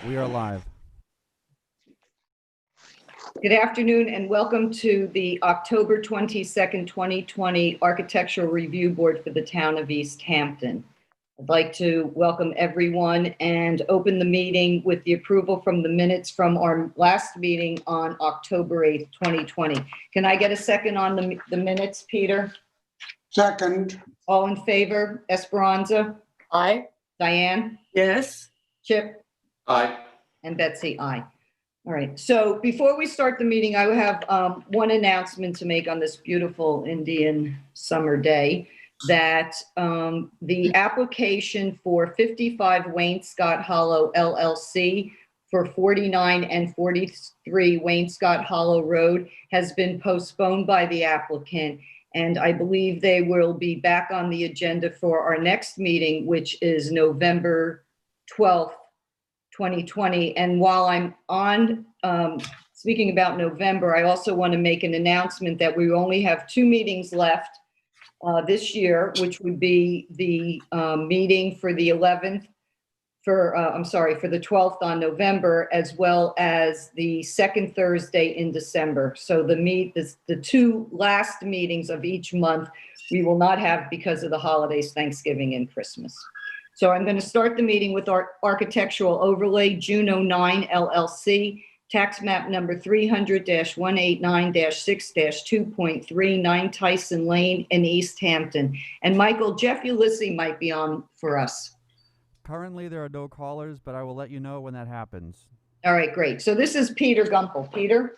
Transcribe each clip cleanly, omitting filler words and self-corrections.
We are live. Good afternoon and welcome to the October 22nd, 2020 Architectural Review Board for the town of East Hampton. I'd like to welcome everyone and open the meeting with the approval from the minutes from our last meeting on October 8th, 2020. Can I get a second on the minutes, Peter? Second. All in favor? Esperanza? Aye. Diane? Yes. Chip? Aye. And Betsy, aye. All right, so before we start the meeting, I have one announcement to make on this beautiful Indian summer day, that the application for 55 Wainscott Hollow LLC for 49 and 43 Wainscott Hollow Road has been postponed by the applicant, and I believe they will be back on the agenda for our next meeting, which is November 12th, 2020. And while I'm on speaking about November, I also want to make an announcement that we only have 2 meetings left this year, which would be the meeting for the 11th, for the 12th on November, as well as the second Thursday in December. So the 2 last meetings of each month we will not have because of the holidays, Thanksgiving and Christmas. So I'm going to start the meeting with our architectural overlay, Juno 9 LLC, tax map number 300-189-6-2.3, 9 Tyson Lane in East Hampton. And Michael, Jeff Ulysses might be on for us. Currently, there are no callers, but I will let you know when that happens. All right, great. So this is Peter Gumpel. Peter,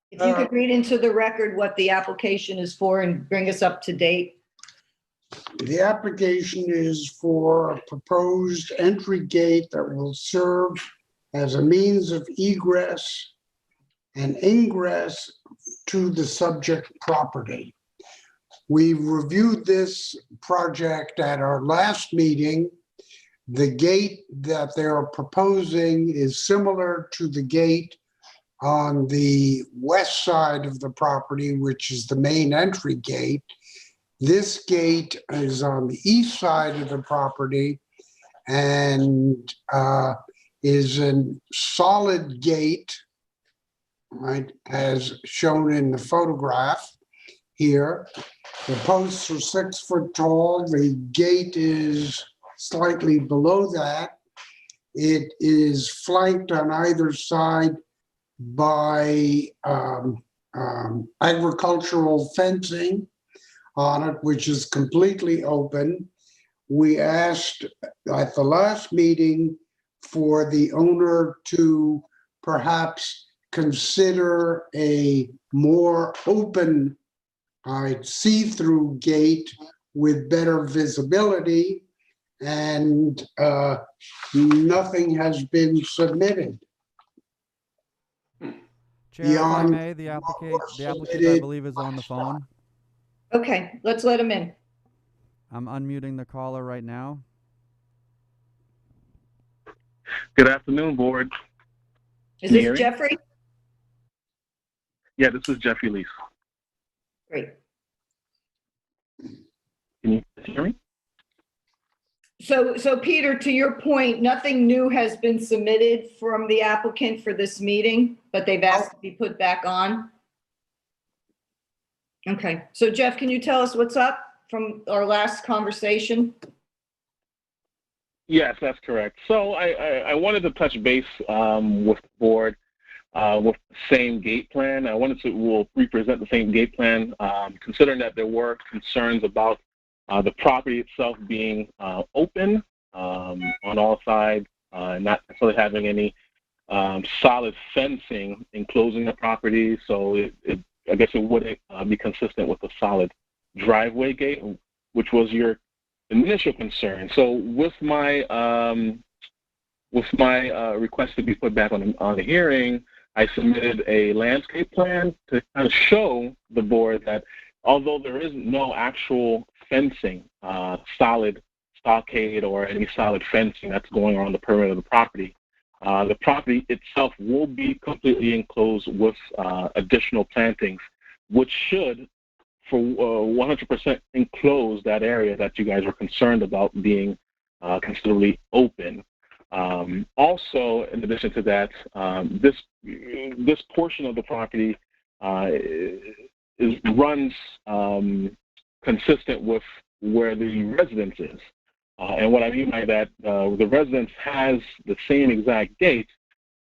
if you could read into the record what the application is for and bring us up to date. The application is for a proposed entry gate that will serve as a means of egress and ingress to the subject property. We reviewed this project at our last meeting. The gate that they're proposing is similar to the gate on the west side of the property, which is the main entry gate. This gate is on the east side of the property and is a solid gate, right, as shown in the photograph here. The posts are 6 foot tall. The gate is slightly below that. It is flanked on either side by agricultural fencing on it, which is completely open. We asked at the last meeting for the owner to perhaps consider a more open see-through gate with better visibility, and nothing has been submitted. Chair, if I may, the applicant, I believe, is on the phone. Okay, let's let him in. I'm unmuting the caller right now. Good afternoon, board. Is this Jeffrey? Yeah, this is Jeffrey Lease. Great. Can you hear me? So Peter, to your point, nothing new has been submitted from the applicant for this meeting, but they've asked to be put back on. Okay, so Jeff, can you tell us what's up from our last conversation? Yes, that's correct. So I wanted to touch base with the board with the same gate plan. I wanted to represent the same gate plan, considering that there were concerns about the property itself being open on all sides, not necessarily having any solid fencing enclosing the property. So I guess it wouldn't be consistent with a solid driveway gate, which was your initial concern. So with my request to be put back on the hearing, I submitted a landscape plan to kind of show the board that although there is no actual fencing, solid stockade or any solid fencing that's going around the perimeter of the property itself will be completely enclosed with additional plantings, which should, for 100% enclose that area that you guys were concerned about being considerably open. Also, in addition to that, this portion of the property runs consistent with where the residence is. And what I mean by that, the residence has the same exact gate,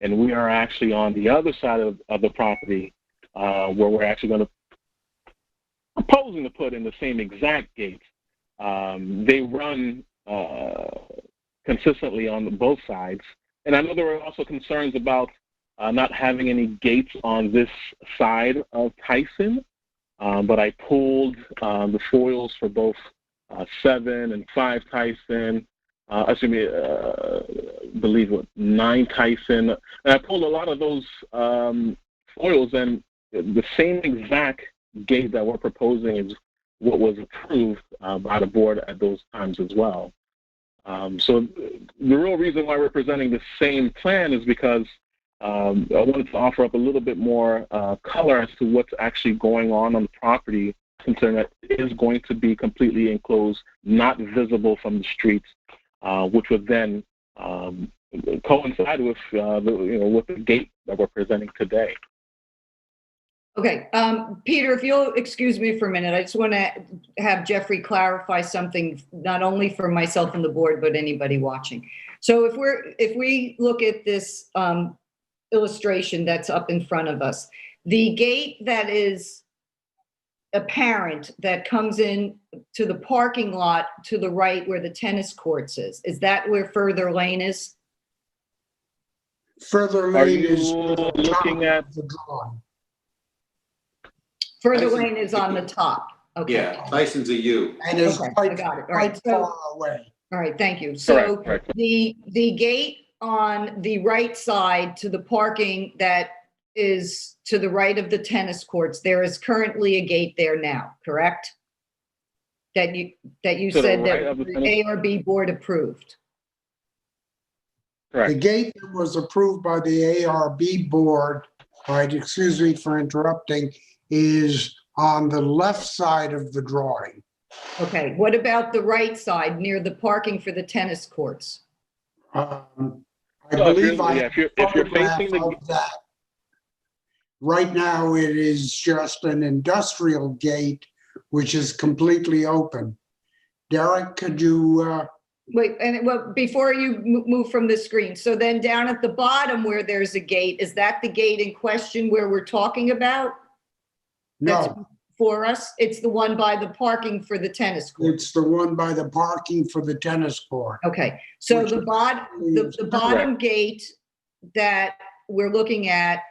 and we are actually on the other side of the property where we're actually proposing to put in the same exact gate. They run consistently on both sides. And I know there were also concerns about not having any gates on this side of Tyson, but I pulled the foils for both 7 and 5 Tyson, believe it, 9 Tyson, and I pulled a lot of those foils, and the same exact gate that we're proposing is what was approved by the board at those times as well. So the real reason why we're presenting the same plan is because I wanted to offer up a little bit more color as to what's actually going on the property, considering that it is going to be completely enclosed, not visible from the streets, which would then coincide with with the gate that we're presenting today. Okay, Peter, if you'll excuse me for a minute, I just want to have Jeffrey clarify something, not only for myself and the board, but anybody watching. So if we look at this illustration that's up in front of us, the gate that is apparent that comes in to the parking lot to the right where the tennis courts is that where Further Lane is? Further Lane is looking at the drawing. Further Tyson, Lane is on the top. Okay. Yeah, Tyson's a U. And is Okay, quite, I got it. All right, quite so, far away. all right, thank you. So Correct. the gate on the right side to the parking that is to the right of the tennis courts, there is currently a gate there now, correct? That you To the said right that of the the tennis- ARB board approved. Correct. The gate that was approved by the ARB board, excuse me for interrupting, is on the left side of the drawing. Okay, what about the right side near the parking for the tennis courts? I Well, if believe you're- I yeah, have if you're a photograph facing the- of that. Right now, it is just an industrial gate, which is completely open. Derek, could you, Wait, and well, before you move from the screen, so then down at the bottom where there's a gate, is that the gate in question where we're talking about? no, For us, it's the one by the parking for the tennis court. it's the one by the parking for the tennis court. Okay, so Which the bottom gate that we're looking at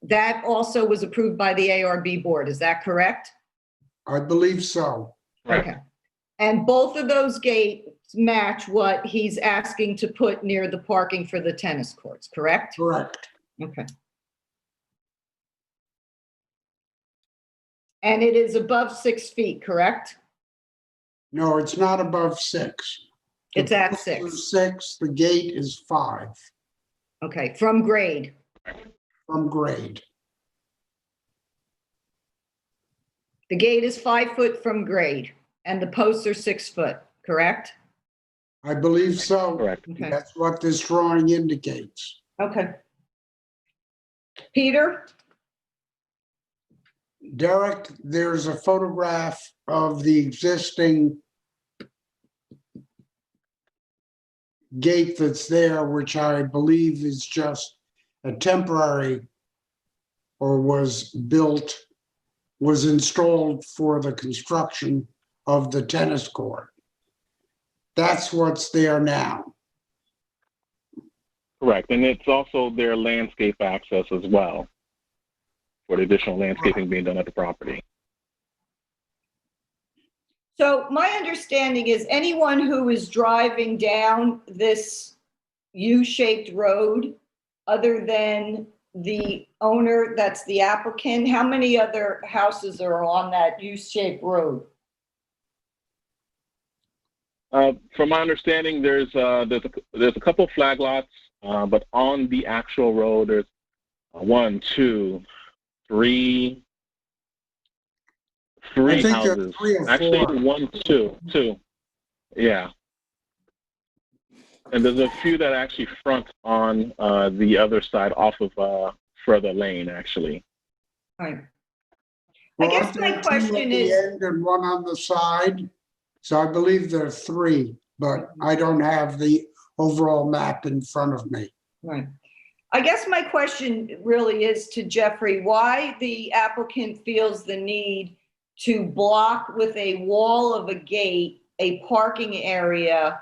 that also was approved by the ARB board, is that correct? I believe so. Correct. Okay. And both of those gates match what he's asking to put near the parking for the tennis courts, correct? Correct. Okay. And it is above 6 feet, correct? No, it's not above 6. It's at The 6. posts are 6, the gate is 5 Okay, from grade. from grade. The gate is 5 foot from grade and the posts are 6 foot, correct? I believe so. Correct. Okay. That's what this drawing indicates. Okay. Peter? Derek, there's a photograph of the existing gate that's there, which I believe is just a temporary or was installed for the construction of the tennis court. That's what's there now. Correct. And it's also their landscape access as well, for the additional landscaping being done at the property. So my understanding is anyone who is driving down this U-shaped road, other than the owner, that's the applicant, how many other houses are on that U-shaped road? From my understanding, there's a couple flag lots, but on the actual road, there's 1, 2, 3 I think there's houses. 3 or 4. Actually, 1, 2. Yeah. And there's a few that actually front on the other side off of further lane, actually. Right. Well, I guess aren't my there two question at the is, end and one on the side? So I believe there are three, but I don't have the overall map in front of me. right. I guess my question really is to Jeffrey, why the applicant feels the need to block with a wall of a gate, a parking area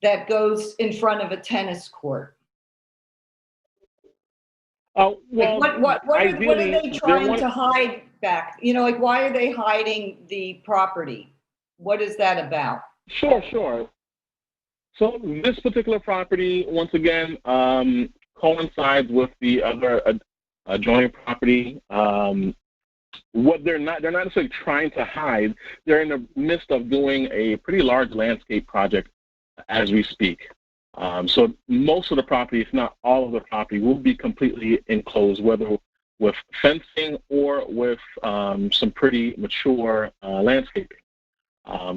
that goes in front of a tennis court? Oh, well, Like what are ideally, they trying to hide back? You know, like why are they hiding the property? What is that about? Sure. So this particular property, once again, coincides with the other adjoining property. What they're not necessarily trying to hide. They're in the midst of doing a pretty large landscape project as we speak. So most of the property, if not all of the property, will be completely enclosed, whether with fencing or with some pretty mature landscaping.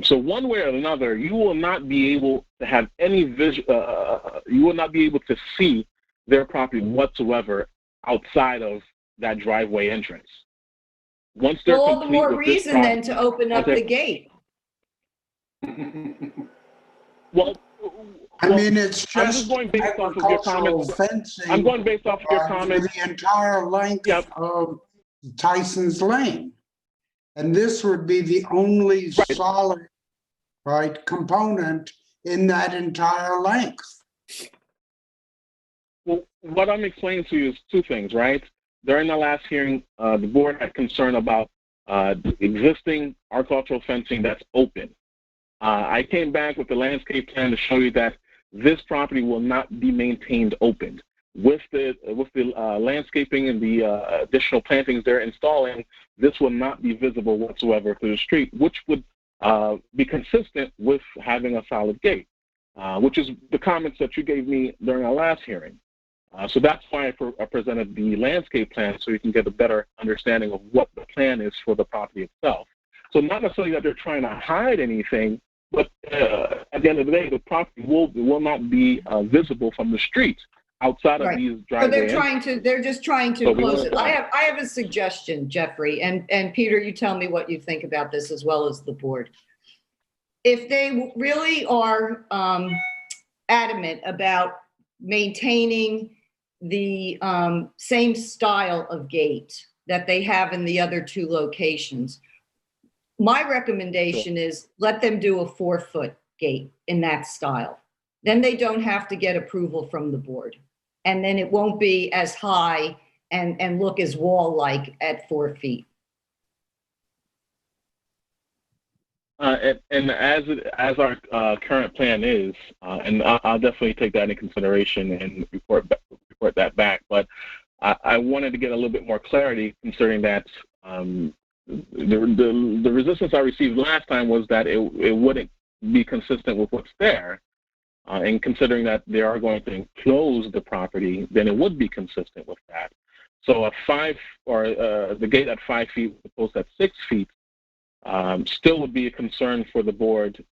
So one way or another, you will not be able to have any you will not be able to see their property whatsoever outside of that driveway entrance. Once they're Well, all the complete more with this reason then to open up the gate. Well, I mean, it's I'm just just going based off of your agricultural comments. fencing. I'm going based off of your For comments. the entire length Yep. of Tyson's Lane. And this would be the only solid, right, component in that entire length. Well, what I'm explaining to you is two things, right? During the last hearing, the board had concern about the existing agricultural fencing that's open. I came back with the landscape plan to show you that this property will not be maintained open. With the landscaping and the additional plantings they're installing, this will not be visible whatsoever to the street, which would be consistent with having a solid gate, which is the comments that you gave me during our last hearing. So that's why I presented the landscape plan, so you can get a better understanding of what the plan is for the property itself. So not necessarily that they're trying to hide anything, but at the end of the day, the property will not be visible from the street outside of these driveways. So they're just trying to close it. I have a suggestion, Jeffrey, and Peter, you tell me what you think about this as well as the board. If they really are adamant about maintaining the same style of gate that they have in the other two locations, my recommendation is let them do a 4-foot gate in that style. Then they don't have to get approval from the board. And then it won't be as high and look as wall-like at 4 feet. And as our current plan is, and I'll definitely take that into consideration and report that back. But I wanted to get a little bit more clarity concerning that. The resistance I received last time was that it wouldn't be consistent with what's there. And considering that they are going to enclose the property, then it would be consistent with that. So the gate at 5 feet opposed at 6 feet still would be a concern for the board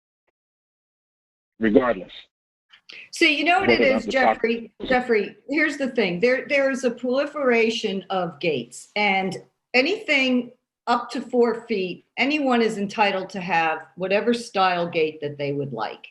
regardless. See, you know what it is, Jeffrey? Jeffrey, here's the thing. There is a proliferation of gates, and anything up to 4 feet, anyone is entitled to have whatever style gate that they would like.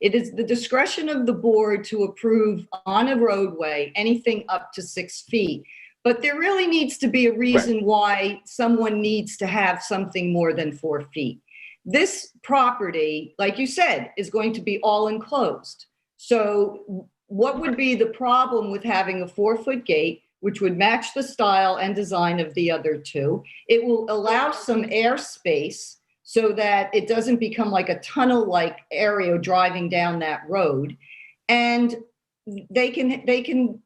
It is the discretion of the board to approve on a roadway anything up to 6 feet. But there really needs to be a reason why someone needs to have something more than 4 feet. This property, like you said, is going to be all enclosed. So what would be the problem with having a 4-foot gate, which would match the style and design of the other two? It will allow some airspace so that it doesn't become like a tunnel-like area driving down that road. And they can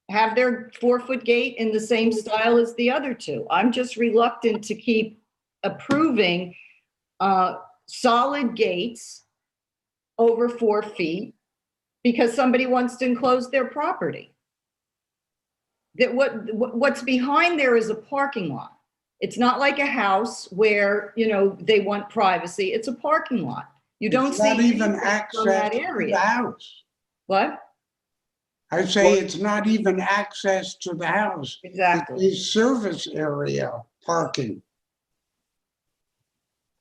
have their 4-foot gate in the same style as the other two. I'm just reluctant to keep approving solid gates over 4 feet because somebody wants to enclose their property. That what's behind there is a parking lot. It's not like a house where, you know, they want privacy. It's a parking lot. You don't It's see not even anything from access that to the area. house. What? I say it's not even access to the house. Exactly. It's a service area parking.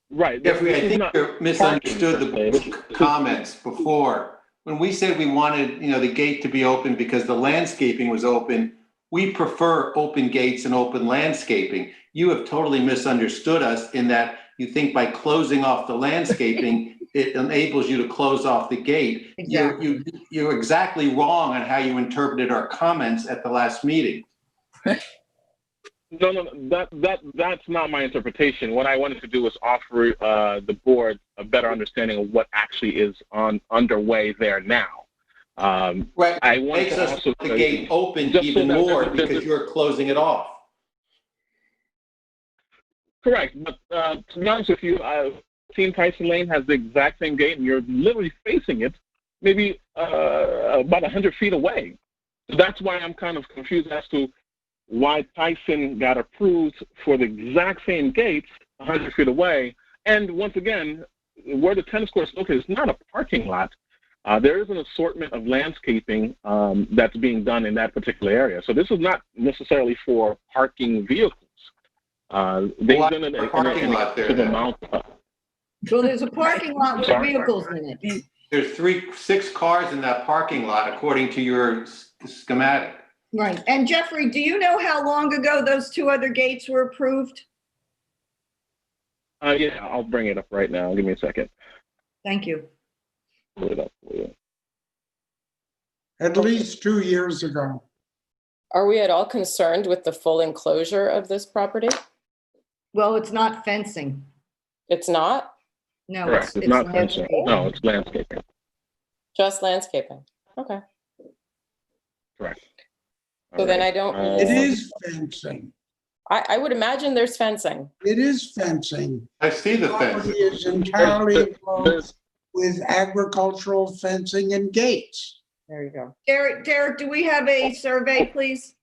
Right. Jeffrey, I This is think not you misunderstood parking, the comments before. When we said we wanted, the gate to be open because the landscaping was open, we prefer open gates and open landscaping. You have totally misunderstood us in that you think by closing off the landscaping, it enables you to close off the gate. Exactly. You're exactly wrong on how you interpreted our comments at the last meeting. No, that's not my interpretation. What I wanted to do was offer the board a better understanding of what actually is underway there now. Right. I want Makes to us also the gate open just so even that more there's because you're closing it off. correct, but to be honest with you, Team Tyson Lane has the exact same gate, and you're literally facing it, maybe about 100 feet away. So that's why I'm kind of confused as to why Tyson got approved for the exact same gates 100 feet away. And once again, where the tennis court is located, it's not a parking lot. There is an assortment of landscaping that's being done in that particular area. So this is not necessarily for parking vehicles. They've done an parking lot there. amount. So there's a parking lot with Sorry? vehicles in it. There's 6 cars in that parking lot, according to your schematic. Right. And Jeffrey, do you know how long ago those 2 other gates were approved? Yeah, I'll bring it up right now. Give me a second. Thank you. Pull it up for you. At least 2 years ago. Are we at all concerned with the full enclosure of this property? Well, it's not fencing. It's not? No, Correct. It's not fencing. landscaping. No, it's landscaping. Just landscaping? Okay. Correct. So then I don't. It is fencing. I would imagine there's fencing. It is fencing. I see the fence. Property is entirely enclosed with agricultural fencing and gates. There you go. Derek, do we have a survey, please?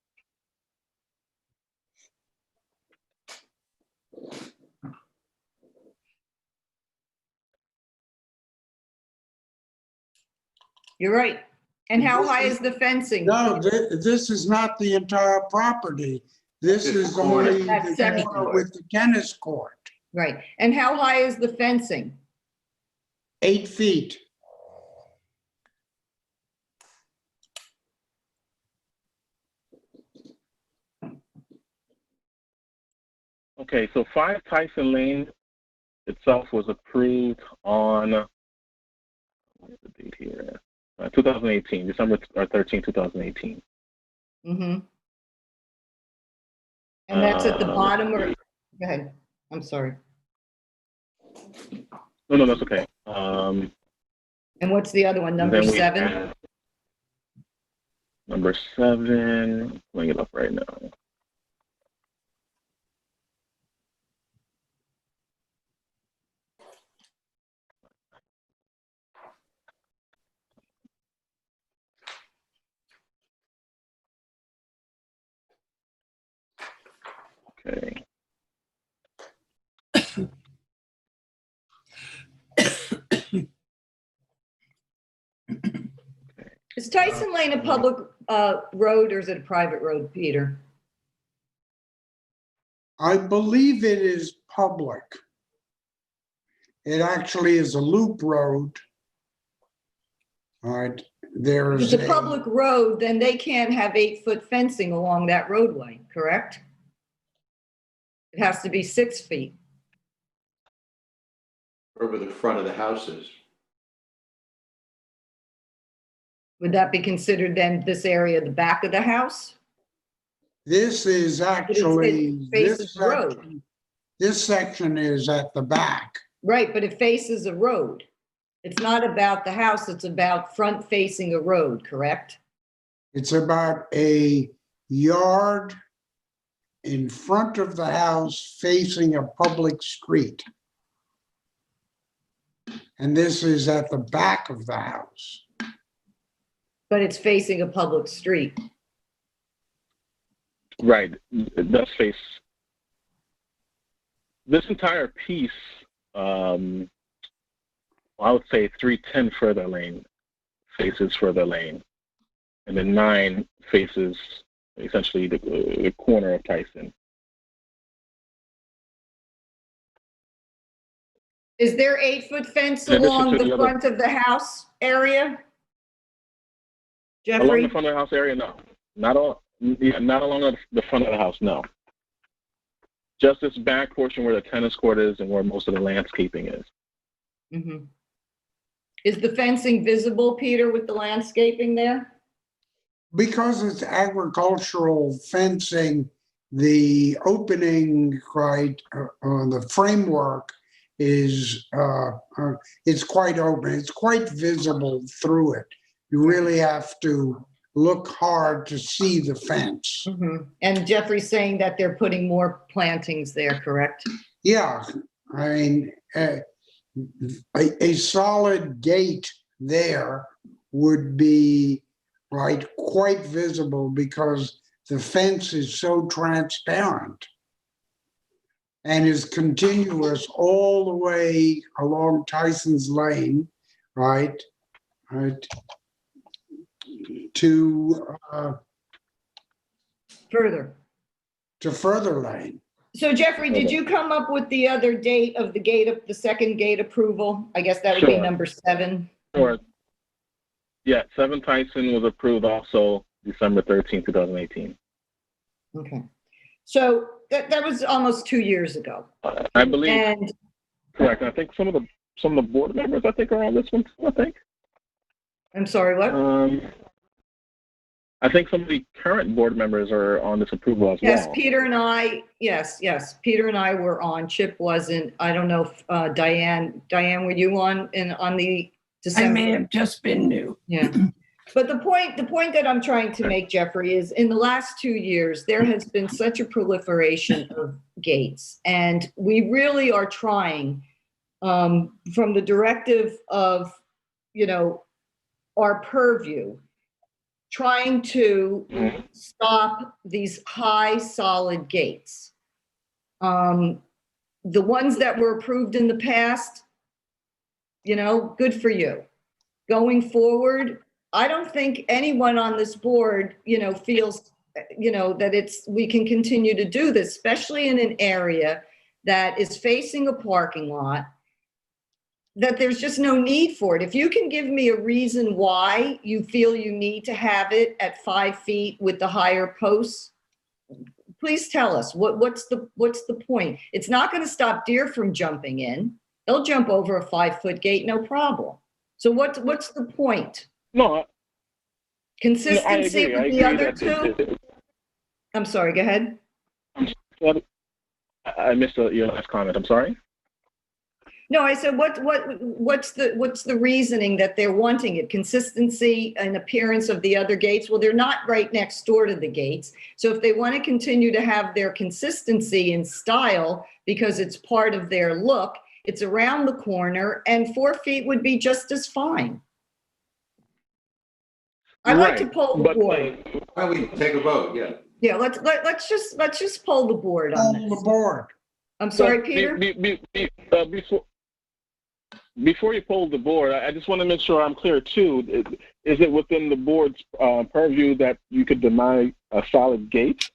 You're right. And how high is the fencing? No, this is not the entire property. This is only the corner with the tennis court. Right. And how high is the fencing? 8 feet. Okay, so 5 Tyson Lane itself was approved on, what's the date here? 2018, December 13, 2018. Mm-hmm. And that's at the bottom or, go ahead. I'm sorry. No, that's okay. And what's the other one, number 7? Number 7, bring it up right now. Okay. Is Tyson Lane a public road or is it a private road, Peter? I believe it is public. It actually is a loop road. All right, If it's a public road, then they can't have 8-foot fencing along that roadway, correct? It has to be 6 feet. Over the front of the houses. Would that be considered then this area, the back of the house? This is actually, It faces the road. This section is at the back. Right, but it faces a road. It's not about the house, it's about front facing a road, correct? It's about a yard in front of the house facing a public street. And this is at the back of the house. But it's facing a public street. Right, it does face, this entire piece I would say 310 further lane faces further lane, and then 9 faces essentially the corner of Tyson. Is there 8-foot fence In addition along to the the other- front of the house area? Along Jeffrey? the front of the house area, no. Not along the front of the house, no. Just this back portion where the tennis court is and where most of the landscaping is. Mhm. Is the fencing visible, Peter, with the landscaping there? Because it's agricultural fencing, the opening, right, on the framework is, it's quite open. It's quite visible through it. You really have to look hard to see the fence. Mhm. And Jeffrey's saying that they're putting more plantings there, correct? Yeah, I mean, a solid gate there would be, right, quite visible because the fence is so transparent and is continuous all the way along Tyson's Lane, right? Right, to further lane. So Jeffrey, did you come up with the other date of the second gate approval? I guess that would be Sure. number 7. Sure. Yeah, 7 Tyson was approved also December 13, 2018. Okay. So that was almost 2 years ago. I believe, And correct. I think some of the board members, I think, are on this one too, I think. I'm sorry, what? I think some of the current board members are on this approval as Yes, well. Peter and I, yes, Peter and I were on. Chip wasn't. I don't know if Diane, were you on the December? I may have just been new. Yeah. But the point that I'm trying to make, Jeffrey, is in the last 2 years, there has been such a proliferation of gates. And we really are trying, from the directive of, our purview, trying to stop these high solid gates. The ones that were approved in the past, good for you. Going forward, I don't think anyone on this board, feels, that we can continue to do this, especially in an area that is facing a parking lot, that there's just no need for it. If you can give me a reason why you feel you need to have it at 5 feet with the higher posts, please tell us what's the point. It's not going to stop deer from jumping in. They'll jump over a 5-foot gate, no problem. So what's the point? No, Consistency I with the agree other two? I'm sorry, go ahead. I missed your last comment. I'm sorry. No, I said, what's the reasoning that they're wanting it? Consistency and appearance of the other gates? Well, they're not right next door to the gates. So if they want to continue to have their consistency in style because it's part of their look, it's around the corner, and 4 feet would be just as fine. I'd like to poll the board. Why don't we take a vote? Yeah. Yeah, let's just poll the board on On the this. board. I'm sorry, Peter? Before you poll the board, I just want to make sure I'm clear too. Is it within the board's purview that you could deny a solid gate?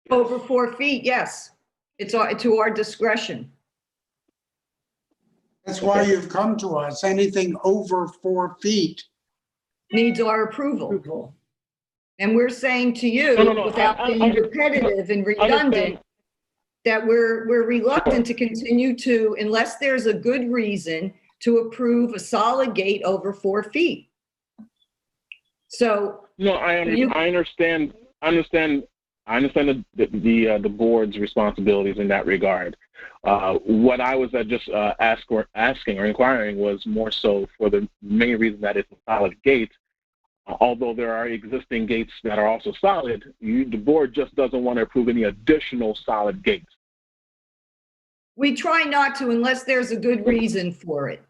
Over 4 feet, yes. It's to our discretion. That's why you've come to us. Anything over 4 feet. Needs our approval. And we're saying to you, No, without being repetitive and redundant, that we're reluctant to continue to, unless there's a good reason, to approve a solid gate over 4 feet. So. No, I understand the board's responsibilities in that regard. What I was just asking or inquiring was more so for the main reason that it's a solid gate. Although there are existing gates that are also solid, the board just doesn't want to approve any additional solid gates. We try not to unless there's a good reason for it.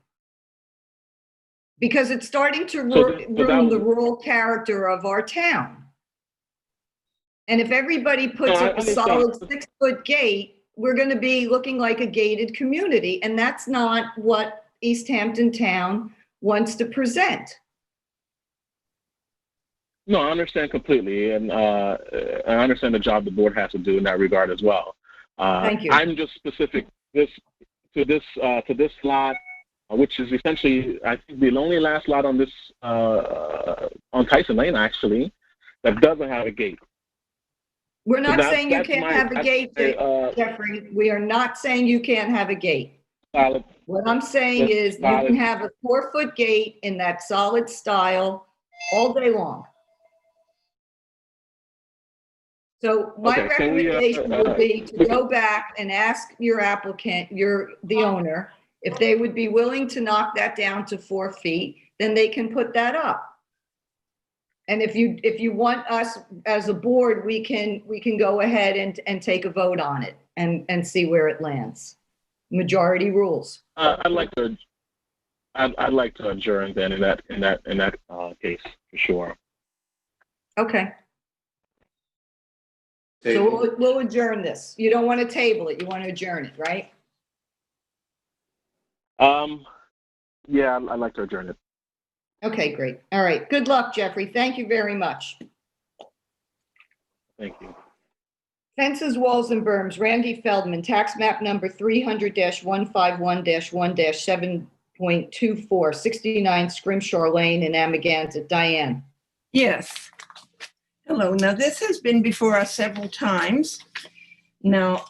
Because it's starting to ruin the rural character of our town. And if everybody puts up a solid 6-foot gate, we're going to be looking like a gated community. And that's not what East Hampton Town wants to present. No, I understand completely, and I understand the job the board has to do in that regard as well. Thank you. I'm just specific to this lot, which is essentially, I think, the only last lot on this on Tyson Lane actually that doesn't have a gate. We're not that's- saying you that's can't my- have a gate, Jeffrey. We are not saying you can't have a gate. Solid. What I'm saying is you can have a 4-foot gate in that solid style all day long. So my Okay, can we, recommendation would be to go back and ask your applicant, the owner, if they would be willing to knock that down to 4 feet, then they can put that up. And if you want us as a board, we can go ahead and take a vote on it and see where it lands. Majority rules. I'd like to adjourn then in that case for sure. Okay. So we'll adjourn this. You don't want to table it. You want to adjourn it, right? Yeah, I'd like to adjourn it. Okay, great. All right. Good luck, Jeffrey. Thank you very much. Thank you. Fences, walls, and berms, Randy Feldman, tax map number 300-151-1-7.24, 69 Scrimshaw Lane in Amagansett. Diane. Yes. Hello. Now, this has been before us several times. Now,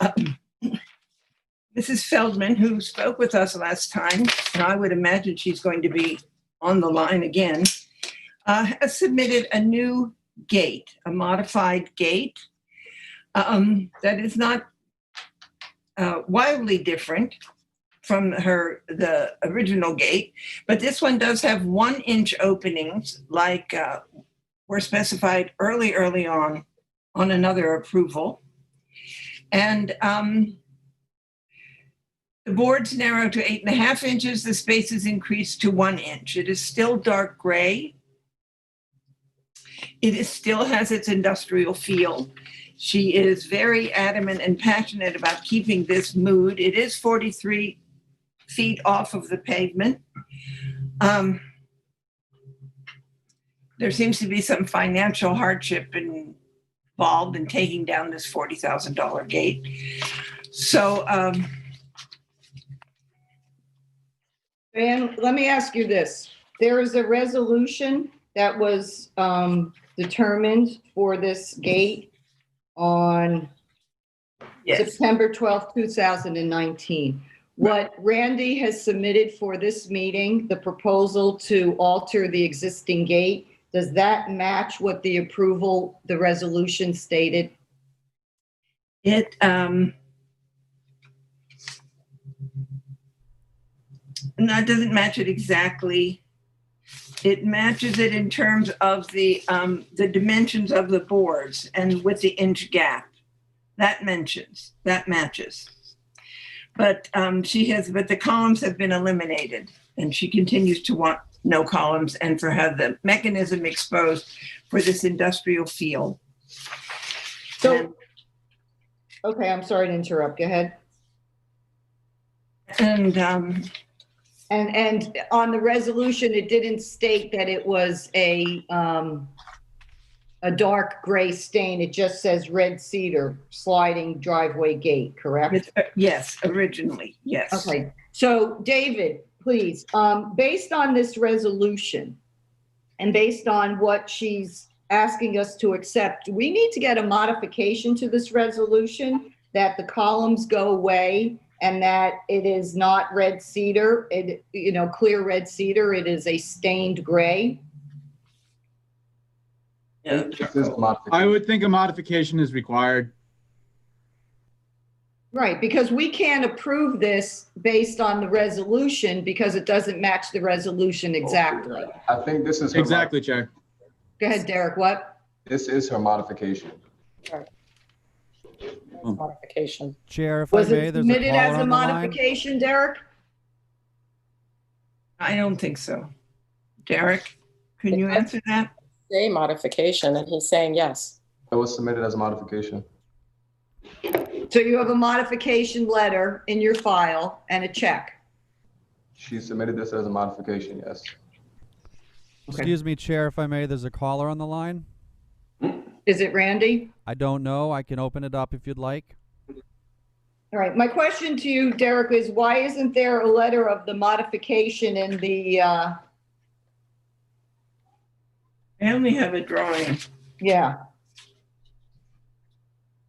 Mrs. Feldman, who spoke with us last time, and I would imagine she's going to be on the line again, has submitted a new gate, a modified gate that is not wildly different from the original gate, but this one does have 1-inch openings like were specified early on another approval. And the board's narrowed to 8.5 inches. The space is increased to 1 inch. It is still dark gray. It still has its industrial feel. She is very adamant and passionate about keeping this mood. It is 43 feet off of the pavement. There seems to be some financial hardship involved in taking down this $40,000 gate. So, And let me ask you this. There is a resolution that was determined for this gate on yes. September 12th, 2019. What Randy has submitted for this meeting, the proposal to alter the existing gate, does that match what the resolution stated? It, no, it doesn't match it exactly. It matches it in terms of the dimensions of the boards and with the inch gap. That matches. But but the columns have been eliminated, and she continues to want no columns and for have the mechanism exposed for this industrial feel. So, okay, I'm sorry to interrupt. Go ahead. And on the resolution, it didn't state that it was a dark gray stain. It just says red cedar sliding driveway gate, correct? yes, originally, yes. Okay. So David, please, based on this resolution and based on what she's asking us to accept, we need to get a modification to this resolution that the columns go away and that it is not red cedar, clear red cedar. It is a stained gray. Yeah. I would think a modification is required. Right, because we can't approve this based on the resolution because it doesn't match the resolution exactly. I think this is her Exactly, Chair. Go ahead, Derek, what? This is her modification. Modification. Chair, if Was I may, it there's a submitted caller as a on the line. modification, Derek? I don't think so. Derek, can you answer that? Say modification, and he's saying yes. It was submitted as a modification. So you have a modification letter in your file and a check. She submitted this as a modification, yes. Excuse me, Chair, if I may, there's a caller on the line. Is it Randy? I don't know. I can open it up if you'd like. All right, my question to you, Derek, is why isn't there a letter of the modification in the, I only have a drawing. yeah,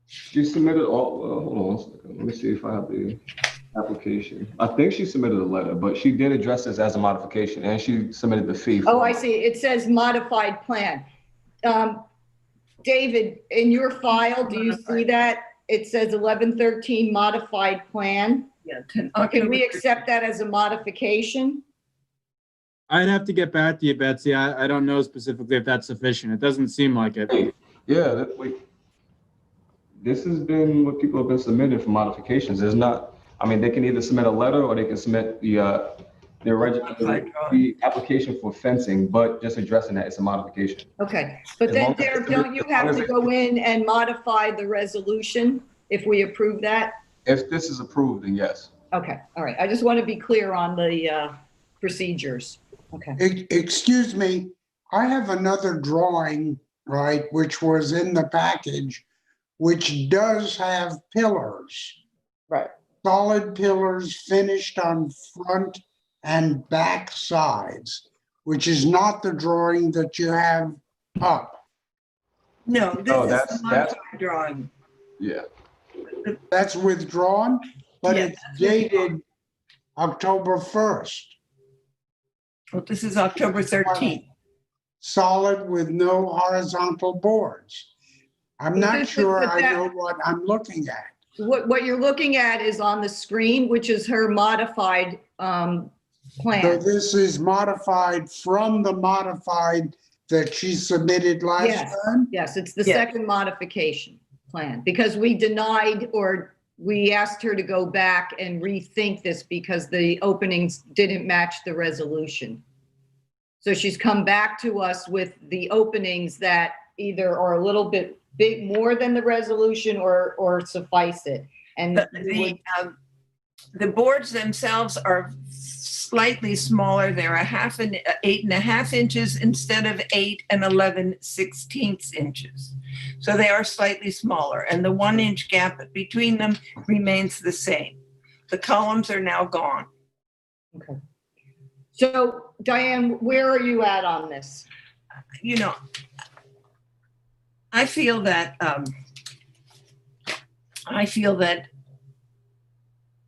She submitted all, hold on one second. Let me see if I have the application. I think she submitted a letter, but she did address this as a modification and she submitted the fee. oh, I see, it says modified plan. David, in your file, do you see that? It says 1113 modified plan. Yeah. Can we accept that as a modification? I'd have to get back to you, Betsy. I don't know specifically if that's sufficient. It doesn't seem like it. Yeah, wait. This has been what people have been submitting for modifications. There's not, I mean, they can either submit a letter or they can submit the application for fencing, but just addressing that it's a modification. Okay, but As then long as Derek, it's- don't you have to go in and modify the resolution if we approve that? If this is approved, then yes. Okay, all right, I just want to be clear on the procedures. Okay, Excuse me, I have another drawing, right, which was in the package, which does have pillars, right. solid pillars finished on front and back sides, which is not the drawing that you have up. No, Oh, this that's- is the modified drawing. Yeah. That's withdrawn, but Yeah, it's that's dated October 1st. Well, this is October 13th. Solid with no horizontal boards. I'm But not this- sure but I that- know what I'm looking at. What you're looking at is on the screen, which is her modified So plan. this is modified from the modified that she submitted last Yes. time? Yes, it's the Yeah. second modification plan, because we denied, or we asked her to go back and rethink this because the openings didn't match the resolution. So she's come back to us with the openings that either are a little bit big, more than the resolution, or suffice it. And The boards themselves are slightly smaller. They're 8.5 inches instead of 8 11/16 inches. So they are slightly smaller, and the 1 inch gap between them remains the same. The columns are now gone. Okay. So Diane, where are you at on this? You know, I feel that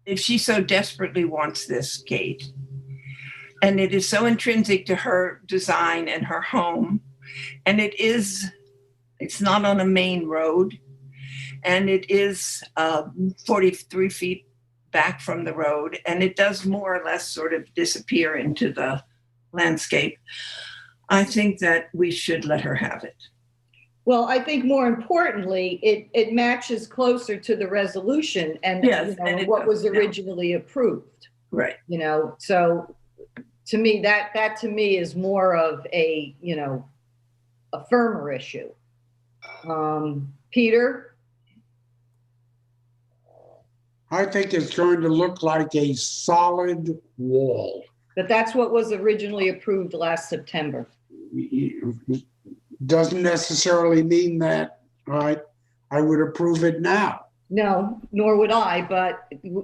if she so desperately wants this gate, and it is so intrinsic to her design and her home, and it's not on a main road, and it is 43 feet back from the road, and it does more or less sort of disappear into the landscape, I think that we should let her have it. Well, I think more importantly, it matches closer to the resolution and, Yes, and it what was does, yeah. originally approved, Right. So to me, that to me is more of a firmer issue. Peter? I think it's going to look like a solid wall. But that's what was originally approved last September. Doesn't necessarily mean that, right? I would approve it now. No, nor would I,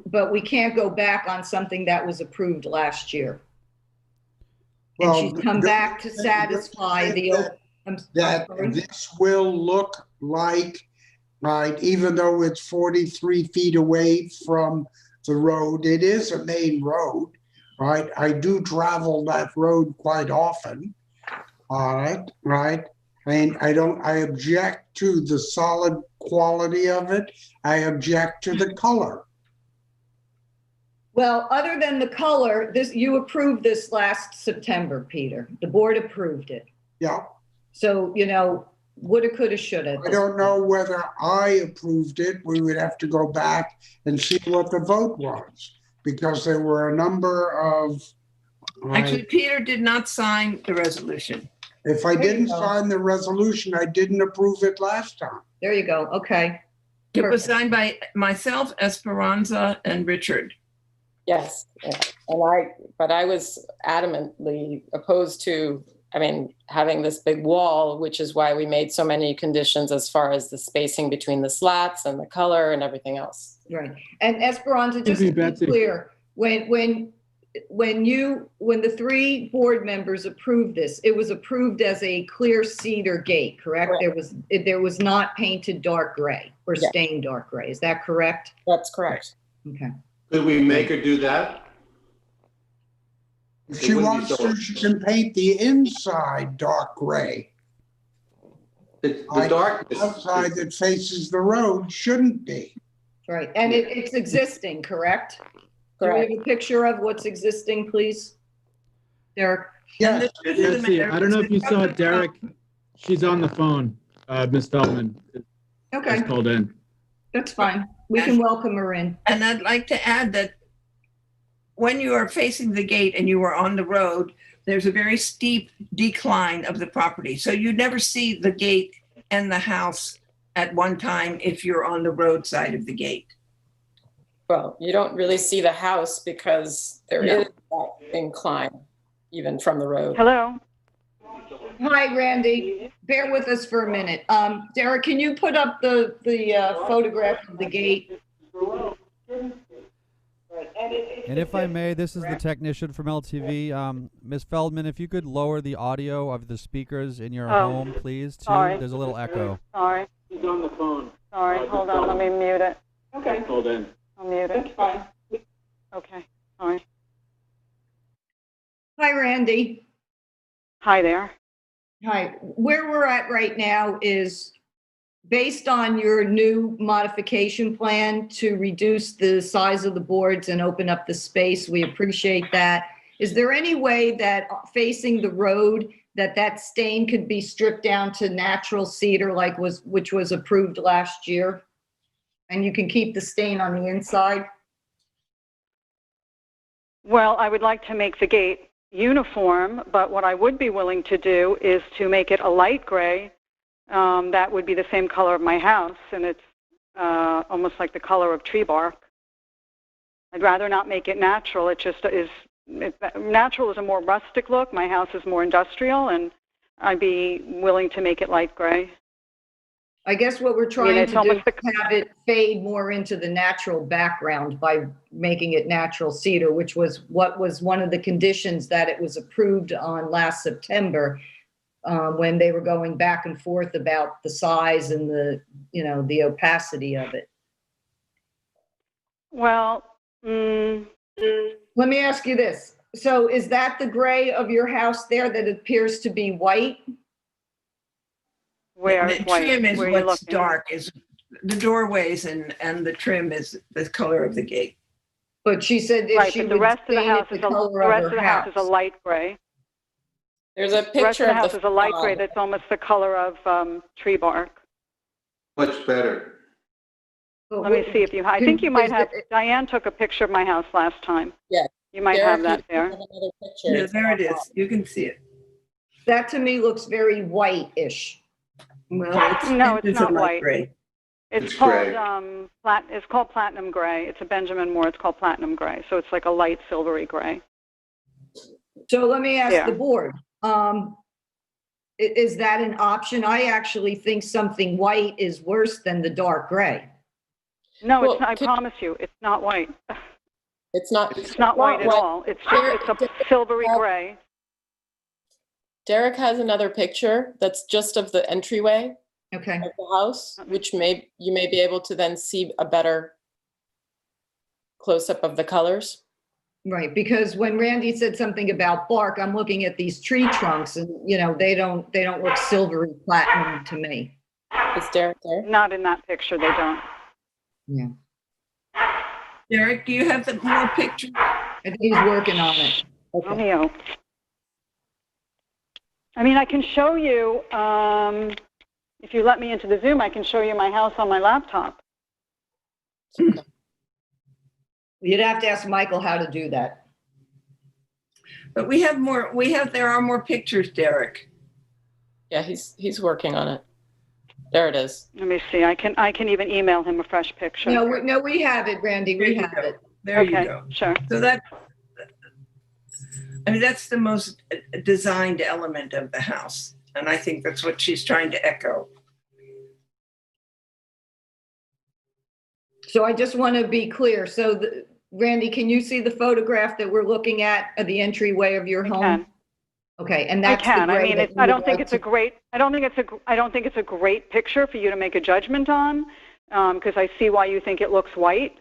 but we can't go back on something that was approved last year. And Well, she's come back to satisfy that this will look like, right, even though it's 43 feet away from the road, it is a main road, right? I do travel that road quite often, all right? And I object to the solid quality of it. I object to the color. Well, other than the color, you approved this last September, Peter. The board approved it. Yeah, So, woulda, coulda, shoulda. I don't know whether I approved it. We would have to go back and see what the vote was, because there were a number of. Actually, Peter did not sign the resolution. If I There you didn't go. sign the resolution, I didn't approve it last time. There you go. Okay. It was Perfect. signed by myself, Esperanza, and Richard. Yes, yeah. But I was adamantly opposed to, having this big wall, which is why we made so many conditions as far as the spacing between the slats and the color and everything else. Right. And Esperanza, just to be clear, when the 3 board members approved this, it was approved as a clear cedar gate, correct? There was not painted dark gray or stained dark gray. Is that correct? That's correct. Okay. Could we make her do that? If she wants to, she can paint the inside dark gray. The The darkness. outside that faces the road shouldn't be. Right. And it's existing, correct? Do we have a picture of what's existing, please? Derek? And Yes. the truth of the Betsy, matter I don't know is if you that- saw Derek. She's on the phone. Ms. Feldman Okay, just called in. that's fine. We can welcome her in. And I'd like to add that when you are facing the gate and you are on the road, there's a very steep decline of the property. So you never see the gate and the house at one time if you're on the road side of the gate. Well, you don't really see the house because there is that incline even from the road. Hello. Hi, Randy. Bear with us for a minute. Derek, can you put up the photograph of the gate? And if I may, this is the technician from LTV. Ms. Feldman, if you could lower the audio of the speakers in your home, please, too. Sorry. There's a little echo. Sorry. She's on the phone. Sorry. Hold on. Let me mute it. Okay, Called in. I'll mute it. that's fine. Okay. Sorry. Hi, Randy. Hi there. Hi. Where we're at right now is based on your new modification plan to reduce the size of the boards and open up the space. We appreciate that. Is there any way that facing the road that stain could be stripped down to natural cedar which was approved last year? And you can keep the stain on the inside? Well, I would like to make the gate uniform, but what I would be willing to do is to make it a light gray. That would be the same color of my house, and it's almost like the color of tree bark. I'd rather not make it natural. It just is. Natural is a more rustic look. My house is more industrial, and I'd be willing to make it light gray. I guess what we're trying it's to do is almost have it fade more into the natural background by making it natural cedar, which was what was one of the conditions that it was approved on last September, when they were going back and forth about the size and the opacity of it. Well, Let me ask you this. So is that the gray of your house there that appears to be white? where The white? trim is Where are you what's looking? dark, is the doorways and the trim is the color of the gate. But she said if Right, she but the would rest of the stain house it is the the color rest of of her the house is a house. light gray. There's a The rest picture of the of house the is a light gray facade. that's almost the color of tree bark. Much better. But Let me what- see if I think you might is have, it- Diane took a picture of my house last time. Yeah. You might Derek, have that you there. have another picture. Yeah, there it is. You can see it. That to me looks very white-ish. Well, No, it's a not light white. gray. It's It's called gray. it's called platinum gray. It's a Benjamin Moore. It's called platinum gray. So it's like a light silvery gray. So let me ask Yeah. the board, is that an option? I actually think something white is worse than the dark gray. No, Well, it's not, I promise you, it's not white. It's not. It's not white at all. It's a silvery gray. Derek has another picture that's just of the entryway Okay. of the house, which you may be able to then see a better close-up of the colors. Right, because when Randy said something about bark, I'm looking at these tree trunks and, they don't look silvery platinum to me. Is Derek there? Not in that picture, they don't. Yeah. Derek, do you have the more picture? I think he's working on it. Romeo. I mean, I can show you, if you let me into the Zoom, I can show you my house on my laptop. You'd have to ask Michael how to do that. But there are more pictures, Derek. Yeah, he's working on it. There it is. Let me see. I can even email him a fresh picture. No, we have it, Randy. We have it. There you Okay, go. sure. So that, I mean, that's the most designed element of the house. And I think that's what she's trying to echo. So I just want to be clear. So Randy, can you see the photograph that we're looking at of the entryway of your home? I can. Okay, and I that's the can. I gray mean, that you I don't would think like it's a great. I don't think it's a great picture for you to make a judgment on, because I see why you think it looks white.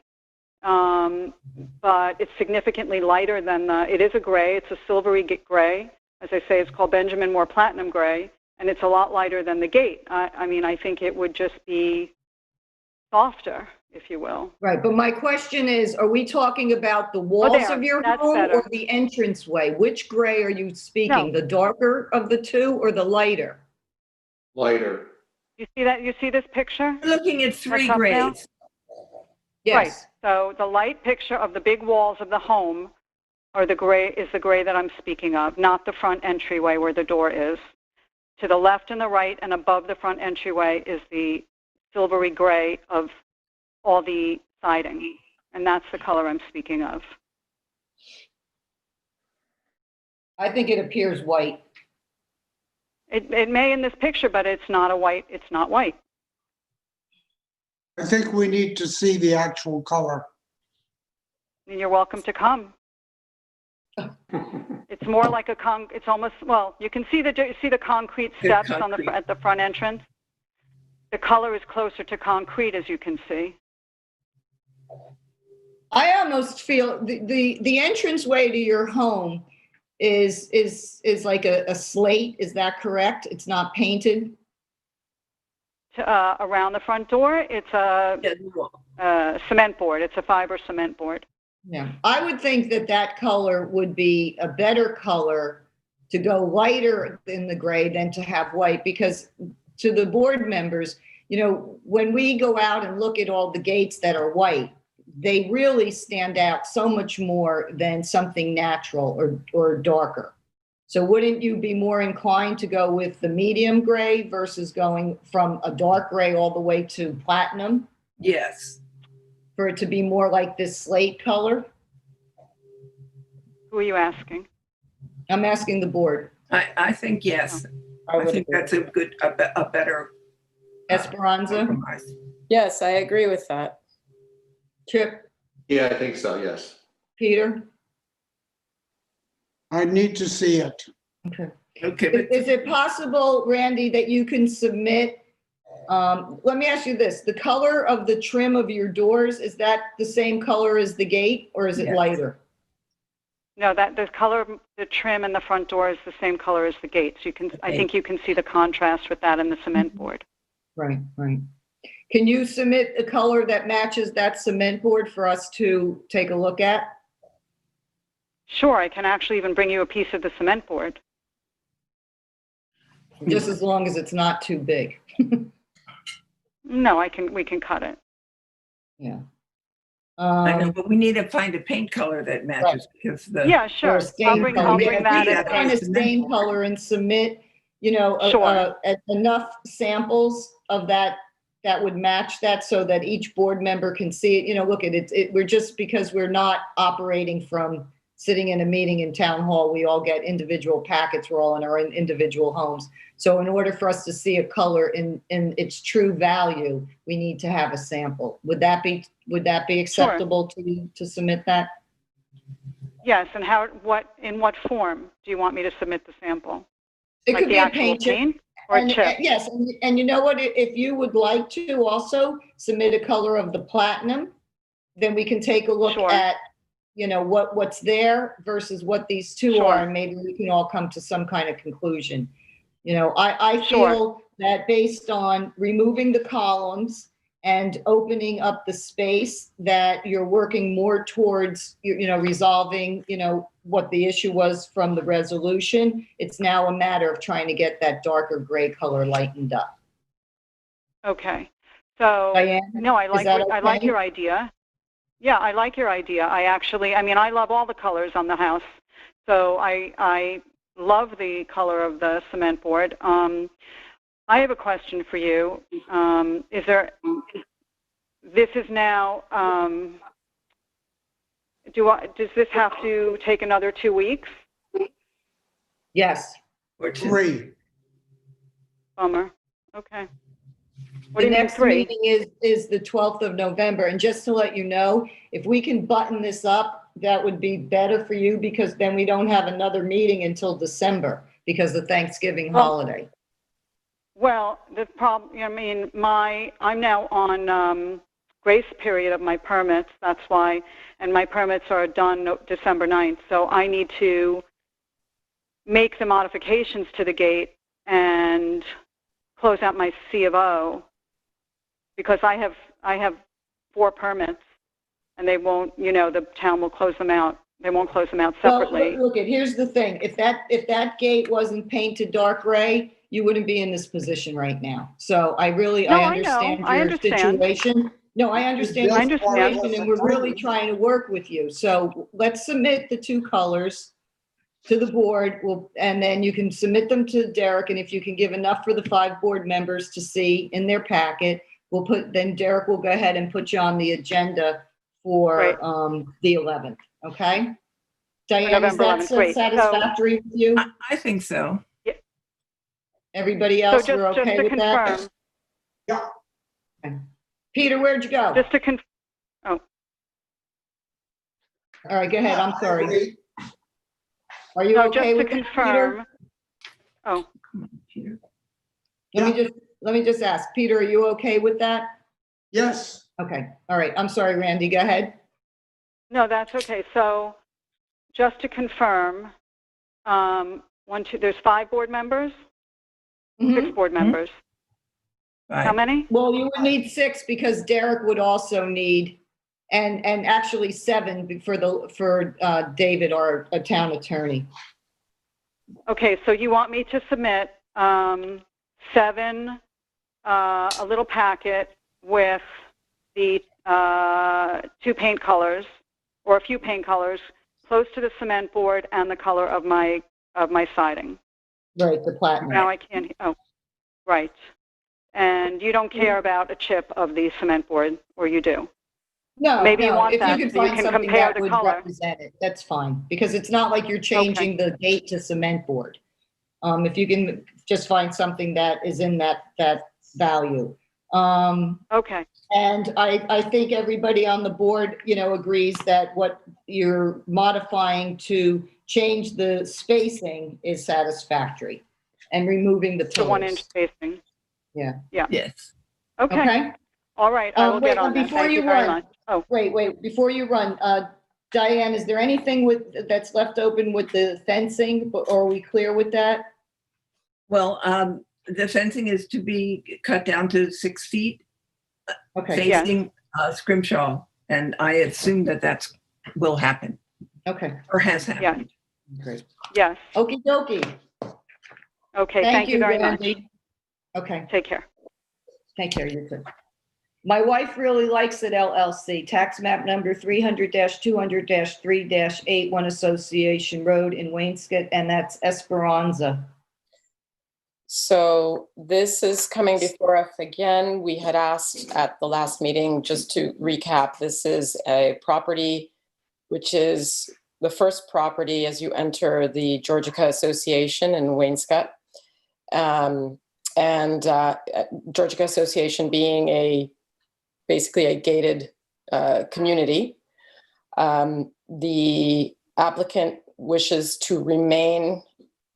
But it's significantly lighter than it is a gray. It's a silvery gray. As I say, it's called Benjamin Moore Platinum Gray, and it's a lot lighter than the gate. I mean, I think it would just be softer, if you will. Right, but my question is, are we talking about the walls of your That's home better. or the entranceway? Which gray are you speaking? No. The darker of the two or the lighter? Lighter. You see that? You see this picture? We're looking at three That's up now? grades. Yes. Right. So the light picture of the big walls of the home is the gray that I'm speaking of, not the front entryway where the door is. To the left and the right and above the front entryway is the silvery gray of all the siding, and that's the color I'm speaking of. I think it appears white. It may in this picture, but it's not white. It's not white. I think we need to see the actual color. And you're welcome to come. It's more like it's almost, well, you can see the concrete steps on at the front entrance. The color is closer to concrete, as you can see. I almost feel the entranceway to your home is like a slate. Is that correct? It's not painted? Around the front door, it's a cement board. It's a fiber cement board. Yeah, I would think that color would be a better color to go lighter in the gray than to have white, because to the board members, you know, when we go out and look at all the gates that are white, they really stand out so much more than something natural or darker. So wouldn't you be more inclined to go with the medium gray versus going from a dark gray all the way to platinum? Yes. For it to be more like this slate color? Who are you asking? I'm asking the board. I think yes. I think that's a better Esperanza? compromise. Yes, I agree with that. Chip? Yeah, I think so, yes. Peter? I need to see it. Okay. Okay. Is it possible, Randy, that you can submit, let me ask you this, the color of the trim of your doors, is that the same color as the gate, or is it Yes. lighter? No, that the color of the trim and the front door is the same color as the gates. You can, I think you can see the contrast with that in the cement board. Right, right. Can you submit a color that matches that cement board for us to take a look at? Sure, I can actually even bring you a piece of the cement board. Just as long as it's not too big. No, we can cut it. Yeah. I know, but we need to find a paint color that matches because the Yeah, sure. I'll bring that in. Kind of stain color and submit, you know, Sure. enough samples of that would match that, so that each board member can see it. You know, look at it. We're just, because we're not operating from sitting in a meeting in town hall, we all get individual packets. We're all in our individual homes. So in order for us to see a color in its true value, we need to have a sample. Would that be acceptable to submit that? Yes, and in what form do you want me to submit the sample? It Like could the be a actual paint chip. paint or And, chip? yes, and you know what? If you would like to also submit a color of the platinum, then we can take a look Sure. at, you know, what's there versus what these two Sure. are, and maybe we can all come to some kind of conclusion. You know, I Sure. feel that based on removing the columns and opening up the space, that you're working more towards, you know, resolving, you know, what the issue was from the resolution. It's now a matter of trying to get that darker gray color lightened up. Okay. So, Diane, no, I like okay? your idea. Yeah, I like your idea. I mean, I love all the colors on the house. So I love the color of the cement board. I have a question for you. This is now, does this have to take another 2 weeks? Yes. Or two. 3. Bummer. Okay. What The do you mean next 3? meeting is the 12th of November. And just to let you know, if we can button this up, that would be better for you because then we don't have another meeting until December because of Thanksgiving holiday. Well, the problem, I mean, I'm now on grace period of my permits. That's why, and my permits are done December 9th. So I need to make the modifications to the gate and close out my C of O because I have 4 permits and they won't, the town will close them out. They won't close them out separately. Well, look, here's the thing. If that gate wasn't painted dark gray, you wouldn't be in this position right now. So I understand your situation. No, I understand your situation and we're really trying to work with you. So let's submit the 2 colors to the board, and then you can submit them to Derek, and if you can give enough for the 5 board members to see in their packet, then Derek will go ahead and put you on the agenda for the 11th, okay? Diane, is that satisfactory with you? I think so. Yeah. Everybody else, we're okay with that? Confirm, Yeah. Okay. Peter, where'd you go? just to confirm. All right, go ahead, I'm sorry. Are you okay with just to that, confirm. Peter? Oh, Come on, Peter. Let me just ask, Peter, are you okay with that? Yes. Okay, all right, I'm sorry, Randy, go ahead. no, that's okay. So just to confirm, there's 5 board members, 6 board members. Right. How many? Well, you would need 6 because Derek would also need, and actually 7 for David, our town attorney. Okay, so you want me to submit 7, a little packet with the 2 paint colors or a few paint colors close to the cement board and the color of my siding. Right, the platinum. Now I can't. Oh, right. And you don't care about a chip of the cement board, or you do? No, Maybe you want if that you so can you find can something compare that the would color. represent it, that's fine, because it's not like you're changing the gate to cement board. If you can just find something that is in that value. Okay. And I think everybody on the board, agrees that what you're modifying to change the spacing is satisfactory and removing the The pillars. 1-inch spacing. Yeah. Yeah. Yes. Okay. Okay? All right. I will get on that. Before Thank you you very run, much. Oh, Wait, before you run, Diane, is there anything that's left open with the fencing, or are we clear with that? Well, the fencing is to be cut down to 6 feet Okay, facing Scrimshaw, and I assume that will happen okay, or has happened. great. yes. Okey dokey. Okay. Thank you very much. Randy. Okay, Take care. take care, you too. My wife really likes it, LLC, tax map number 300-200-3-8, One Association Road in Wainscott, and that's Esperanza. So this is coming before us again. We had asked at the last meeting, just to recap, this is a property which is the first property as you enter the Georgica Association in Wainscott. Georgica Association being basically a gated community. The applicant wishes to remain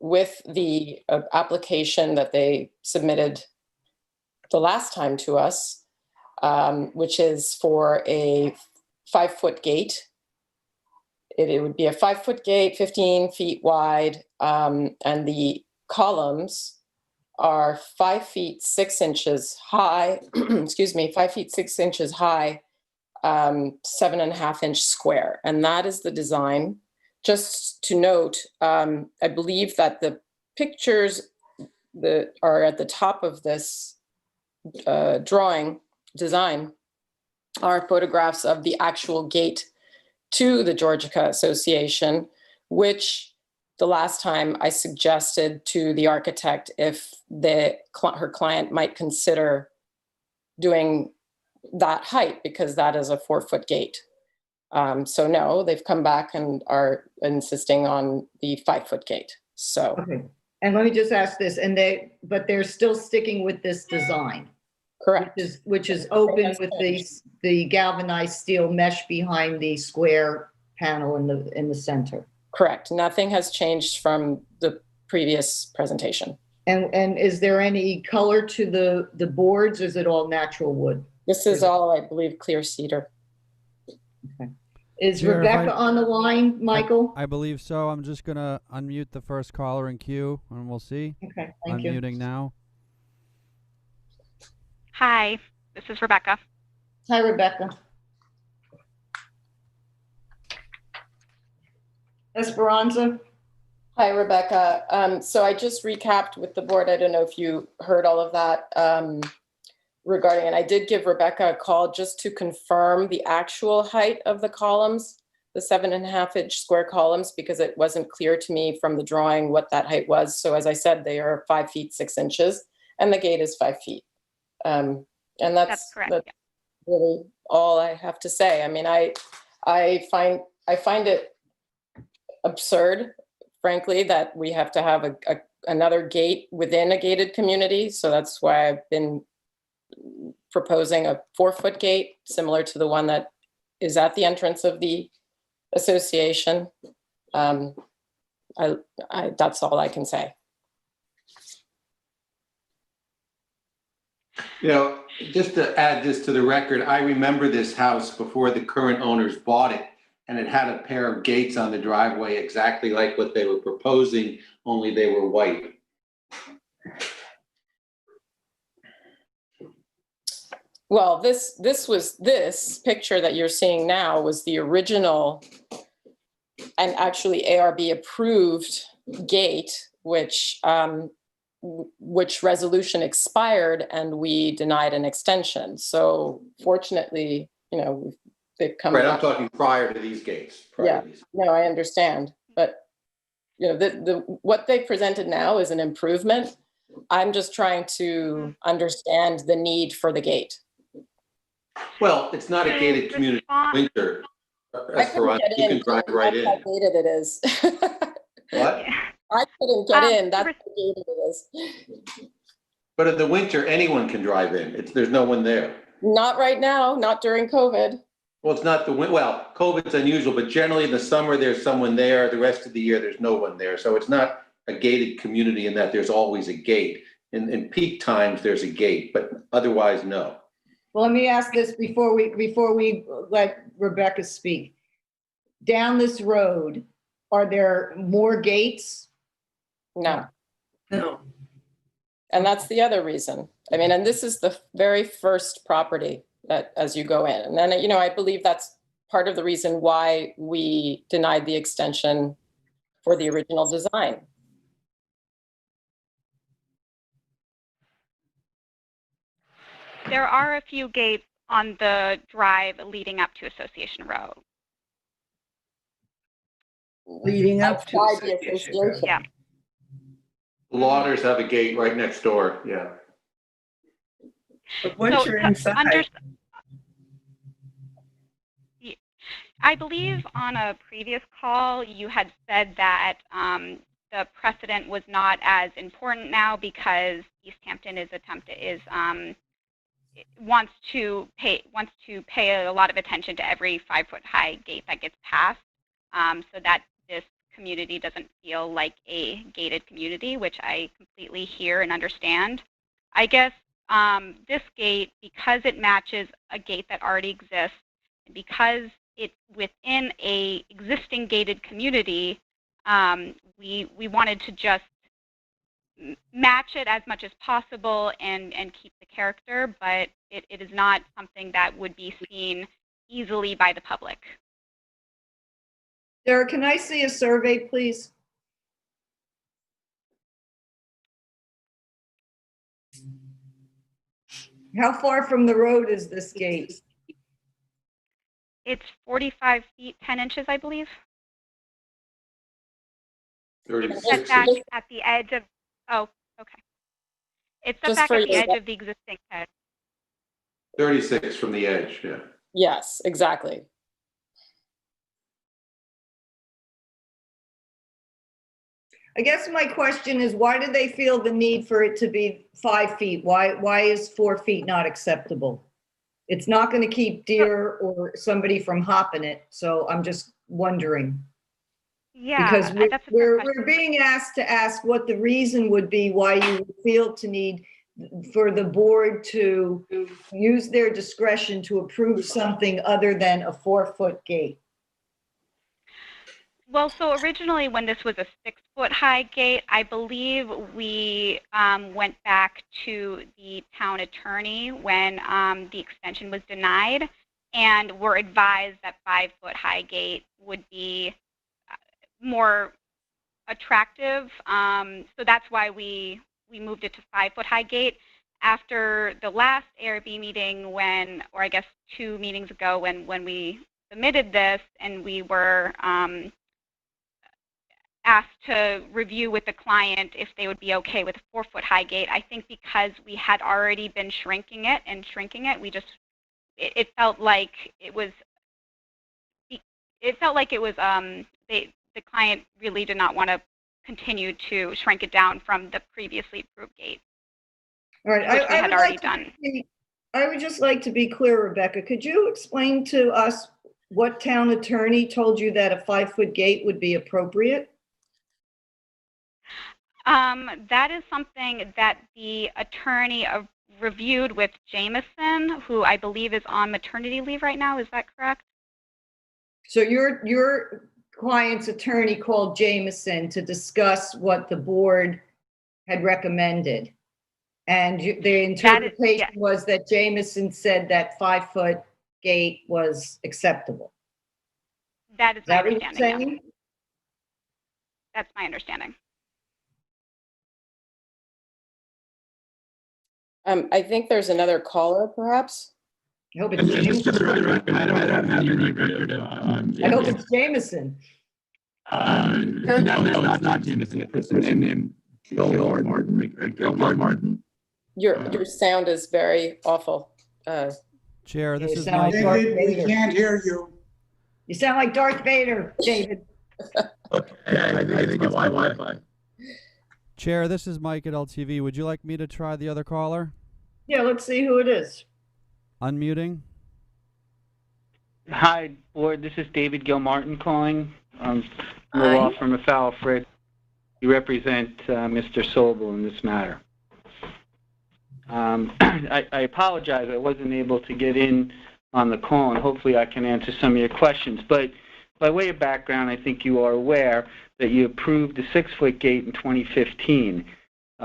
with the application that they submitted the last time to us, which is for a 5-foot gate. It would be a 5-foot gate, 15 feet wide, and the columns are 5 feet 6 inches high, 5 feet 6 inches high, 7.5 inch square. And that is the design. Just to note, I believe that the pictures that are at the top of this design are photographs of the actual gate to the Georgica Association, which the last time I suggested to the architect if her client might consider doing that height, because that is a 4-foot gate. So no, they've come back and are insisting on the 5-foot gate. So Okay. And let me just ask this, but they're still sticking with this design, correct. which is open with the galvanized steel mesh behind the square panel in the center. Correct. Nothing has changed from the previous presentation. And is there any color to the boards? Or is it all natural wood? This is all, I believe, clear cedar. Okay. Is Chair, Rebecca on the line, Michael? I believe so. I'm just going to unmute the first caller in queue, and we'll see. Okay, thank you. Unmuting now. Hi, this is Rebecca. Hi, Rebecca. Esperanza? Hi, Rebecca. So I just recapped with the board. I don't know if you heard all of that regarding, and I did give Rebecca a call just to confirm the actual height of the columns, the 7.5-inch square columns, because it wasn't clear to me from the drawing what that height was. So as I said, they are 5 feet 6 inches, and the gate is 5 feet. And that's correct. That's really all I have to say. I mean, I find it absurd, frankly, that we have to have another gate within a gated community. So that's why I've been proposing a 4-foot gate, similar to the one that is at the entrance of the association. That's all I can say. You know, just to add this to the record, I remember this house before the current owners bought it, and it had a pair of gates on the driveway exactly like what they were proposing, only they were white. Well, this picture that you're seeing now was the original and actually ARB approved gate, which resolution expired and we denied an extension. So fortunately, you know, they've come Right, back. I'm talking prior to these gates. Yeah, no, I understand. But, you know, what they presented now is an improvement. I'm just trying to understand the need for the gate. Well, it's not a gated community in winter. Esperanza, you can drive right in. That's how gated it is. What? I couldn't get in. That's how gated it is. But in the winter, anyone can drive in. There's no one there. Not right now, not during COVID. Well, it's not well, COVID's unusual, but generally in the summer, there's someone there. The rest of the year, there's no one there. So it's not a gated community in that there's always a gate. In peak times, there's a gate, but otherwise, no. Well, let me ask this before we let Rebecca speak. Down this road, are there more gates? No. No. And that's the other reason. I mean, and this is the very first property that as you go in. And then, you know, I believe that's part of the reason why we denied the extension for the original design. There are a few gates on the drive leading up to Association Road. Leading up to Outside the Association. association. Yeah. Lauders have a gate right next door, yeah. But once you're inside. I believe on a previous call, you had said that the precedent was not as important now because East Hampton wants to pay a lot of attention to every 5-foot high gate that gets passed, so that this community doesn't feel like a gated community, which I completely hear and understand. I guess this gate, because it matches a gate that already exists, and because it's within a existing gated community, we wanted to just match it as much as possible and keep the character, but it is not something that would be seen easily by the public. Sarah, can I see a survey, please? How far from the road is this gate? It's 45 feet, 10 inches, I believe. 36. Set back at the edge of, oh, okay. It's set back at the edge of the existing hedge. 36 from the edge, yeah. Yes, exactly. I guess my question is, why do they feel the need for it to be 5 feet? Why is 4 feet not acceptable? It's not going to keep deer or somebody from hopping it. So I'm just wondering. Yeah, Because that's a fair we're being asked to ask what the reason would be why you would feel to need for the board to use their discretion to approve something other than a 4-foot gate. Well, so originally when this was a 6-foot high gate, I believe we went back to the town attorney when the extension was denied, and were advised that 5-foot high gate would be more attractive. So that's why we moved it to 5-foot high gate. After the last ARB meeting, or I guess 2 meetings ago, when we submitted this and we were asked to review with the client if they would be okay with a 4-foot high gate. I think because we had already been shrinking it, it felt like it was the client really did not want to continue to shrink it down from the previously approved gate. All right, which we had already done. I would just like to be clear, Rebecca. Could you explain to us what town attorney told you that a 5-foot gate would be appropriate? That is something that the attorney reviewed with Jameson, who I believe is on maternity leave right now. Is that correct? So your client's attorney called Jameson to discuss what the board had recommended. And the interpretation was that Jameson said that 5-foot gate was acceptable. That is my understanding. Saying? Yeah. That's my understanding. I think there's another caller, perhaps. I hope it's Jameson. I hope it's Jameson. No, it's not Jameson. It's named Gilmore Martin. Your sound is very awful. Chair, this is Mike. David, we can't hear you. You sound like Darth Vader, David. Okay, I think it's my Wi-Fi. Chair, this is Mike at LTV. Would you like me to try the other caller? Yeah, let's see who it is. Unmuting. Hi, board. This is David Gilmartin calling. I'm the law firm of Alfred. You represent Mr. Sobel in this matter. I apologize. I wasn't able to get in on the call, and hopefully I can answer some of your questions. But by way of background, I think you are aware that you approved the 6-foot gate in 2015.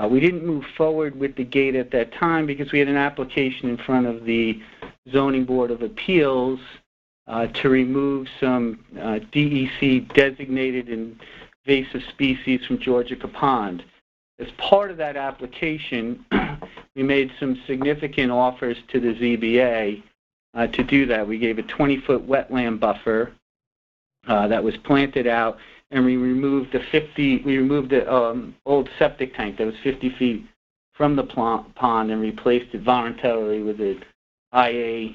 We didn't move forward with the gate at that time because we had an application in front of the Zoning Board of Appeals to remove some DEC designated invasive species from Georgica Pond. As part of that application, we made some significant offers to the ZBA to do that. We gave a 20-foot wetland buffer that was planted out, and we removed the old septic tank that was 50 feet from the pond and replaced it voluntarily with an IA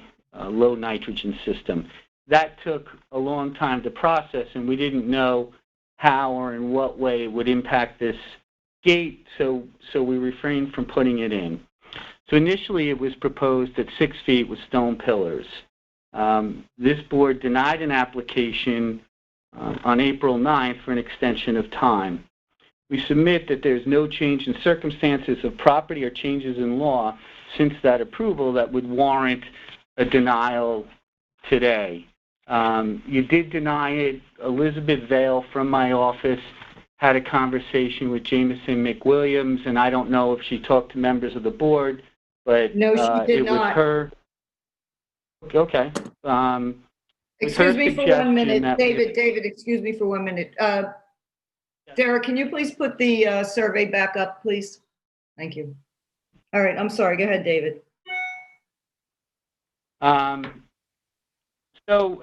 low nitrogen system. That took a long time to process, and we didn't know how or in what way it would impact this gate, so we refrained from putting it in. So initially it was proposed at 6 feet with stone pillars. This board denied an application on April 9th for an extension of time. We submit that there's no change in circumstances of property or changes in law since that approval that would warrant a denial today. You did deny it. Elizabeth Vale from my office had a conversation with Jameson McWilliams, and I don't know if she talked to members of the board, but no, she did it not. was her. Okay. Excuse me for 1 minute, David, excuse me for 1 minute. Derek, can you please put the survey back up, please? Thank you. All right, I'm sorry. Go ahead, David. So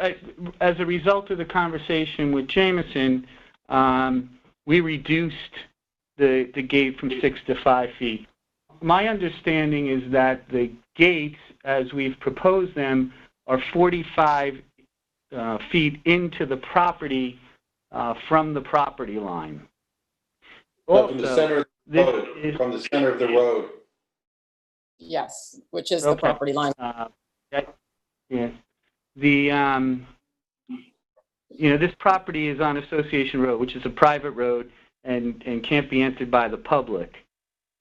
as a result of the conversation with Jameson, we reduced the gate from 6 to 5 feet. My understanding is that the gates, as we've proposed them, are 45 feet into the property from the property line. No, from the Also, center of the this road, is, from the center of the road. Yes, which is the okay. property line. Yeah. The, this property is on Association Road, which is a private road and can't be entered by the public.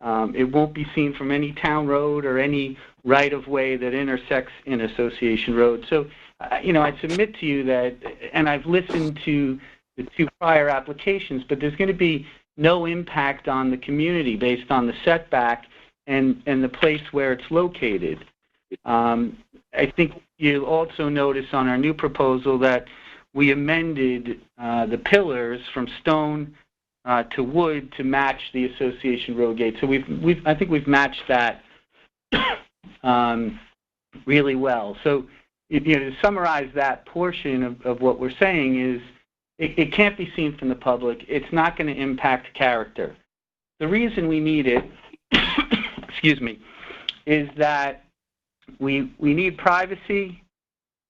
It won't be seen from any town road or any right-of-way that intersects in Association Road. So, I submit to you that, and I've listened to the 2 prior applications, but there's going to be no impact on the community based on the setback and the place where it's located. I think you'll also notice on our new proposal that we amended the pillars from stone to wood to match the Association Road gate. So I think we've matched that really well. So, to summarize that portion of what we're saying is it can't be seen from the public. It's not going to impact character. The reason we need it, excuse me, is that we need privacy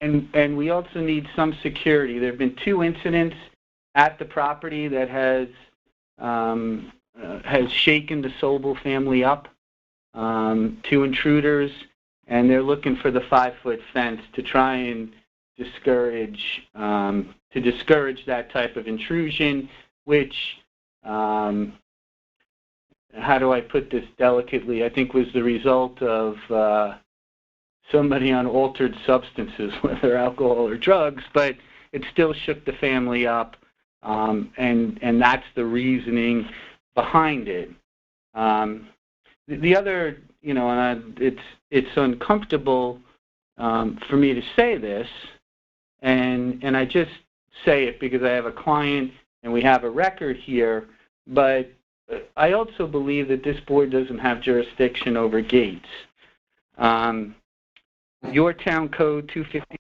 and we also need some security. There have been 2 incidents at the property that has shaken the Sobel family up. 2 intruders, and they're looking for the 5-foot fence to try and discourage that type of intrusion, which, how do I put this delicately, I think was the result of somebody on altered substances, whether alcohol or drugs, but it still shook the family up, and that's the reasoning behind it. The other, and it's uncomfortable for me to say this, and I just say it because I have a client and we have a record here, but I also believe that this board doesn't have jurisdiction over gates. Your town code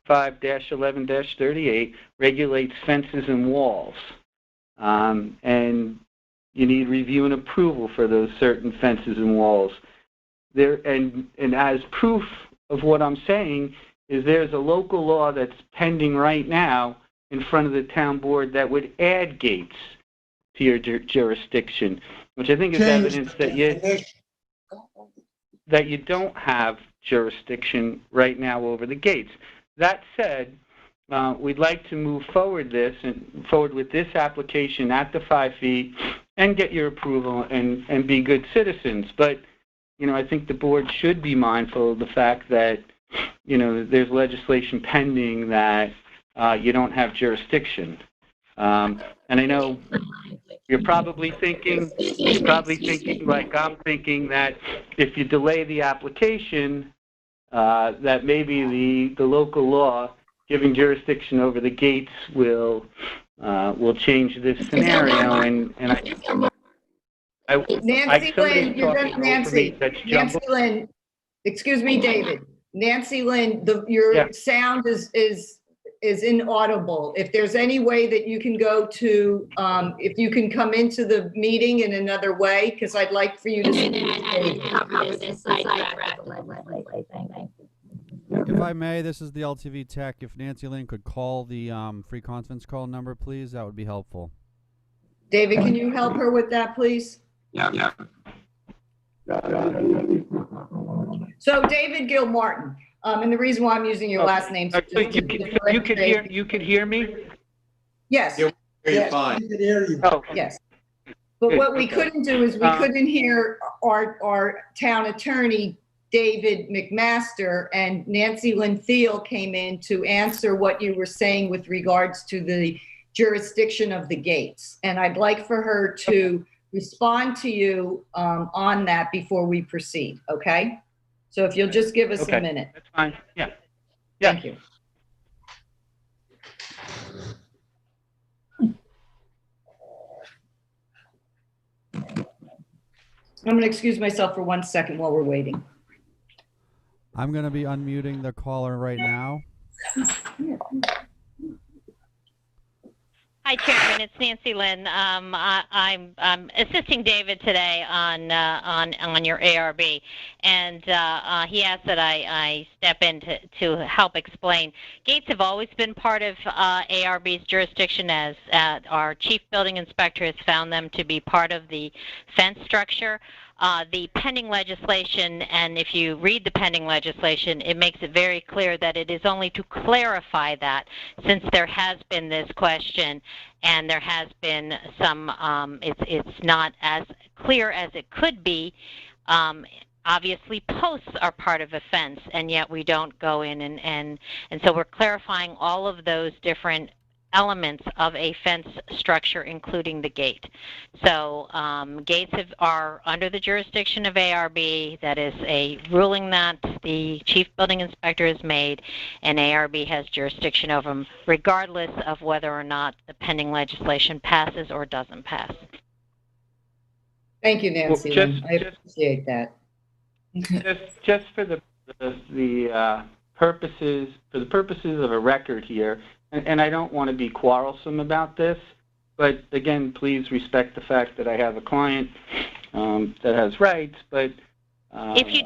255-11-38 regulates fences and walls, and you need review and approval for those certain fences and walls. And as proof of what I'm saying is there's a local law that's pending right now in front of the town board that would add gates to your jurisdiction, which I think is evidence that you don't have jurisdiction right now over the gates. That said, we'd like to move forward with this application at the 5 feet and get your approval and be good citizens. But, I think the board should be mindful of the fact that, there's legislation pending that you don't have jurisdiction. And I know you're probably thinking like I'm thinking, that if you delay the application, that maybe the local law giving jurisdiction over the gates will change this scenario. And Nancy Lynn, Nancy Lynn, excuse me, David. Nancy Lynn, your sound is inaudible. If there's any way that you can go to, if you can come into the meeting in another way, because I'd like for you to speak. If I may, this is the LTV Tech. If Nancy Lynn could call the free conference call number, please, that would be helpful. David, can you help her with that, please? Yeah. So David Gilmartin, and the reason why I'm using your last name. You could hear me? Yes. You're fine. We can hear you. Oh, yes. But what we couldn't do is we couldn't hear our town attorney, David McMaster, and Nancy Lynn Thiel came in to answer what you were saying with regards to the jurisdiction of the gates. And I'd like for her to respond to you on that before we proceed, okay? So if you'll just give us a minute. That's fine. Yeah. Thank you. I'm going to excuse myself for 1 second while we're waiting. I'm going to be unmuting the caller right now. Hi, Chairman. It's Nancy Lynn. I'm assisting David today on your ARB, and he asked that I step in to help explain. Gates have always been part of ARB's jurisdiction, as our chief building inspector has found them to be part of the fence structure. The pending legislation, and if you read the pending legislation, it makes it very clear that it is only to clarify that, since there has been this question and there has been some, it's not as clear as it could be. Obviously, posts are part of a fence, and yet we don't go in and so we're clarifying all of those different elements of a fence structure, including the gate. So gates are under the jurisdiction of ARB. That is a ruling that the chief building inspector has made, and ARB has jurisdiction over them, regardless of whether or not the pending legislation passes or doesn't pass. Thank you, Nancy. I appreciate that. Just for the purposes of a record here, and I don't want to be quarrelsome about this, but again, please respect the fact that I have a client that has rights. But if you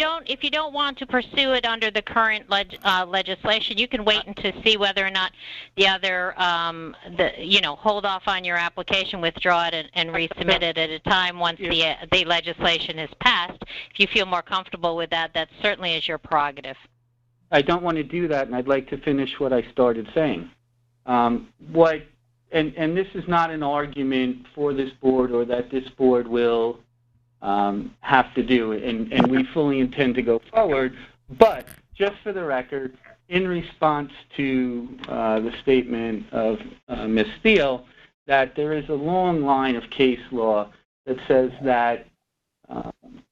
don't want to pursue it under the current legislation, you can wait to see whether or not the other, hold off on your application, withdraw it, and resubmit it at a time once the legislation is passed. If you feel more comfortable with that, that certainly is your prerogative. I don't want to do that, and I'd like to finish what I started saying. And this is not an argument for this board or that this board will have to do, and we fully intend to go forward. But just for the record, in response to the statement of Ms. Steele, that there is a long line of case law that says that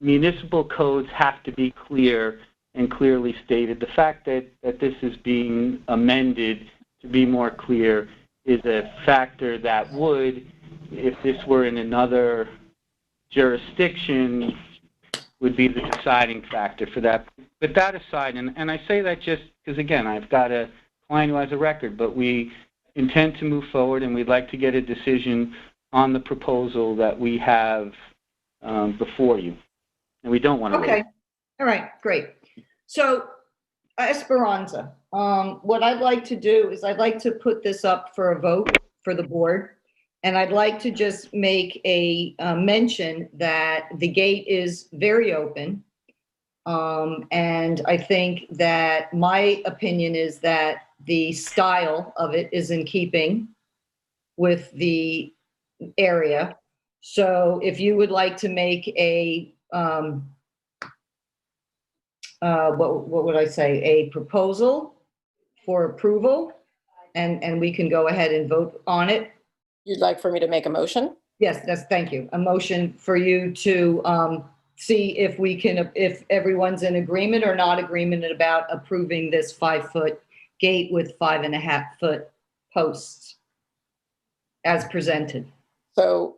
municipal codes have to be clear and clearly stated. The fact that this is being amended to be more clear is a factor that would, if this were in another jurisdiction, would be the deciding factor for that. But that aside, and I say that just because, again, I've got a client who has a record, but we intend to move forward, and we'd like to get a decision on the proposal that we have before you. And we don't want to wait. All right, great. So Esperanza, what I'd like to do is I'd like to put this up for a vote for the board. And I'd like to just make a mention that the gate is very open. And I think that my opinion is that the style of it is in keeping with the area. So if you would like to make a, what would I say, a proposal for approval, and we can go ahead and vote on it. You'd like for me to make a motion? Yes, thank you. A motion for you to see if we can, if everyone's in agreement or not agreement about approving this 5-foot gate with 5.5-foot posts as presented. So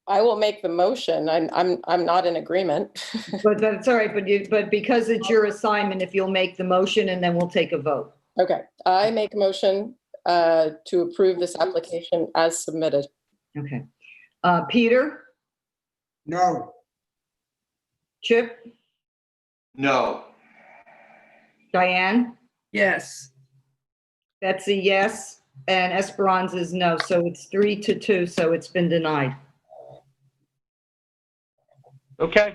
I will make the motion. I'm not in agreement. But that's all right. But because it's your assignment, if you'll make the motion, and then we'll take a vote. Okay, I make a motion to approve this application as submitted. Okay. Peter? No. Chip? No. Diane? Yes. Betsy, yes. And Esperanza is no. So it's 3-2, so it's been denied. Okay,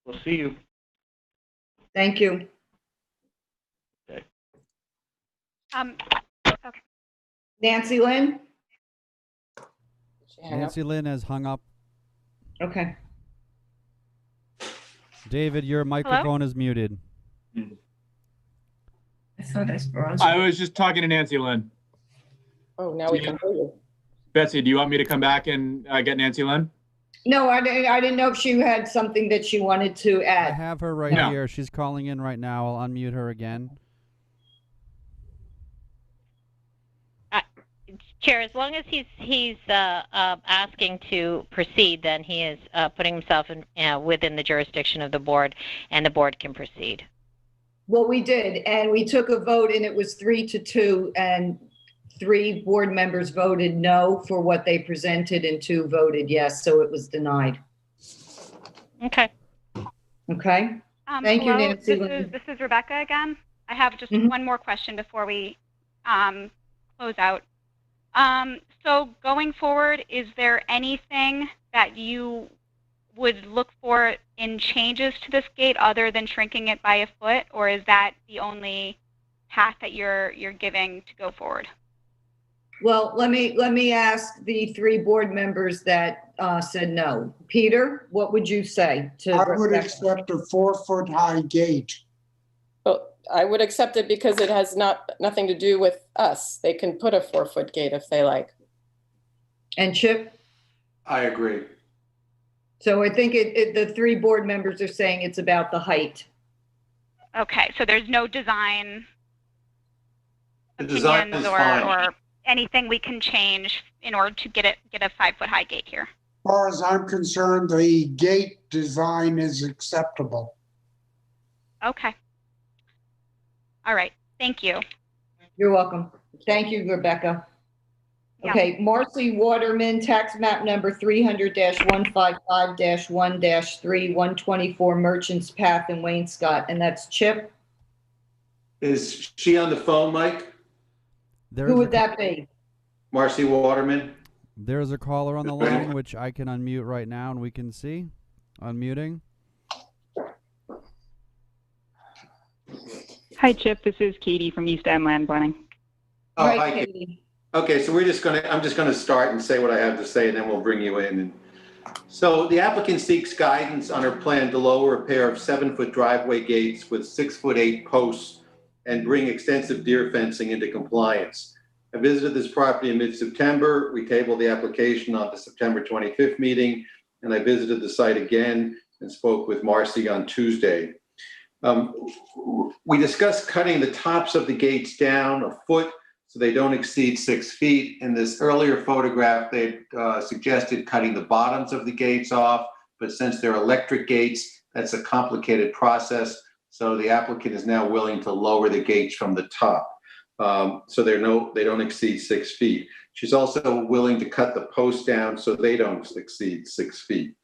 we'll see you. Thank you. Okay. Okay. Nancy Lynn? Nancy Lynn has hung up. Okay. David, your microphone is muted. I thought Esperanza. I was just talking to Nancy Lynn. Oh, now we can hear you. Betsy, do you want me to come back and get Nancy Lynn? No, I didn't know if she had something that she wanted to I add. have her right here. She's calling in right now. I'll unmute her again. Chair, as long as he's asking to proceed, then he is putting himself within the jurisdiction of the board, and the board can proceed. Well, we did, and we took a vote, and it was 3-2, and 3 board members voted no for what they presented and 2 voted yes, so it was denied. Okay. Okay? Thank you, hello, Nancy. this is Rebecca again. I have just one more question before we close out. So going forward, is there anything that you would look for in changes to this gate other than shrinking it by a foot, or is that the only path that you're giving to go forward? Well, let me ask the 3 board members that said no. Peter, what would you say to I would Rebecca? accept a 4-foot-high gate. Well, I would accept it because it has nothing to do with us. They can put a 4-foot gate if they like. And Chip? I agree. So I think the 3 board members are saying it's about the height. Okay, so there's no design The design opinions is fine. or anything we can change in order to get a 5-foot high gate here. As far as I'm concerned, the gate design is acceptable. Okay. All right. Thank you. You're welcome. Thank you, Rebecca. Yeah. Okay, Marcy Waterman, tax map number 300-155-1-3, 124 Merchants Path in Wainscott, and that's Chip. Is she on the phone, Mike? Who would that be? Marcy Waterman? There's a caller on the line, which I can unmute right now, and we can see. Unmuting. Hi, Chip. This is Katie from East End Land Planning. Oh, Right, hi, Katie. Okay, so I'm just gonna start and say what I have to say, and then we'll bring you in. So the applicant seeks guidance on her plan to lower a pair of 7-foot driveway gates with 6'8" posts and bring extensive deer fencing into compliance. I visited this property in mid-September. We tabled the application on the September 25th meeting, and I visited the site again and spoke with Marcy on Tuesday. We discussed cutting the tops of the gates down a foot so they don't exceed 6 feet. In this earlier photograph, they suggested cutting the bottoms of the gates off, but since they're electric gates, that's a complicated process. So the applicant is now willing to lower the gates from the top. So they don't exceed 6 feet. She's also willing to cut the posts down so they don't exceed 6 feet.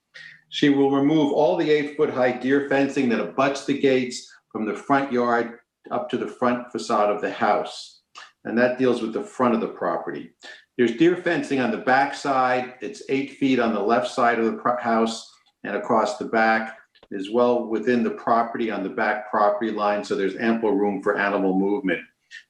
She will remove all the 8-foot high deer fencing that abuts the gates from the front yard up to the front facade of the house. And that deals with the front of the property. There's deer fencing on the back side. It's 8 feet on the left side of the house and across the back, as well within the property on the back property line. So there's ample room for animal movement.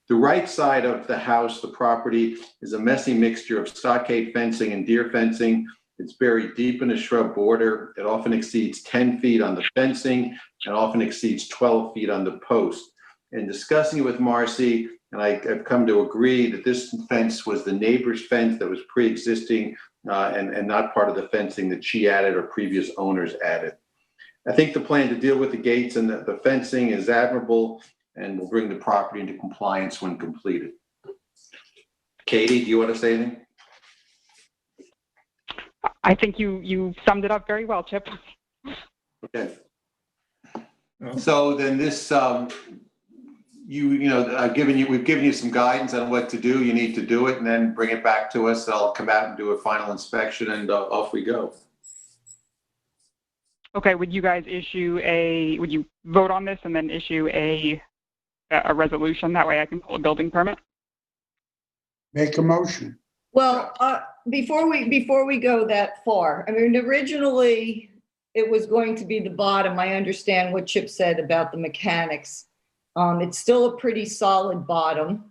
The right side of the house, the property, is a messy mixture of stockade fencing and deer fencing. It's buried deep in a shrub border. It often exceeds 10 feet on the fencing and often exceeds 12 feet on the post. In discussing it with Marcy, and I've come to agree that this fence was the neighbor's fence that was pre-existing and not part of the fencing that she added or previous owners added. I think the plan to deal with the gates and the fencing is admirable and will bring the property into compliance when completed. Katie, do you want to say anything? I think you summed it up very well, Chip. Okay. So then this, we've given you some guidance on what to do. You need to do it and then bring it back to us. I'll come out and do a final inspection and off we go. Okay, would you guys would you vote on this and then issue a resolution? That way I can pull a building permit? Make a motion. Well, before we go that far, I mean, originally it was going to be the bottom. I understand what Chip said about the mechanics. It's still a pretty solid bottom.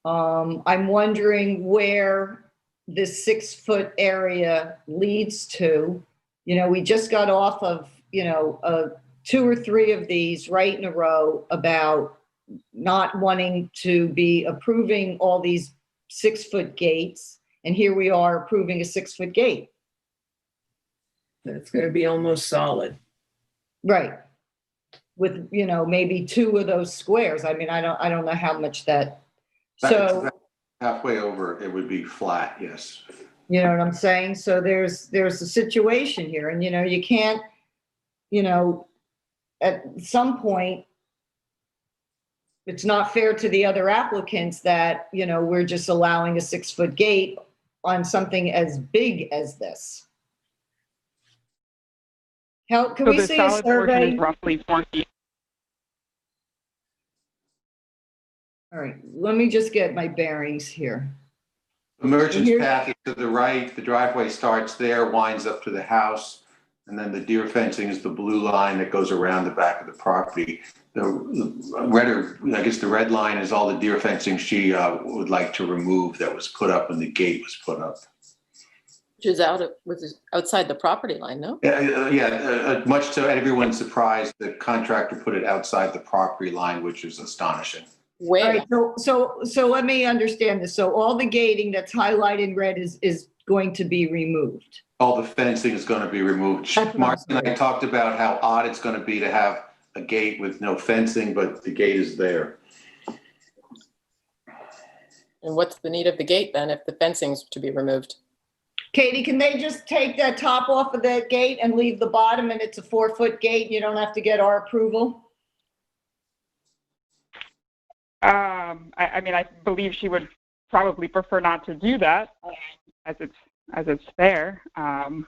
I'm wondering where this 6-foot area leads to. You know, we just got off of, 2 or 3 of these right in a row about not wanting to be approving all these 6-foot gates. And here we are approving a 6-foot gate. That's going to be almost solid. Right. With, maybe 2 of those squares. I mean, I don't know how much that, so. Halfway over, it would be flat, yes. You know what I'm saying? So there's a situation here and, you can't, at some point, it's not fair to the other applicants that, we're just allowing a 6-foot gate on something as big as this. Can So we the see a solid portion survey? is roughly 4 feet. All right, let me just get my bearings here. The merchant's Here- path is to the right, the driveway starts there, winds up to the house, and then the deer fencing is the blue line that goes around the back of the property. The red line is all the deer fencing she would like to remove that was put up when the gate was put up. Which is outside the property line, no? Much to everyone's surprise, the contractor put it outside the property line, which is astonishing. All right, so let me understand this. So all the gating that's highlighted in red is going to be removed. All the fencing is going to be removed. Mark and I talked about how odd it's going to be to have a gate with no fencing, but the gate is there. And what's the need of the gate then if the fencing's to be removed? Katie, can they just take that top off of that gate and leave the bottom, and it's a 4-foot gate? You don't have to get our approval? I mean, I believe she would probably prefer not to do that, as it's there. I'm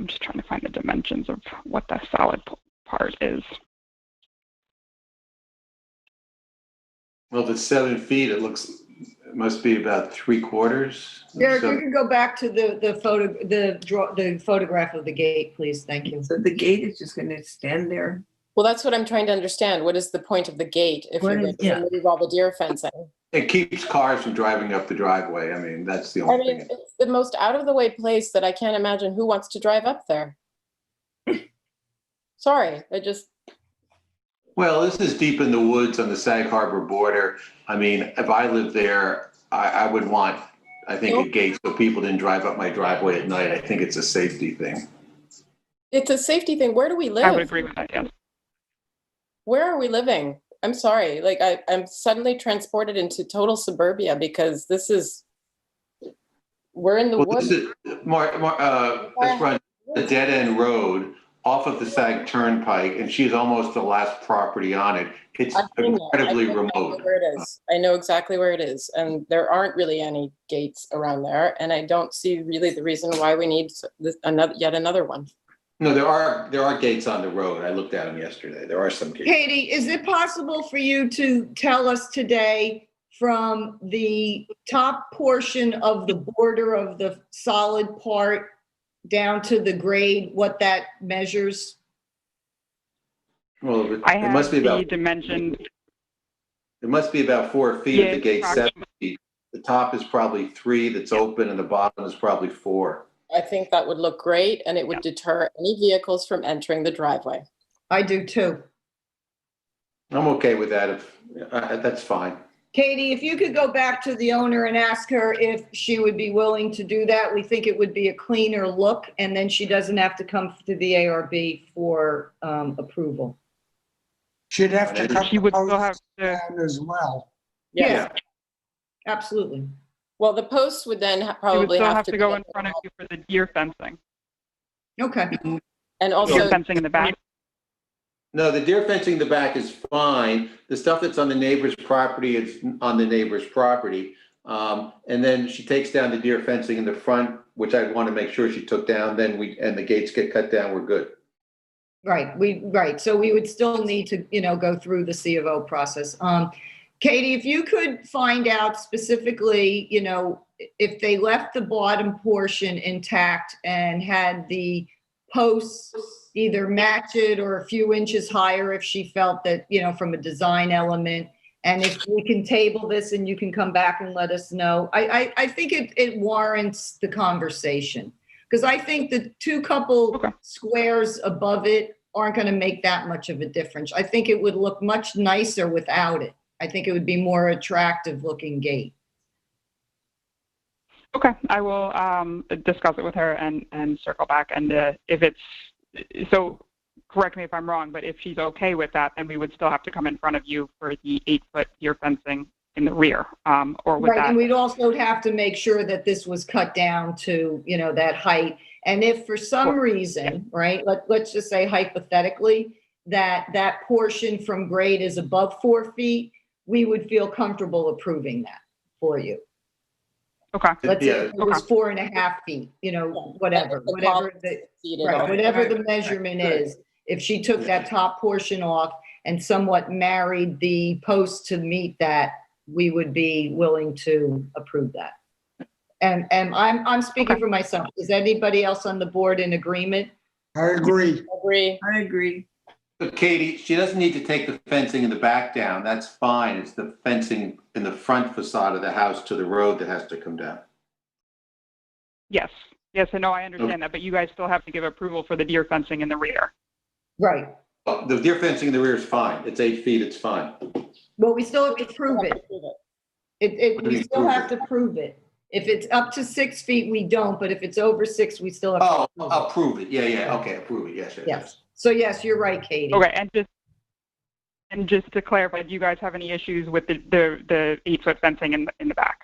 just trying to find the dimensions of what the solid part is. Well, if it's 7 feet, it must be about 3/4. Derek, you can go back to the photograph of the gate, please. Thank you. So the gate is just going to stand there. Well, that's what I'm trying to understand. What is the point of the gate if you're going to remove all the deer fencing? It keeps cars from driving up the driveway. I mean, that's the only thing. It's the most out-of-the-way place that I can't imagine who wants to drive up there. Sorry, Well, this is deep in the woods on the Sag Harbor border. I mean, if I lived there, I would want, a gate so people didn't drive up my driveway at night. I think it's a safety thing. It's a safety thing. Where do we live? I would agree with that, yes. Where are we living? I'm sorry. Like I'm suddenly transported into total suburbia because we're in the woods. This is, this runs a dead end road off of the Sag Turnpike, and she's almost the last property on it. It's incredibly remote. Where it is. I know exactly where it is. And there aren't really any gates around there. And I don't see really the reason why we need yet another one. No, there are gates on the road. I looked at them yesterday. There are some gates. Katie, is it possible for you to tell us today from the top portion of the border of the solid part down to the grade what that measures? Well, I have the dimensions. It must be about 4 feet Yeah, if the gate's 7 feet. The top is probably 3 that's open, and the bottom is probably 4. I think that would look great, and it would deter any vehicles from entering the driveway. I do too. I'm okay with that. That's fine. Katie, if you could go back to the owner and ask her if she would be willing to do that, we think it would be a cleaner look, and then she doesn't have to come to the ARB for approval. She'd have to cut She would the still have posts to. down as well. Yeah, absolutely. Well, the posts would then She would probably still have have to to go in front of you for the deer fencing. Okay. And Deer also, fencing in the back. No, the deer fencing in the back is fine. The stuff that's on the neighbor's property is on the neighbor's property. And then she takes down the deer fencing in the front, which I want to make sure she took down. Then and the gates get cut down, we're good. Right. So we would still need to, go through the C of O process. Katie, if you could find out specifically, if they left the bottom portion intact and had the posts either match it or a few inches higher if she felt that, from a design element. And if we can table this and you can come back and let us know, I think it warrants the conversation. Because I think the two couple squares above it aren't going to make that much of a difference. I think it would look much nicer without it. I think it would be more attractive looking gate. Okay, I will discuss it with her and circle back. And if it's, so correct me if I'm wrong, but if she's okay with that, then we would still have to come in front of you for the 8-foot deer fencing in the rear, or with that. And we'd also have to make sure that this was cut down to, that height. And if for some reason, right, let's just say hypothetically, that that portion from grade is above 4 feet, we would feel comfortable approving that for you. Okay. Let's say Yeah. if it was 4.5 feet, you know, whatever the right, whatever the measurement is. If she took that top portion off and somewhat married the post to meet that, we would be willing to approve that. And I'm speaking for myself. Is anybody else on the board in agreement? I agree. I agree. But Katie, she doesn't need to take the fencing in the back down. That's fine. It's the fencing in the front facade of the house to the road that has to come down. Yes. Yes, and no, I understand that, but you guys still have to give approval for the deer fencing in the rear. Right. The deer fencing in the rear is fine. It's 8 feet, it's fine. Well, we still have to prove it. We still have to prove it. If it's up to 6 feet, we don't, but if it's over 6, we still have to prove it. Approve it. Yeah, okay, approve it. Yes. So yes, you're right, Katie. Okay, and just to clarify, do you guys have any issues with the 8-foot fencing in the back?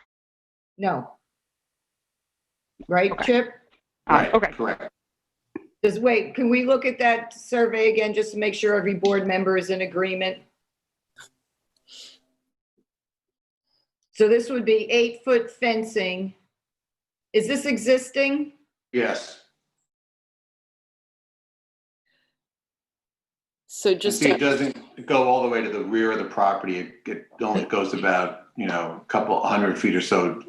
No. Right, Okay. Chip? Okay. Correct. Just wait, can we look at that survey again, just to make sure every board member is in agreement? So this would be 8-foot fencing. Is this existing? Yes. So just See, it doesn't go all the way to the rear of the property. It only goes about, a couple 100 feet or so.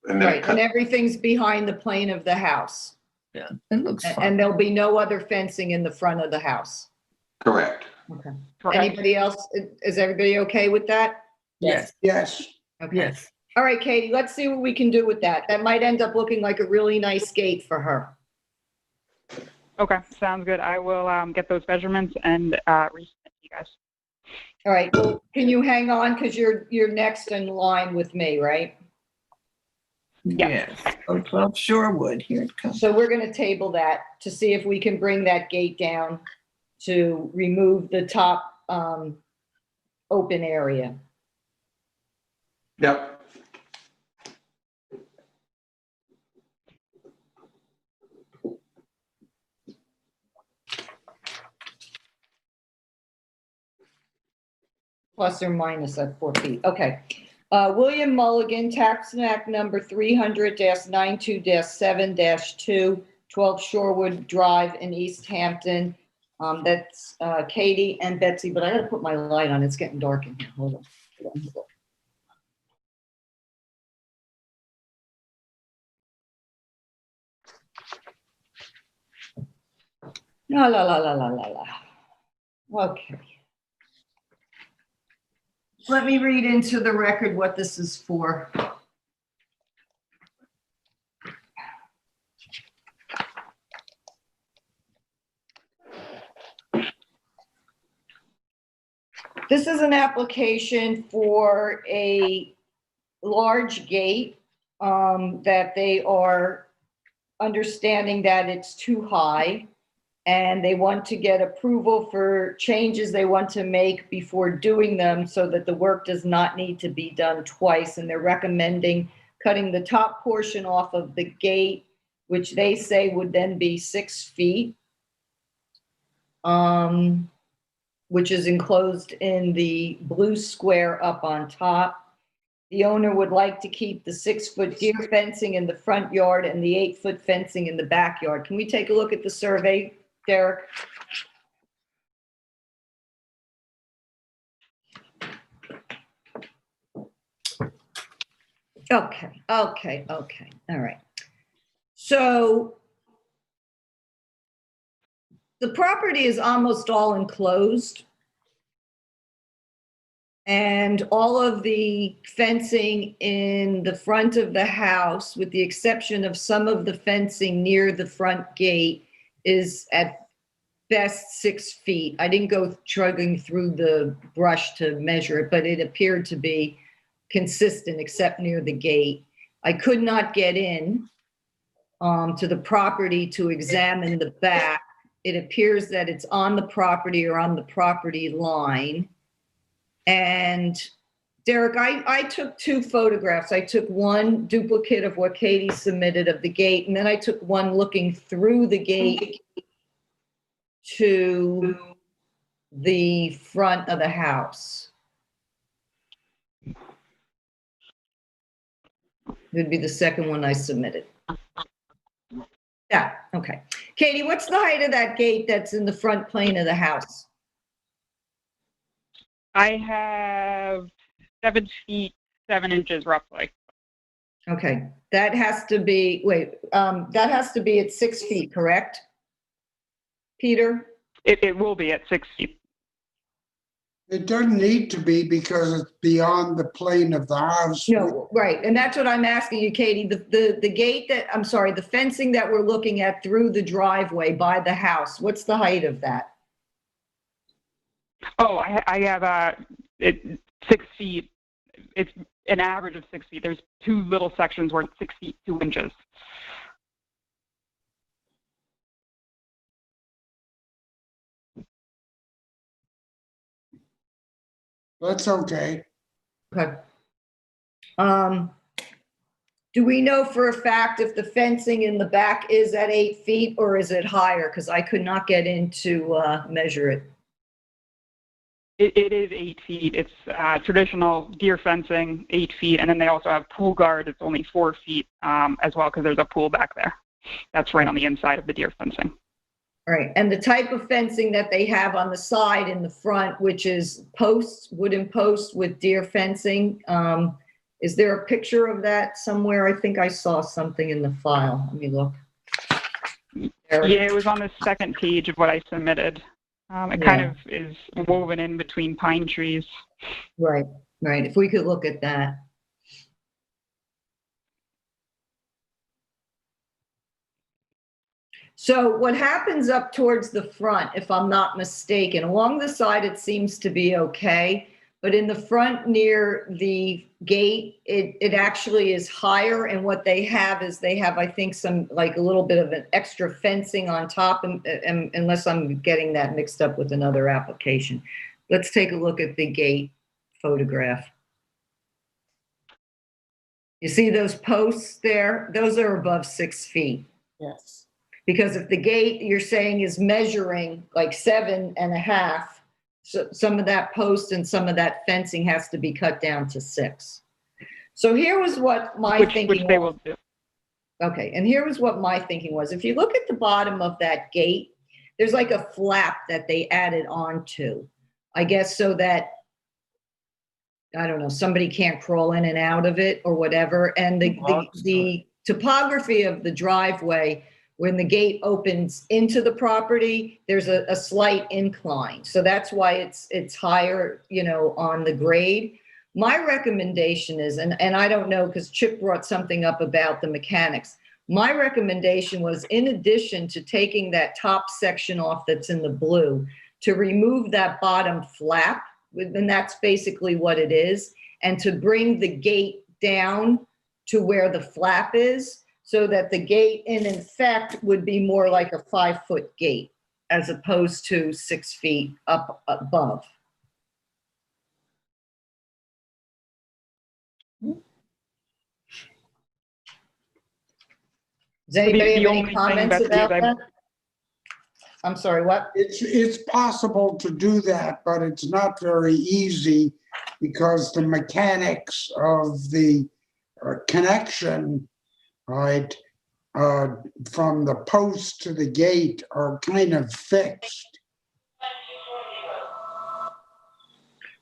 And then Right, and everything's behind the plane of the house. Yeah, it looks fine. And there'll be no other fencing in the front of the house. Correct. Okay. Correct. Anybody else? Is everybody okay with that? Yes. Yes. Okay. Yes. All right, Katie, let's see what we can do with that. That might end up looking like a really nice gate for her. Okay, sounds good. I will get those measurements and resubmit to you guys. All right, well, can you hang on, because you're next in line with me, right? Yes. Oh, 12 Shorewood, here it comes. So we're going to table that to see if we can bring that gate down to remove the top open area. Yep. Plus or minus at 4 feet. Okay. William Mulligan, tax map number 300-92-7-2, 12 Shorewood Drive in East Hampton. That's Katie and Betsy, but I got to put my light on. It's getting dark in here. Hold on. La la la la la la la. Okay. Let me read into the record what this is for. This is an application for a large gate that they are understanding that it's too high. And they want to get approval for changes they want to make before doing them so that the work does not need to be done twice. And they're recommending cutting the top portion off of the gate, which they say would then be 6 feet, which is enclosed in the blue square up on top. The owner would like to keep the 6-foot deer fencing in the front yard and the 8-foot fencing in the backyard. Can we take a look at the survey, Derek? Okay. All right. So the property is almost all enclosed. And all of the fencing in the front of the house, with the exception of some of the fencing near the front gate, is at best 6 feet. I didn't go trudging through the brush to measure it, but it appeared to be consistent except near the gate. I could not get in to the property to examine the back. It appears that it's on the property or on the property line. And Derek, I took 2 photographs. I took one duplicate of what Katie submitted of the gate, and then I took one looking through the gate to the front of the house? Would be the second one I submitted. Yeah, okay. Katie, what's the height of that gate that's in the front plane of the house? I have 7 feet, 7 inches roughly. Okay, that has to be, that has to be at 6 feet, correct? Peter? It will be at 6 feet. It doesn't need to be because it's beyond the plane of the house. No, right, and that's what I'm asking you, Katie. The gate that, I'm sorry, the fencing that we're looking at through the driveway by the house, what's the height of that? Oh, I have 6 feet. It's an average of 6 feet. There's 2 little sections where it's 6 feet 2 inches. That's okay. Okay. Do we know for a fact if the fencing in the back is at 8 feet or is it higher? Because I could not get in to measure it. It is 8 feet. It's traditional deer fencing, 8 feet, and then they also have pool guard. It's only 4 feet as well because there's a pool back there. That's right on the inside of the deer fencing. All right, and the type of fencing that they have on the side in the front, which is posts, wooden posts with deer fencing, is there a picture of that somewhere? I think I saw something in the file. Let me look. Yeah, it was on the second page of what I submitted. It kind of is woven in between pine trees. Right, right. If we could look at that. So what happens up towards the front, if I'm not mistaken, along the side, it seems to be okay. But in the front near the gate, it actually is higher. And what they have is they have, I think, some like a little bit of an extra fencing on top, and unless I'm getting that mixed up with another application. Let's take a look at the gate photograph. You see those posts there? Those are above 6 feet. Yes. Because if the gate you're saying is measuring like 7.5, so some of that post and some of that fencing has to be cut down to 6. So here was what my thinking which they was. will do. Okay, and here was what my thinking was. If you look at the bottom of that gate, there's like a flap that they added onto, I guess, so that, I don't know, somebody can't crawl in and out of it or whatever. And the topography of the driveway, when the gate opens into the property, there's a slight incline. So that's why it's higher, you know, on the grade. My recommendation is, and I don't know, because Chip brought something up about the mechanics. My recommendation was, in addition to taking that top section off that's in the blue, to remove that bottom flap, and that's basically what it is, and to bring the gate down to where the flap is, so that the gate in effect would be more like a 5-foot gate as opposed to 6 feet up above. Does anybody have any comments about that? I'm sorry, what? It's possible to do that, but it's not very easy because the mechanics of the connection, right, from the post to the gate are kind of fixed.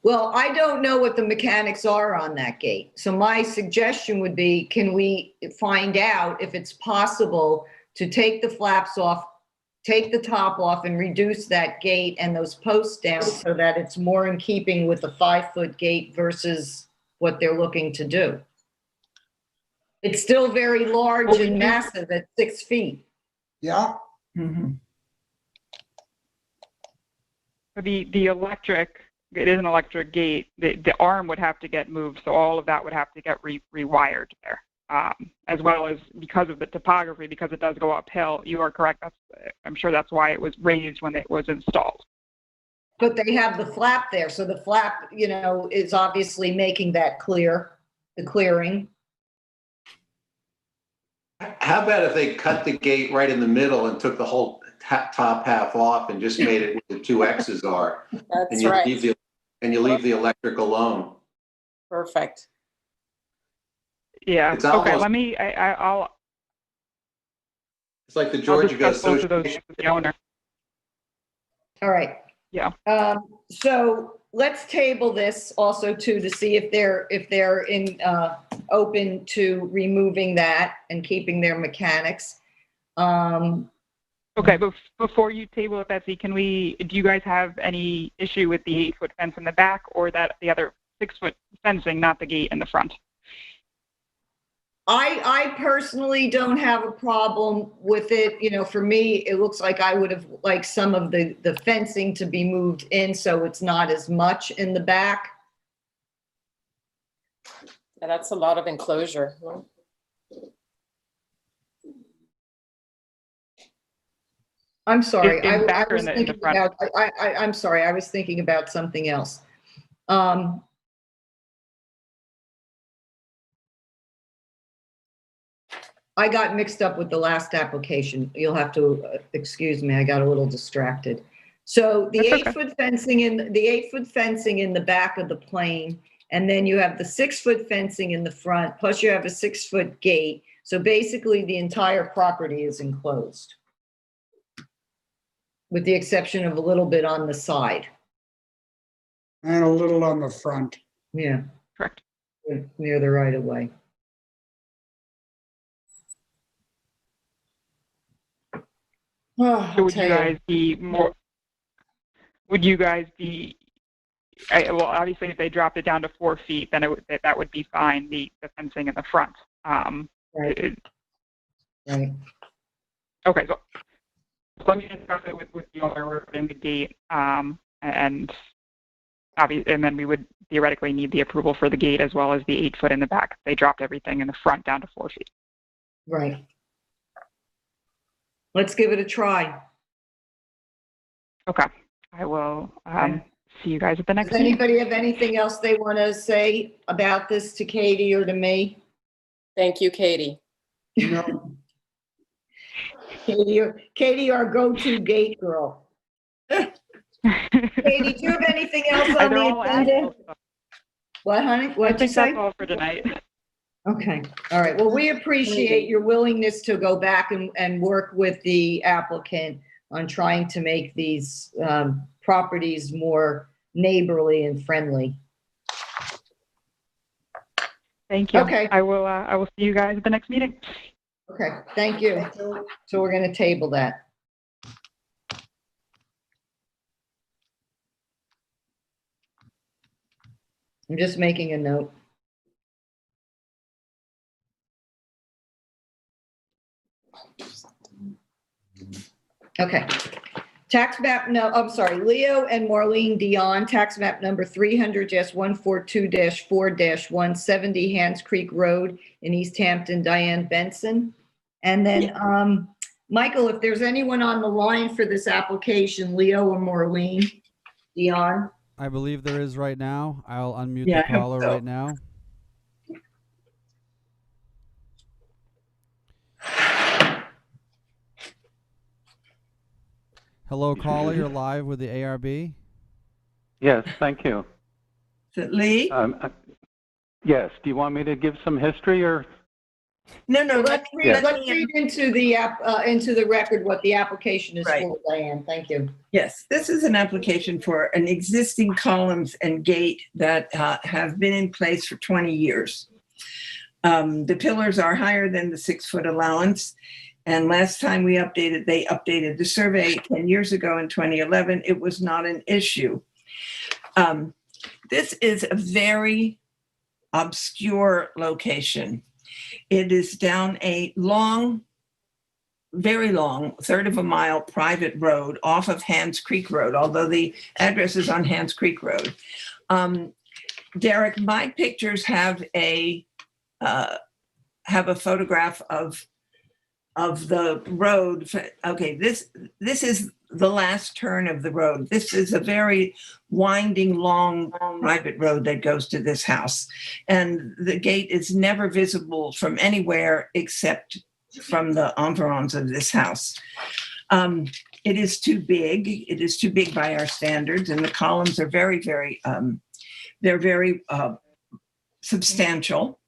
Well, I don't know what the mechanics are on that gate. So my suggestion would be, can we find out if it's possible to take the flaps off, take the top off, and reduce that gate and those posts down so that it's more in keeping with the 5-foot gate versus what they're looking to do. It's still very large and massive at 6 feet. Yeah. Mm-hmm. The electric, it is an electric gate. The arm would have to get moved, so all of that would have to get rewired there. As well as because of the topography, because it does go uphill. You are correct. I'm sure that's why it was raised when it was installed. But they have the flap there, so the flap, you know, is obviously making that clear, the clearing. How about if they cut the gate right in the middle and took the whole top half off and just made it where the two X's are. That's and you right. leave the electric alone. Perfect. Yeah. It's Okay. almost- Let me. I'll. It's like the I'll Georgia discuss both of those Association. with the owner. All right. Yeah. So let's table this also too, to see if they're open to removing that and keeping their mechanics. Okay, but before you table it, Betsy, do you guys have any issue with the 8-foot fence in the back, or that the other 6-foot fencing, not the gate in the front? I personally don't have a problem with it. You know, for me, it looks like I would have liked some of the fencing to be moved in, so it's not as much in the back. Yeah, that's a lot of enclosure. I'm sorry. In the I back or was in the thinking front? about. I'm sorry. I was thinking about something else. I got mixed up with the last application. You'll have to excuse me. I got a little distracted. So the That's okay. 8-foot fencing in the back of the plane, and then you have the 6-foot fencing in the front. Plus, you have a 6-foot gate. So basically, the entire property is enclosed, with the exception of a little bit on the side. And a little on the front. Yeah. Correct. Near the right of way. Oh, So would you guys be more? Would you guys be? Well, obviously, if they dropped it down to 4 feet, then that would be fine. The fencing in the front. Right. Right. Okay, so let me discuss it with the owner in the gate, and then we would theoretically need the approval for the gate as well as the 8-foot in the back. They dropped everything in the front down to 4 feet. Right. Let's give it a try. Okay, I will see you guys at the next Does meeting. anybody have anything else they want to say about this to Katie or to me? Thank you, Katie. No, Katie, our go-to gate girl. Katie, do you have anything else on They're the all agenda? asphalt stuff. What, honey? I What'd you think say? that's all for tonight. Okay, all right. Well, we appreciate your willingness to go back and work with the applicant on trying to make these properties more neighborly and friendly. Thank you. Okay. I will see you guys at the next meeting. Okay, thank you. So we're going to table that. I'm just making a note. Okay. Tax map, no, I'm sorry, Leo and Marlene Dion, tax map number 300-142-4-170 Hands Creek Road in East Hampton, Diane Benson. And then, Michael, if there's anyone on the line for this application, Leo or Marlene Dion. I believe there is right now. I'll unmute Yeah, the I hope caller so. right now. Hello, caller. You're live with the ARB. Yes, thank you. Is it Lee? Yes, do you want me to give some history or? No, Let's read into the record what the application is Right. for, Diane. Thank you. Yes, this is an application for an existing columns and gate that have been in place for 20 years. The pillars are higher than the 6-foot allowance. And last time they updated the survey 10 years ago in 2011. It was not an issue. This is a very obscure location. It is down a long, very long, 1/3 of a mile private road off of Hands Creek Road, although the address is on Hands Creek Road. Derek, my pictures have a photograph of the road. Okay, this is the last turn of the road. This is a very winding, long private road that goes to this house. And the gate is never visible from anywhere except from the environs of this house. It is too big. It is too big by our standards, and the columns are very, very, they're very substantial.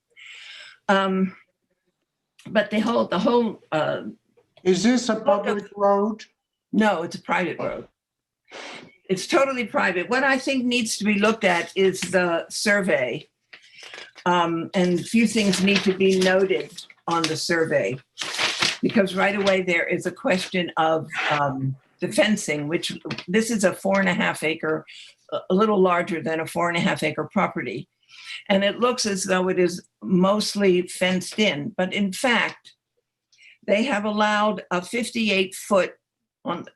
But the whole. Is this a public road? No, it's a private road. It's totally private. What I think needs to be looked at is the survey. And a few things need to be noted on the survey, because right away there is a question of the fencing, which this is a 4.5 acre, a little larger than a 4.5 acre property. And it looks as though it is mostly fenced in, but in fact, they have allowed a 58-foot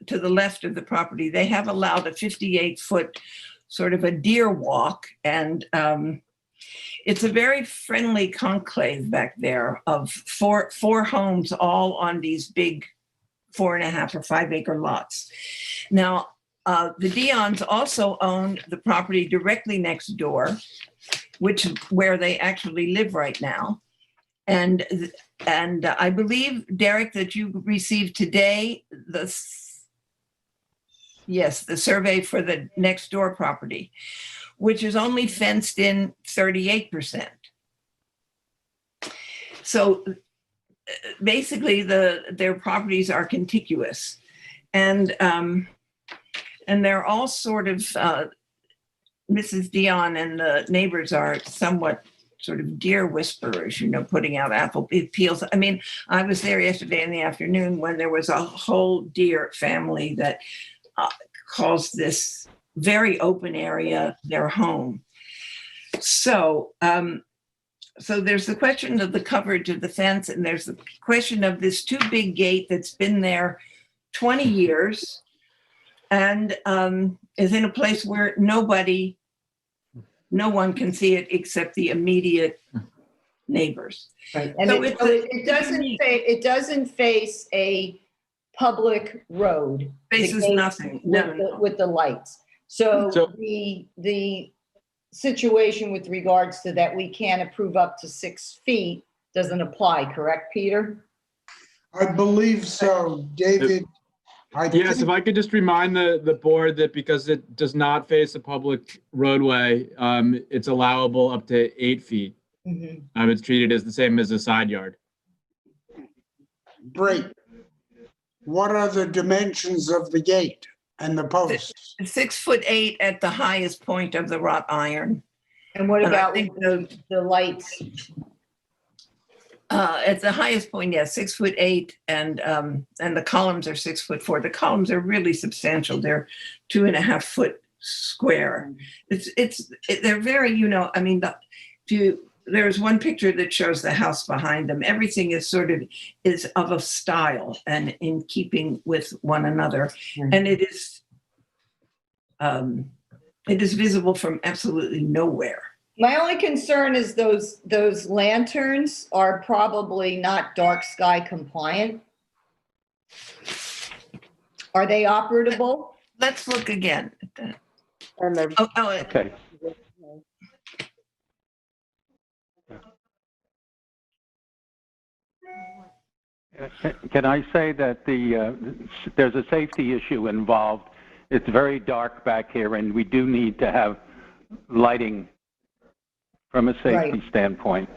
to the left of the property. They have allowed a 58-foot sort of a deer walk, and it's a very friendly conclave back there of four homes, all on these big 4.5 or 5 acre lots. Now, the Dion's also owned the property directly next door, where they actually live right now. And I believe, Derek, that you received today the survey for the next door property, which is only fenced in 38%. So basically their properties are contiguous, and they're all sort of, Mrs. Dion and the neighbors are somewhat sort of deer whisperers, putting out apple peels. I mean, I was there yesterday in the afternoon when there was a whole deer family that calls this very open area their home. So, so there's the question of the coverage of the fence, and there's the question of this too big gate that's been there 20 years and is in a place where no one can see it except the immediate neighbors. Right. And So it doesn't face a public road. Faces The gate nothing. with the lights. So the situation with regards to that, we can't approve up to 6 feet doesn't apply, correct, Peter? I believe so, David. Yes, if I could just remind the board that because it does not face a public roadway, it's allowable up to 8 feet. Mm-hmm. It's treated as the same as a side yard. Great. What are the dimensions of the gate and the posts? 6'8" at the highest point of the wrought iron. And what And I about think the lights? At the highest point, 6'8", and the columns are 6'4". The columns are really substantial. They're 2.5 foot square. They're very, I mean, there's one picture that shows the house behind them. Everything is of a style and in keeping with one another, and it is visible from absolutely nowhere. My only concern is those lanterns are probably not dark sky compliant. Are they operable? Let's look again at that. Okay. Can I say that there's a safety issue involved? It's very dark back here, and we do need to have lighting from a safety standpoint.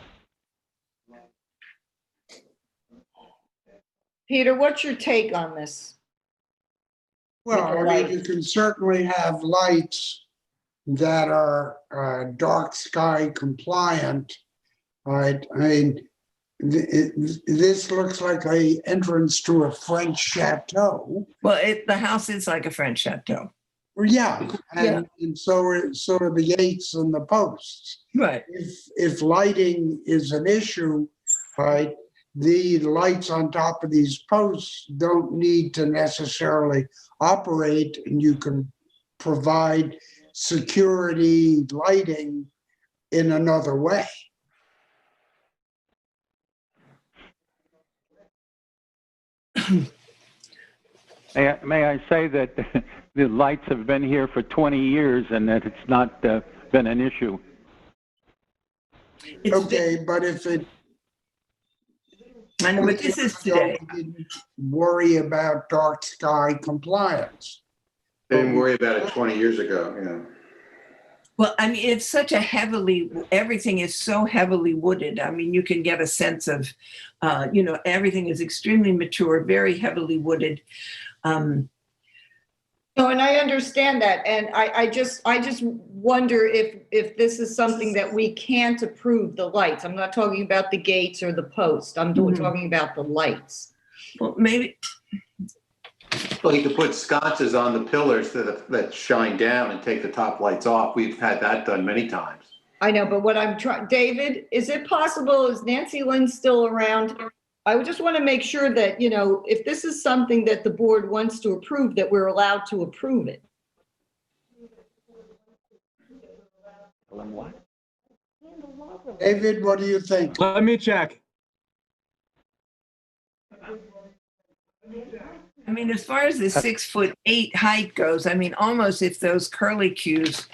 Peter, what's your take on this? Well, I mean, you can certainly have lights that are dark sky compliant, right? I mean, this looks like an entrance to a French chateau. Well, the house is like a French chateau. Yeah, and so are the gates and the posts. Right. If lighting is an issue, right, the lights on top of these posts don't need to necessarily operate, and you can provide security lighting in another way. May I say that the lights have been here for 20 years and that it's not been an issue? Okay, but if it I know, but this is today. We didn't worry about dark sky compliance. They didn't worry about it 20 years ago, yeah. Well, I mean, it's such a everything is so heavily wooded. I mean, you can get a sense of, everything is extremely mature, very heavily wooded. No, and I understand that, and I just wonder if this is something that we can't approve, the lights. I'm not talking about the gates or the post. I'm talking about the lights. Well, maybe. Well, you could put sconces on the pillars that shine down and take the top lights off. We've had that done many times. I know, but what I'm trying, David, is it possible, is Nancy Lynn still around? I would just want to make sure that, if this is something that the board wants to approve, that we're allowed to approve it. David, what do you think? Let me check. I mean, as far as the 6'8" height goes, I mean, almost if those curly cues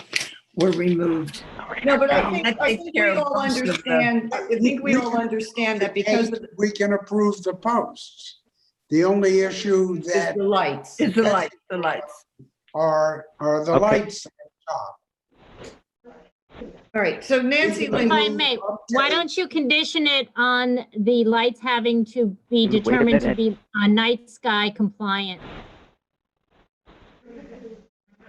were removed. No, but I think we all understand. I think we all understand that because we can approve the posts. The only issue that is the lights. Is the lights. The lights are the lights at the top. All right. So Nancy Lynn, if I may, why don't you condition it on the lights having to be determined to be night sky compliant?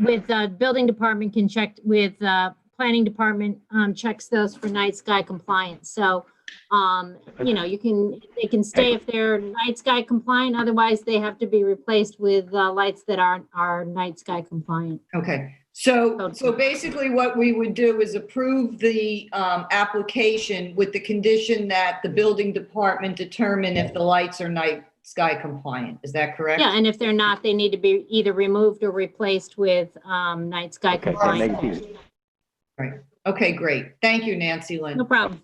With building department can check with planning department checks those for night sky compliance. So, they can stay if they're night sky compliant. Otherwise, they have to be replaced with lights that are night sky compliant. Okay. So basically what we would do is approve the application with the condition that the building department determine if the lights are night sky compliant. Is that correct? Yeah, and if they're not, they need to be either removed or replaced with night sky compliant. Right. Okay, great. Thank you, Nancy Lynn. No problem.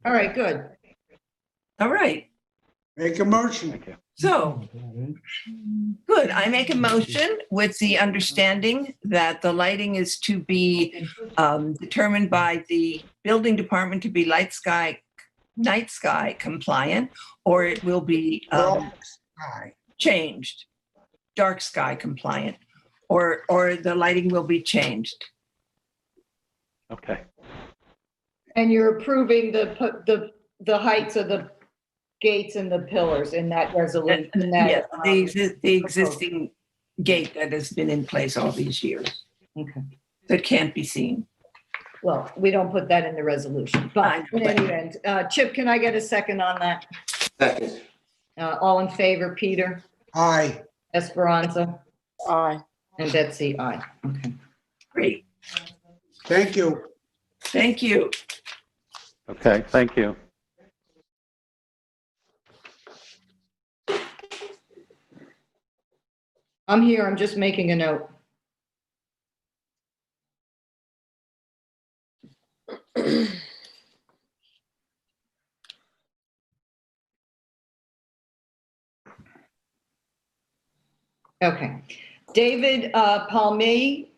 All right, good. All right. Make a motion. So, good. I make a motion with the understanding that the lighting is to be determined by the building department to be night sky compliant, or it will be changed, dark sky compliant, or the lighting will be changed. Okay. And you're approving the heights of the gates and the pillars in that resolution? Yes, the existing gate that has been in place all these years. Okay. That can't be seen. Well, we don't put that in the resolution, but in any event, Chip, can I get a second on that? Second. All in favor, Peter? Aye. Esperanza? Aye. And Betsy, aye. Okay. Great. Thank you. Thank you. Okay, thank you. I'm here. I'm just making a note. Okay. David Palami,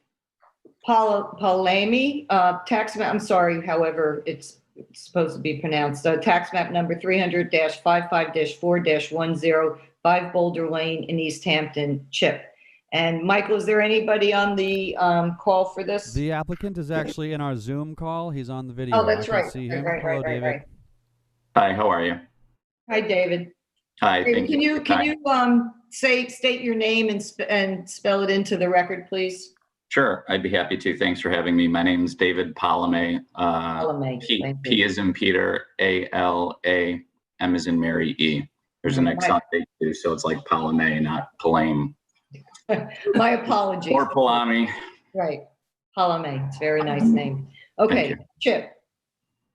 tax map, I'm sorry, however it's supposed to be pronounced, tax map number 300-55-4-10, 5 Boulder Lane in East Hampton, Chip. And Michael, is there anybody on the call for this? The applicant is actually in our Zoom call. He's on the video. Oh, that's right. See him. Right. David. Hi, how are you? Hi, David. Hi, David, thank you. Can you state your name and spell it into the record, please? Sure, I'd be happy to. Thanks for having me. My name is David Palame. P as in Peter, A-L-A, M as in Mary, E. There's an X on page 2, so it's like Palame, not Palame. My apologies. Or Palami. Right, Palame. It's a very nice name. Okay, Chip.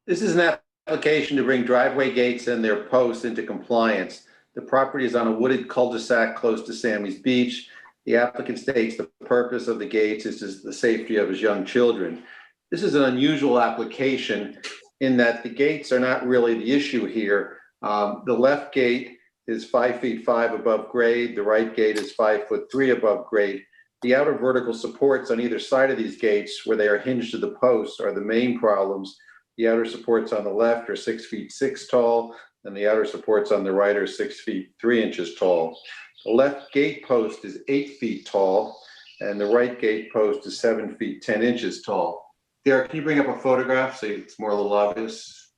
This is an application to bring driveway gates and their posts into compliance. The property is on a wooded cul-de-sac close to Sammy's Beach. The applicant states the purpose of the gates is the safety of his young children. This is an unusual application in that the gates are not really the issue here. The left gate is 5 feet 5 above grade. The right gate is 5 foot 3 above grade. The outer vertical supports on either side of these gates, where they are hinged to the posts, are the main problems. The outer supports on the left are 6 feet 6 tall. and the outer supports on the right are 6 feet 3 inches tall. The left gate post is 8 feet tall, and the right gate post is 7 feet 10 inches tall. Derek, can you bring up a photograph so it's more a little obvious?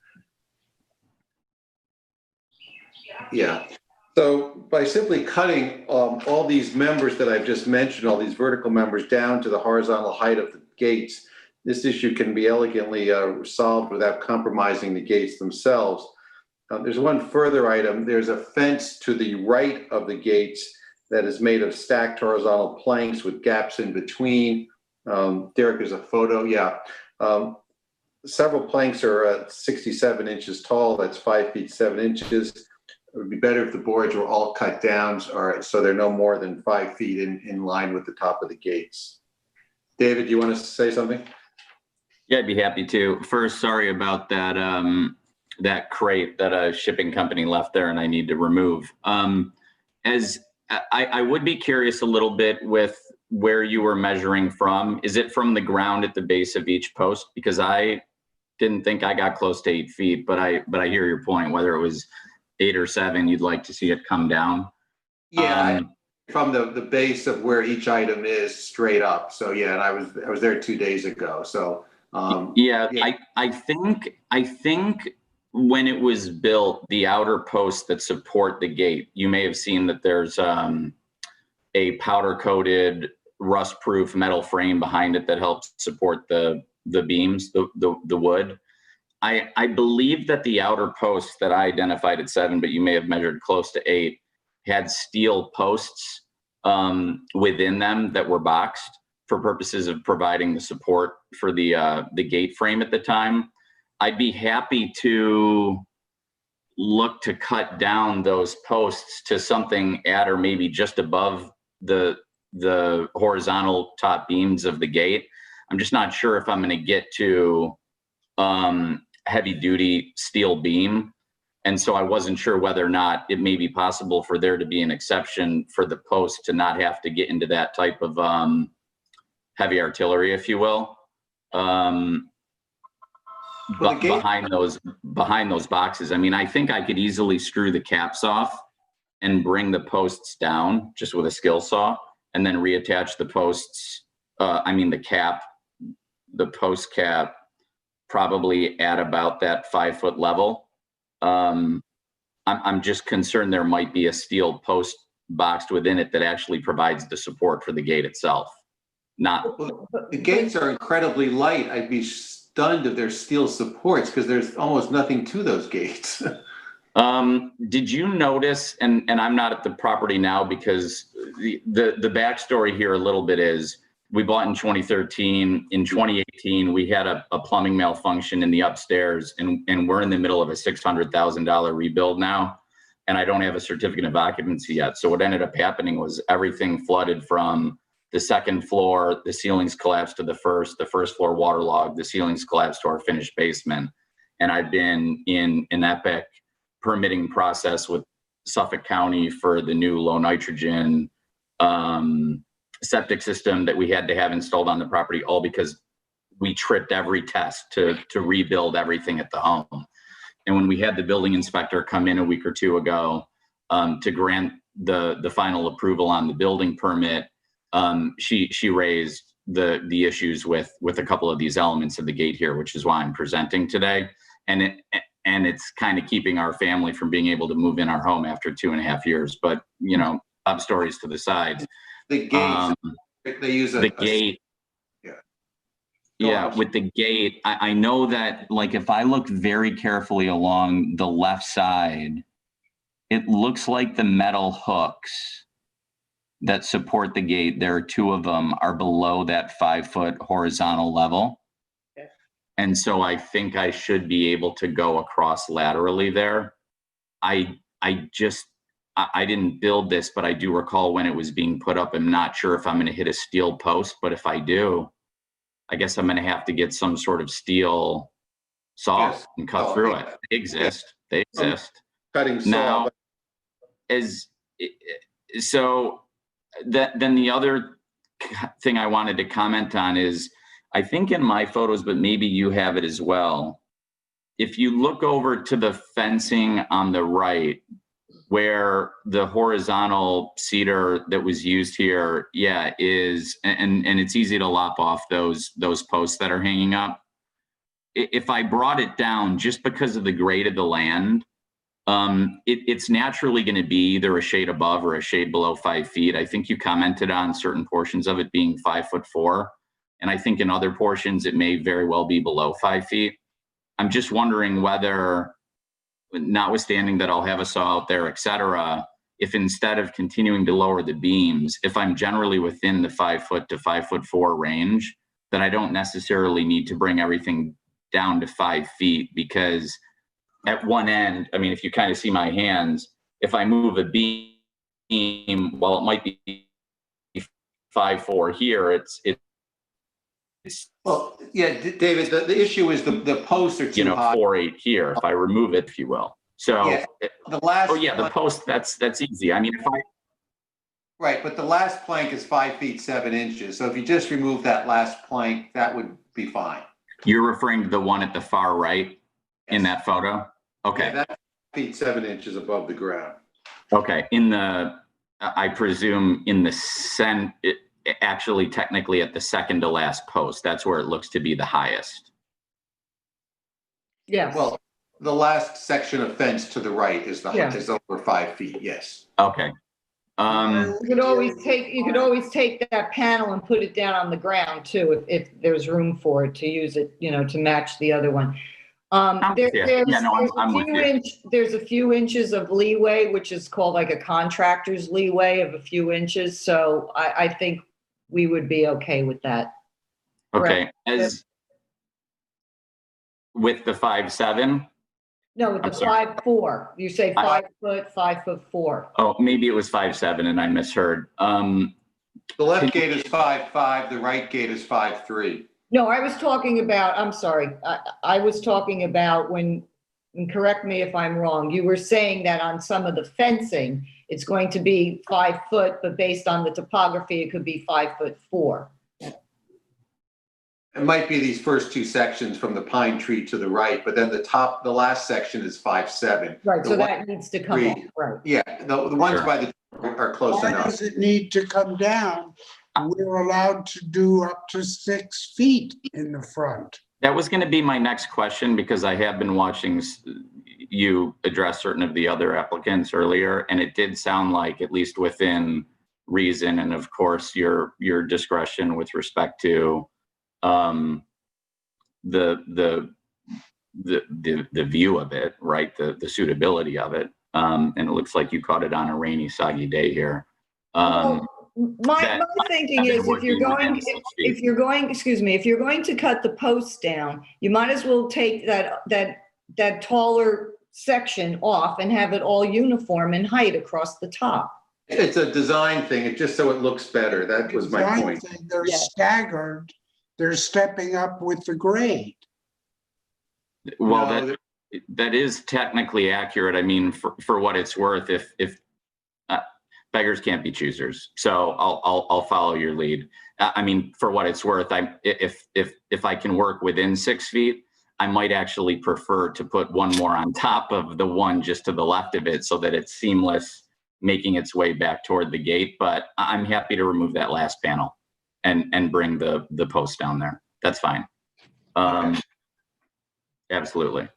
Yeah. So by simply cutting all these members that I've just mentioned, all these vertical members down to the horizontal height of the gates, this issue can be elegantly solved without compromising the gates themselves. There's one further item. There's a fence to the right of the gates that is made of stacked horizontal planks with gaps in between. Derek, there's a photo. Yeah. Several planks are 67 inches tall. That's 5 feet 7 inches. It would be better if the boards were all cut down, so they're no more than 5 feet in line with the top of the gates. David, do you want to say something? Yeah, I'd be happy to. First, sorry about that that crate that a shipping company left there and I need to remove. As I would be curious a little bit with where you were measuring from. Is it from the ground at the base of each post? Because I didn't think I got close to 8 feet, but I hear your point. Whether it was 8 or 7, you'd like to see it come down. Yeah, from the base of where each item is straight up. So yeah, and I was there 2 days ago. So yeah. I think when it was built, the outer posts that support the gate, you may have seen that there's a powder coated rust proof metal frame behind it that helps support the beams, the wood. I believe that the outer posts that I identified at 7, but you may have measured close to 8, had steel posts within them that were boxed for purposes of providing the support for the gate frame at the time. I'd be happy to look to cut down those posts to something at or maybe just above the horizontal top beams of the gate. I'm just not sure if I'm going to get to heavy duty steel beam. And so I wasn't sure whether or not it may be possible for there to be an exception for the post to not have to get into that type of heavy artillery, if you will. But behind those boxes, I mean, I think I could easily screw the caps off and bring the posts down just with a skill saw, and then reattach the posts. The post cap, probably at about that 5 foot level. I'm just concerned there might be a steel post boxed within it that actually provides the support for the gate itself. The gates are incredibly light. I'd be stunned if there's steel supports because there's almost nothing to those gates. Did you notice, and I'm not at the property now because the backstory here a little bit is we bought in 2013. In 2018, we had a plumbing malfunction in the upstairs, and we're in the middle of a $600,000 rebuild now, and I don't have a certificate of occupancy yet. So what ended up happening was everything flooded from the second floor, the ceilings collapsed to the first floor waterlogged, the ceilings collapsed to our finished basement. And I've been in an epic permitting process with Suffolk County for the new low nitrogen septic system that we had to have installed on the property, all because we tripped every test to rebuild everything at the home. And when we had the building inspector come in a week or two ago to grant the final approval on the building permit, she raised the issues with a couple of these elements of the gate here, which is why I'm presenting today. And it's kind of keeping our family from being able to move in our home after 2.5 years. But, you know, up stories to the side. The gates, they use the gate. Yeah, with the gate, I know that, like, if I look very carefully along the left side, it looks like the metal hooks that support the gate, there are 2 of them, are below that 5 foot horizontal level. Okay. And so I think I should be able to go across laterally there. I didn't build this, but I do recall when it was being put up. I'm not sure if I'm going to hit a steel post, but if I do, I guess I'm going to have to get some sort of steel saw and cut through it. They exist. They exist. Cutting saw. Now, then the other thing I wanted to comment on is, I think in my photos, but maybe you have it as well, if you look over to the fencing on the right, where the horizontal cedar that was used here, is, and it's easy to lop off those posts that are hanging up. If I brought it down just because of the grade of the land, it's naturally going to be either a shade above or a shade below 5 feet. I think you commented on certain portions of it being 5'4", and I think in other portions it may very well be below 5 feet. I'm just wondering whether, notwithstanding that I'll have a saw out there, et cetera, if instead of continuing to lower the beams, if I'm generally within the 5 foot to 5'4" range, that I don't necessarily need to bring everything down to 5 feet, because at one end, I mean, if you kind of see my hands, if I move a beam, while it might be 5'4" here, it's well, yeah, David, the issue is the posts are too high. 4'8" here, if I remove it, if you will. So, yeah, the last. Oh yeah, the post, that's easy. I mean, if I. Right, but the last plank is 5 feet 7 inches. So if you just remove that last plank, that would be fine. You're referring to the one at the far right in that photo? Okay. Yeah, that's 5 feet 7 inches above the ground. Okay, I presume in the actually technically at the second to last post, that's where it looks to be the highest. Yeah. Well, the last section of fence to the right is is over 5 feet. Yes. Okay. You could always take that panel and put it down on the ground too, if there's room for it to use it, to match the other one. There's a few inches of leeway, which is called like a contractor's leeway of a few inches. So I think we would be okay with that. Okay. With the 5'7"? No, with the 5'4". You say 5 foot, 5'4". Oh, maybe it was 5'7" and I misheard. The left gate is 5'5", the right gate is 5'3". No, I was talking about, I'm sorry. I was talking about when, and correct me if I'm wrong, you were saying that on some of the fencing, it's going to be 5 foot, but based on the topography, it could be 5'4". It might be these first two sections from the pine tree to the right, but then the last section is 5'7". Right, so that needs to come off, right? Yeah, the ones by the are close enough. Why does it need to come down? We're allowed to do up to 6 feet in the front. That was going to be my next question, because I have been watching you address certain of the other applicants earlier, and it did sound like, at least within reason, and of course your discretion with respect to the view of it, right? The suitability of it. And it looks like you caught it on a rainy, soggy day here. My thinking is if you're going to cut the posts down, you might as well take that taller section off and have it all uniform in height across the top. It's a design thing. It's just so it looks better. That was my point. They're staggered. They're stepping up with the grade. Well, that is technically accurate. I mean, for what it's worth, if beggars can't be choosers, so I'll follow your lead. I mean, for what it's worth, if I can work within 6 feet, I might actually prefer to put one more on top of the one just to the left of it, so that it's seamless, making its way back toward the gate. But I'm happy to remove that last panel and bring the post down there. That's fine. Absolutely.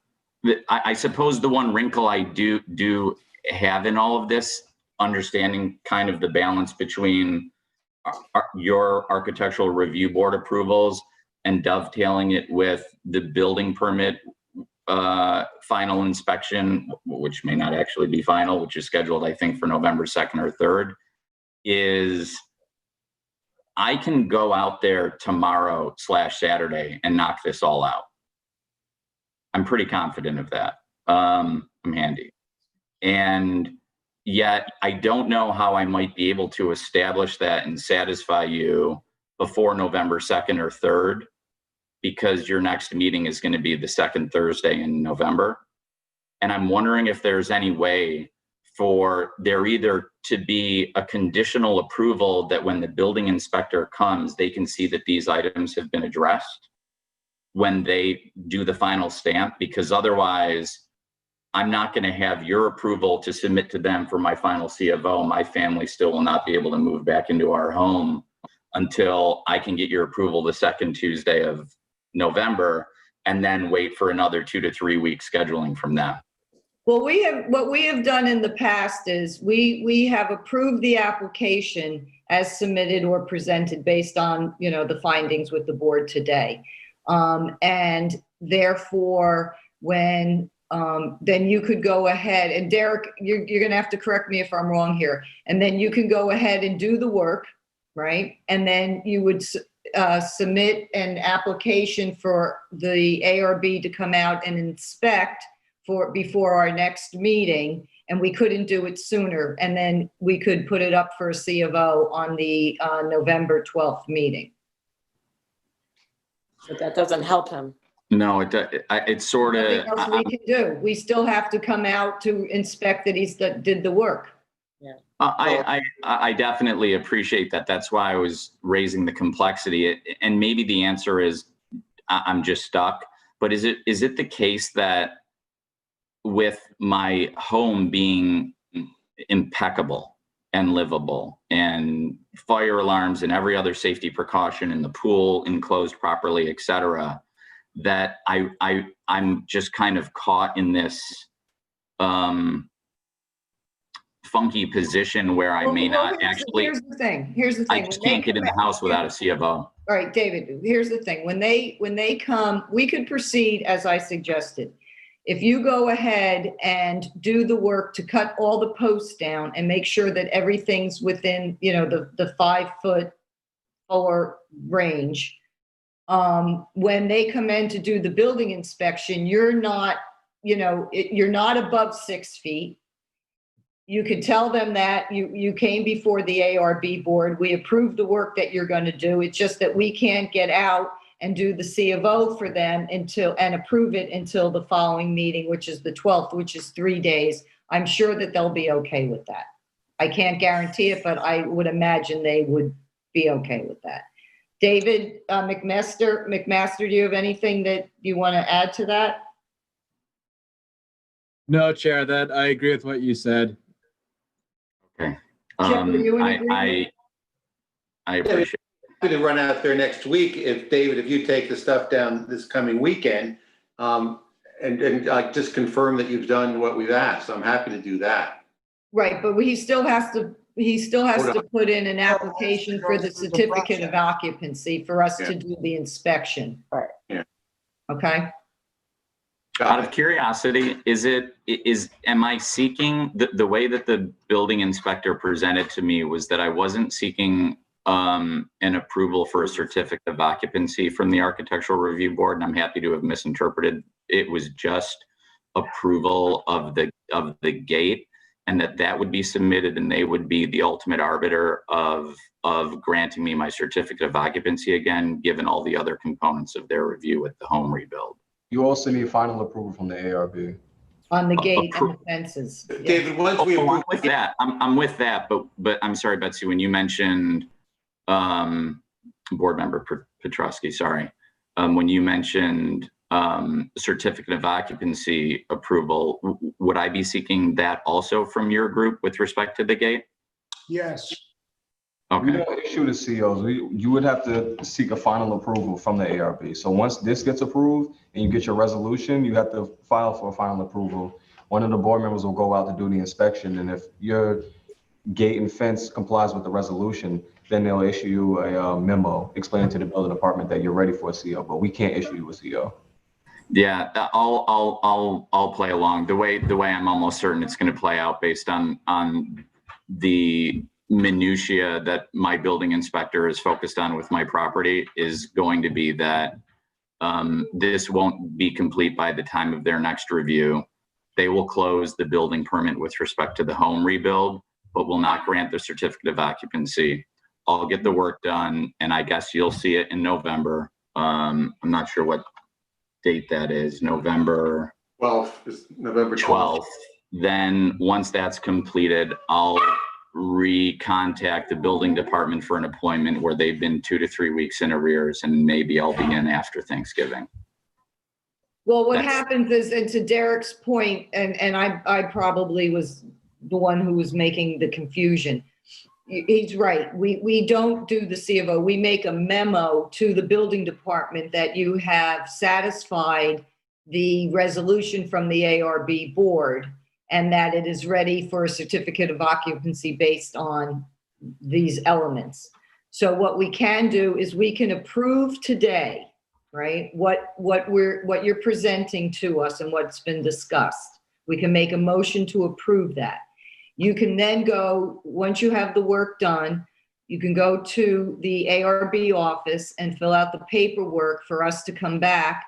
I suppose the one wrinkle I do have in all of this, understanding kind of the balance between your architectural review board approvals and dovetailing it with the building permit final inspection, which may not actually be final, which is scheduled, I think, for November 2nd or 3rd, is I can go out there tomorrow/Saturday and knock this all out. I'm pretty confident of that. I'm handy. And yet I don't know how I might be able to establish that and satisfy you before November 2nd or 3rd, because your next meeting is going to be the second Thursday in November. And I'm wondering if there's any way for there either to be a conditional approval that when the building inspector comes, they can see that these items have been addressed, when they do the final stamp, because otherwise I'm not going to have your approval to submit to them for my final C of O. My family still will not be able to move back into our home until I can get your approval the second Tuesday of November, and then wait for another 2 to 3 week scheduling from them. Well, what we have done in the past is we have approved the application as submitted or presented based on, you know, the findings with the board today. And therefore, when then you could go ahead, and Derek, you're going to have to correct me if I'm wrong here, and then you can go ahead and do the work, right? And then you would submit an application for the ARB to come out and inspect before our next meeting, and we couldn't do it sooner, and then we could put it up for a C of O on the November 12th meeting. But that doesn't help him. No, it's sort of. Nothing else we can do. We still have to come out to inspect that did the work. Yeah. I definitely appreciate that. That's why I was raising the complexity. And maybe the answer is I'm just stuck. But is it the case that with my home being impeccable and livable and fire alarms and every other safety precaution in the pool enclosed properly, et cetera, that I'm just kind of caught in this funky position where I may not actually. Here's the thing. I just can't get in the house without a C of O. All right, David, here's the thing. When they come, we could proceed as I suggested. If you go ahead and do the work to cut all the posts down and make sure that everything's within, you know, the 5 foot or range, when they come in to do the building inspection, you're not, you know, you're not above 6 feet. You could tell them that you came before the ARB board. We approved the work that you're going to do. It's just that we can't get out and do the C of O for them and approve it until the following meeting, which is the 12th, which is 3 days. I'm sure that they'll be okay with that. I can't guarantee it, but I would imagine they would be okay with that. David McMaster, do you have anything that you want to add to that? No, Chair, that I agree with what you said. Okay. Chip, are you in agreement? I appreciate it. Going to run out there next week. If David, if you take the stuff down this coming weekend, and just confirm that you've done what we've asked, I'm happy to do that. Right, but he still has to put in an application for the certificate of occupancy for us to do the inspection. Right. Yeah. Okay. Out of curiosity, am I seeking the way that the building inspector presented to me was that I wasn't seeking an approval for a certificate of occupancy from the Architectural Review Board, and I'm happy to have misinterpreted. It was just approval of the gate, and that would be submitted, and they would be the ultimate arbiter of granting me my certificate of occupancy again, given all the other components of their review with the home rebuild. You also need final approval from the ARB. On the gate and the fences. David, once we I'm with that. I'm with that, but I'm sorry, Betsy, when you mentioned board member Petrosky, sorry, when you mentioned certificate of occupancy approval, would I be seeking that also from your group with respect to the gate? Yes. Okay. We don't issue the COs. You would have to seek a final approval from the ARB. So once this gets approved and you get your resolution, you have to file for a final approval. One of the board members will go out to do the inspection, and if your gate and fence complies with the resolution, then they'll issue you a memo explaining to the building department that you're ready for a CO, but we can't issue you a CO. Yeah, I'll play along. The way I'm almost certain it's going to play out based on the minutia that my building inspector is focused on with my property is going to be that this won't be complete by the time of their next review. They will close the building permit with respect to the home rebuild, but will not grant the certificate of occupancy. I'll get the work done, and I guess you'll see it in November. I'm not sure what date that is. November 12th is November 12th. Then once that's completed, I'll recontact the building department for an appointment where they've been 2 to 3 weeks in arrears, and maybe I'll be in after Thanksgiving. Well, what happens is, and to Derek's point, and I probably was the one who was making the confusion. He's right. We don't do the C of O. We make a memo to the building department that you have satisfied the resolution from the ARB board and that it is ready for a certificate of occupancy based on these elements. So what we can do is we can approve today, right? What you're presenting to us and what's been discussed. We can make a motion to approve that. You can then go, once you have the work done, you can go to the ARB office and fill out the paperwork for us to come back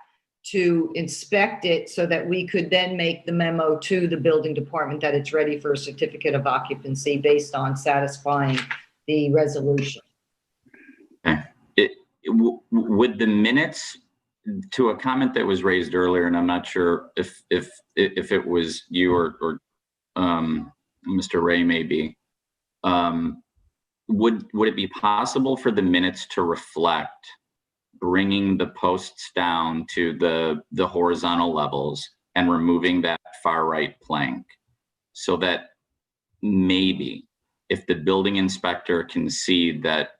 to inspect it so that we could then make the memo to the building department that it's ready for a certificate of occupancy based on satisfying the resolution. Okay. Would the minutes, to a comment that was raised earlier, and I'm not sure if it was you or Mr. Ray maybe, would it be possible for the minutes to reflect bringing the posts down to the horizontal levels and removing that far right plank, so that maybe if the building inspector can see that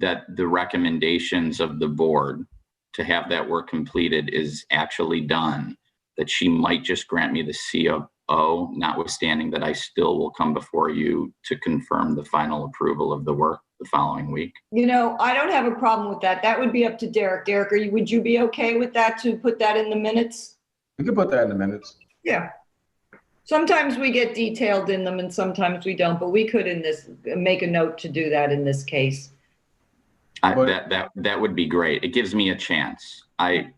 the recommendations of the board to have that work completed is actually done, that she might just grant me the COO, notwithstanding that I still will come before you to confirm the final approval of the work the following week? You know, I don't have a problem with that. That would be up to Derek. Derek, would you be okay with that, to put that in the minutes? We can put that in the minutes. Yeah. Sometimes we get detailed in them and sometimes we don't, but we could make a note to do that in this case. That would be great. It gives me a chance. I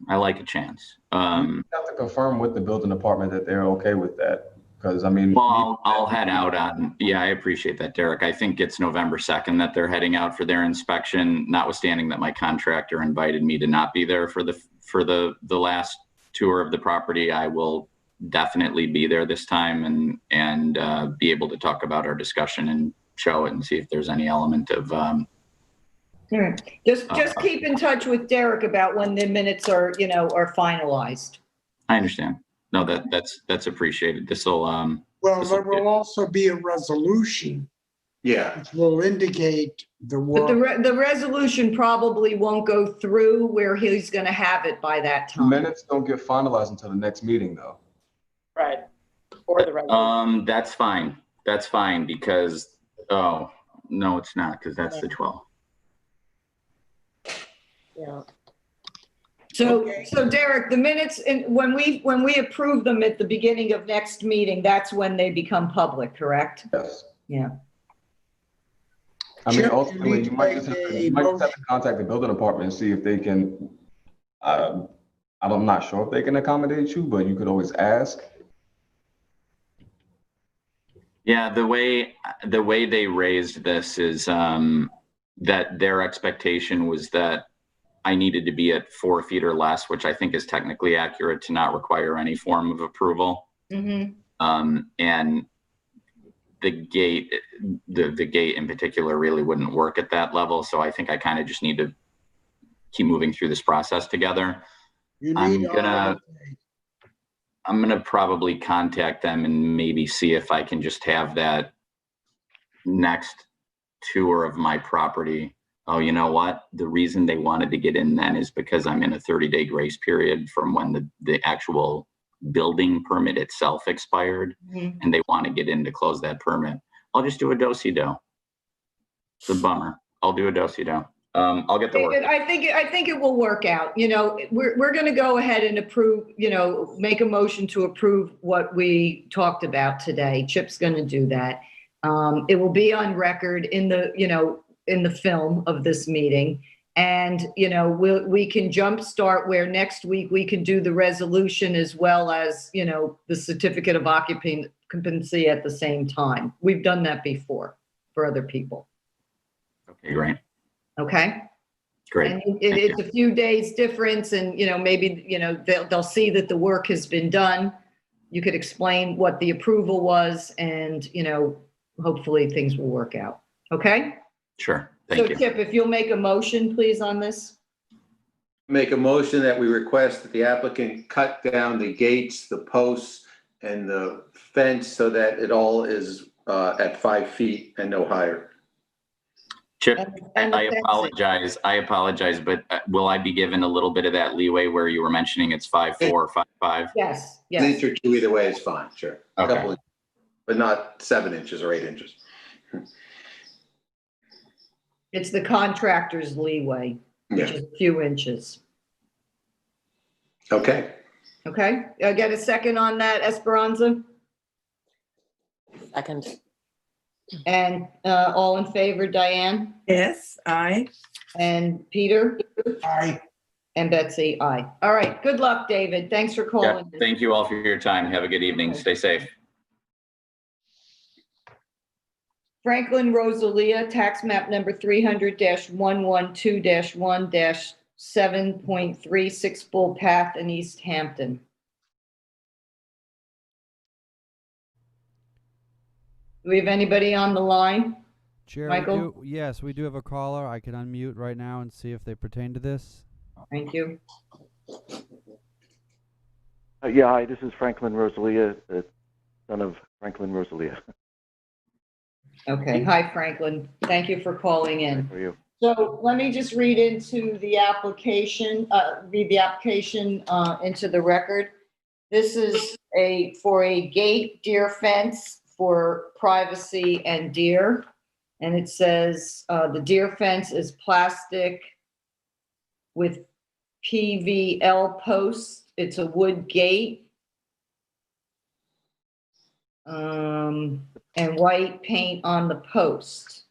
like a chance. You have to confirm with the building department that they're okay with that. Because I mean, well, I'll head out on. Yeah, I appreciate that, Derek. I think it's November 2nd that they're heading out for their inspection. Notwithstanding that my contractor invited me to not be there for the last tour of the property, I will definitely be there this time and be able to talk about our discussion and show it and see if there's any element of. All right. Just keep in touch with Derek about when the minutes are finalized. I understand. No, that's appreciated. This'll well, there will also be a resolution. Yeah. Which will indicate the work. But the resolution probably won't go through where he's going to have it by that time. The minutes don't get finalized until the next meeting, though. Right. Or the resolution. That's fine. That's fine because no, it's not, because that's the 12th. Yeah. So Derek, the minutes, when we approve them at the beginning of next meeting, that's when they become public, correct? Yes. Yeah. I mean, ultimately, you might just have to contact the building department and see if they can. I'm not sure if they can accommodate you, but you could always ask. Yeah, the way they raised this is that their expectation was that I needed to be at 4 feet or less, which I think is technically accurate to not require any form of approval. Mm-hmm. And the gate in particular really wouldn't work at that level. So I think I kind of just need to keep moving through this process together. I'm gonna probably contact them and maybe see if I can just have that next tour of my property. Oh, you know what? The reason they wanted to get in then is because I'm in a 30-day grace period from when the actual building permit itself expired, Mm-hmm. and they want to get in to close that permit. I'll just do a do-si-do. It's a bummer. I'll do a do-si-do. I'll get the work. I think it will work out. You know, we're going to go ahead and approve, make a motion to approve what we talked about today. Chip's going to do that. It will be on record in the film of this meeting. And, we can jumpstart where next week we can do the resolution as well as, the certificate of occupancy at the same time. We've done that before for other people. Okay, great. Okay. Great. And it's a few days difference, and maybe they'll see that the work has been done. You could explain what the approval was, and hopefully things will work out. Okay. Sure. Thank you. So Chip, if you'll make a motion, please, on this. Make a motion that we request that the applicant cut down the gates, the posts, and the fence so that it all is at 5 feet and no higher. Chip, And I apologize. I apologize, but will I be given a little bit of that leeway where you were mentioning it's 5'4", or 5'5"? Yes, An inch or two either way is fine, sure. A Okay. couple, but not 7 inches or 8 inches. It's the contractor's leeway, which is a few inches. Okay. Okay, get a second on that, Esperanza? Second. And all in favor, Diane? Yes, aye. And Peter? Aye. And Betsy, aye. All right, good luck, David. Thanks for Yeah, calling. thank you all for your time. Have a good evening. Stay safe. Franklin Rosalia, tax map number 300-112-1-7.36 Bull Path in East Hampton. Do we have anybody on the line? Chair, Michael? yes, we do have a caller. I can unmute right now and see if they pertain to this. Thank you. Yeah, hi, this is Franklin Rosalia, the son of Franklin Rosalia. Okay, hi Franklin. Thank you for calling in. How are you? So let me just read into the application, into the record. This is for a gate deer fence for privacy and deer. And it says the deer fence is plastic with PVL posts. It's a wood gate. And white paint on the post.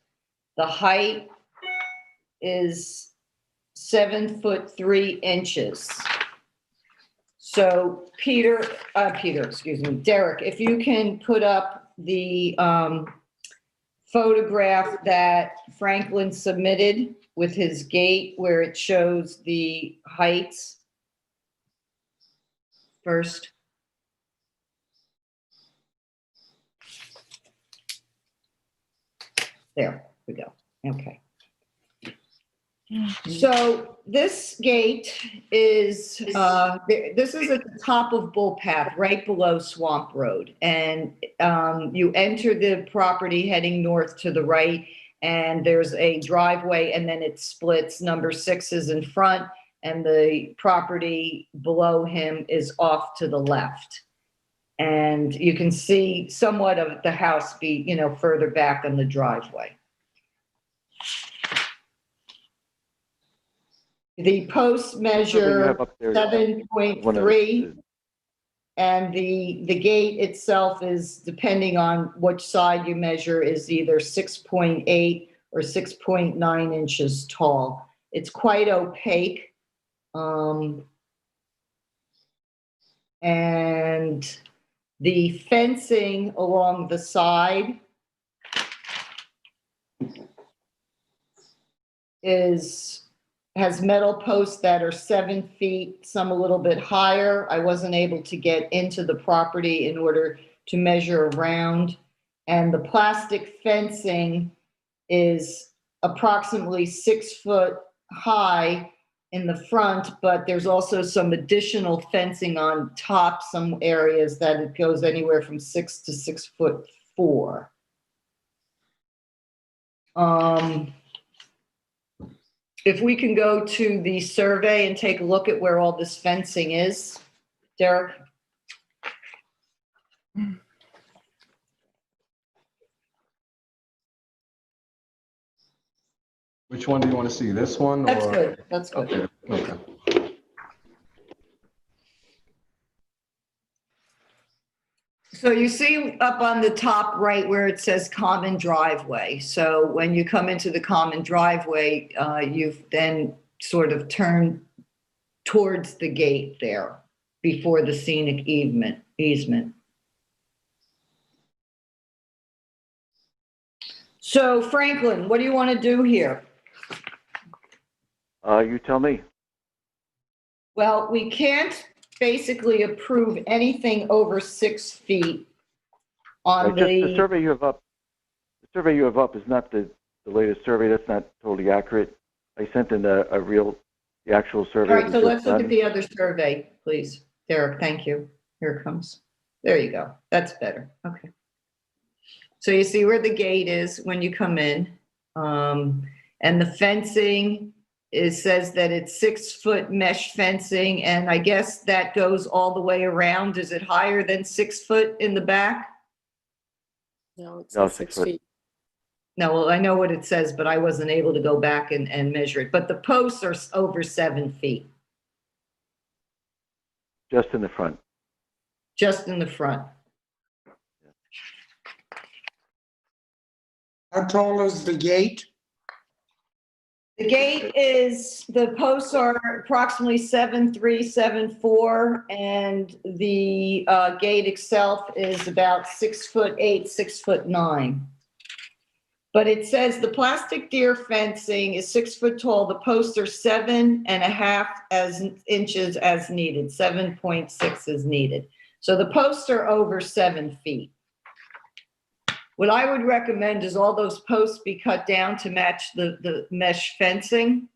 The height is 7'3". So Derek, if you can put up the photograph that Franklin submitted with his gate where it shows the heights first. There we go. Okay. So this gate is, this is at the top of Bull Path, right below Swamp Road. And you enter the property heading north to the right, and there's a driveway, and then it splits. Number 6 is in front, and the property below him is off to the left. And you can see somewhat of the house be, further back on the driveway. The posts measure 7.3, and the gate itself is, depending on which side you measure, is either 6.8 or 6.9 inches tall. It's quite opaque. And the fencing along the side has metal posts that are 7 feet, some a little bit higher. I wasn't able to get into the property in order to measure around. And the plastic fencing is approximately 6 foot high in the front, but there's also some additional fencing on top, some areas that it goes anywhere from 6 to 6'4". If we can go to the survey and take a look at where all this fencing is, Derek. Which one do you want to see? This one? That's good. That's good. Okay. So you see up on the top right where it says common driveway. So when you come into the common driveway, you've then sort of turned towards the gate there before the scenic easement. So Franklin, what do you want to do here? You tell me. Well, we can't basically approve anything over 6 feet on The survey you have up. The survey you have up is not the latest survey. That's not totally accurate. I sent in a real the actual survey. All right, so was let's just look done. at the other survey, please. Derek, thank you. Here it comes. There you go. That's better. Okay. So you see where the gate is when you come in. And the fencing says that it's 6-foot mesh fencing, and I guess that goes all the way around. Is it higher than 6 foot in the back? No, it's No, 6 foot. feet. No, well, I know what it says, but I wasn't able to go back and measure it. But the posts are over 7 feet, Just in the front. just in the front. How tall is the gate? The gate the posts are approximately 7'3", 7'4", and the gate itself is about 6'8", 6'9". But it says the plastic deer fencing is 6 foot tall. The posts are 7.5 inches as needed, 7.6 is needed. So the posts are over 7 feet. What I would recommend is all those posts be cut down to match the mesh fencing.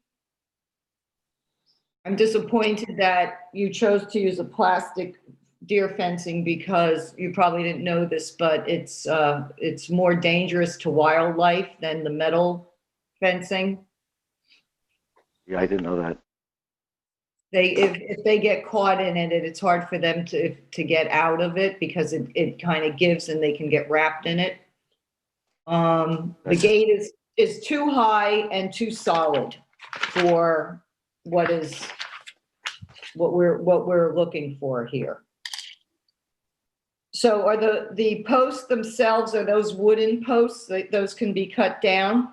I'm disappointed that you chose to use a plastic deer fencing because you probably didn't know this, but it's more dangerous to wildlife than the metal fencing. Yeah, I didn't know that. If they get caught in it, it's hard for them to get out of it because it kind of gives and they can get wrapped in it. The gate is too high and too solid for what we're looking for here. So are the posts themselves, are those wooden posts? Those can be cut down?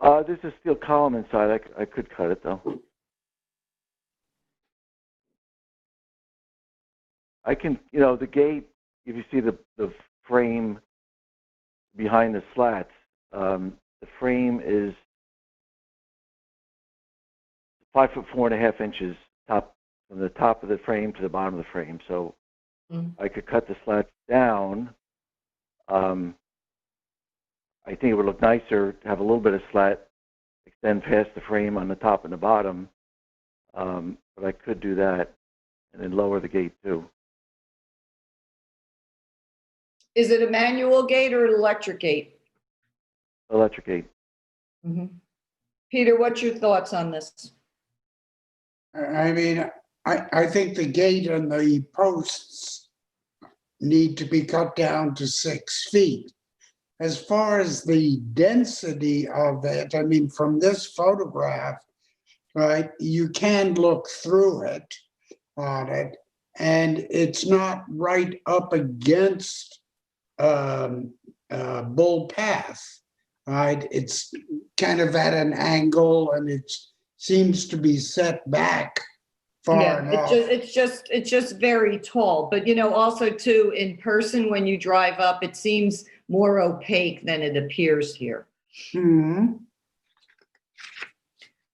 There's a steel column inside. I could cut it though. I can, the gate, if you see the frame behind the slats, the frame is 5 foot 4.5 inches from the top of the frame to the bottom of the frame. So I could cut the slats down. I think it would look nicer to have a little bit of slat extend past the frame on the top and the bottom. But I could do that and then lower the gate too. Is it a manual gate or an electric gate? Electric gate. Mm-hmm. Peter, what's your thoughts on this? I mean, I think the gate and the posts need to be cut down to 6 feet. As far as the density of it, I mean, from this photograph, right, you can look through it on it, and it's not right up against Bull Path, right? It's kind of at an angle, and it seems to be set back far enough. It's just very tall. But also too, in person when you drive up, it seems more opaque than it appears here. Mm-hmm.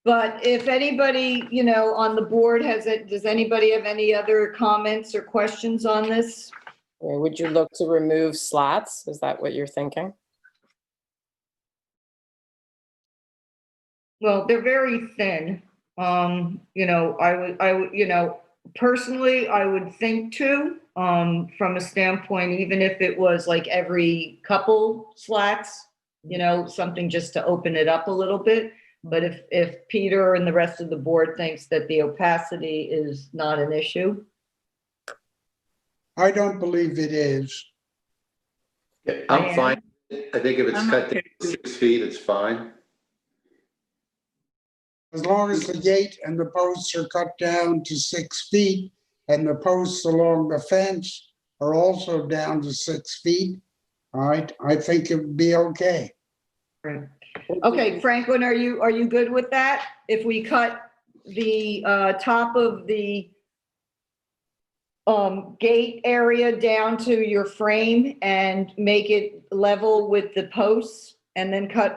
But if anybody, on the board does anybody have any other comments or questions on this? Or would you look to remove slats? Is that what you're thinking? Well, they're very thin. I would, personally, I would think too, from a standpoint, even if it was like every couple slats, something just to open it up a little bit. But if Peter and the rest of the board thinks that the opacity is not an issue. I don't believe it is. Yeah, I'm fine. I think if it's cut down to 6 feet, it's fine. As long as the gate and the posts are cut down to 6 feet and the posts along the fence are also down to 6 feet, all right, I think it would be okay. Right. Okay, Franklin, are you good with that? If we cut the top of the gate area down to your frame and make it level with the posts, and then cut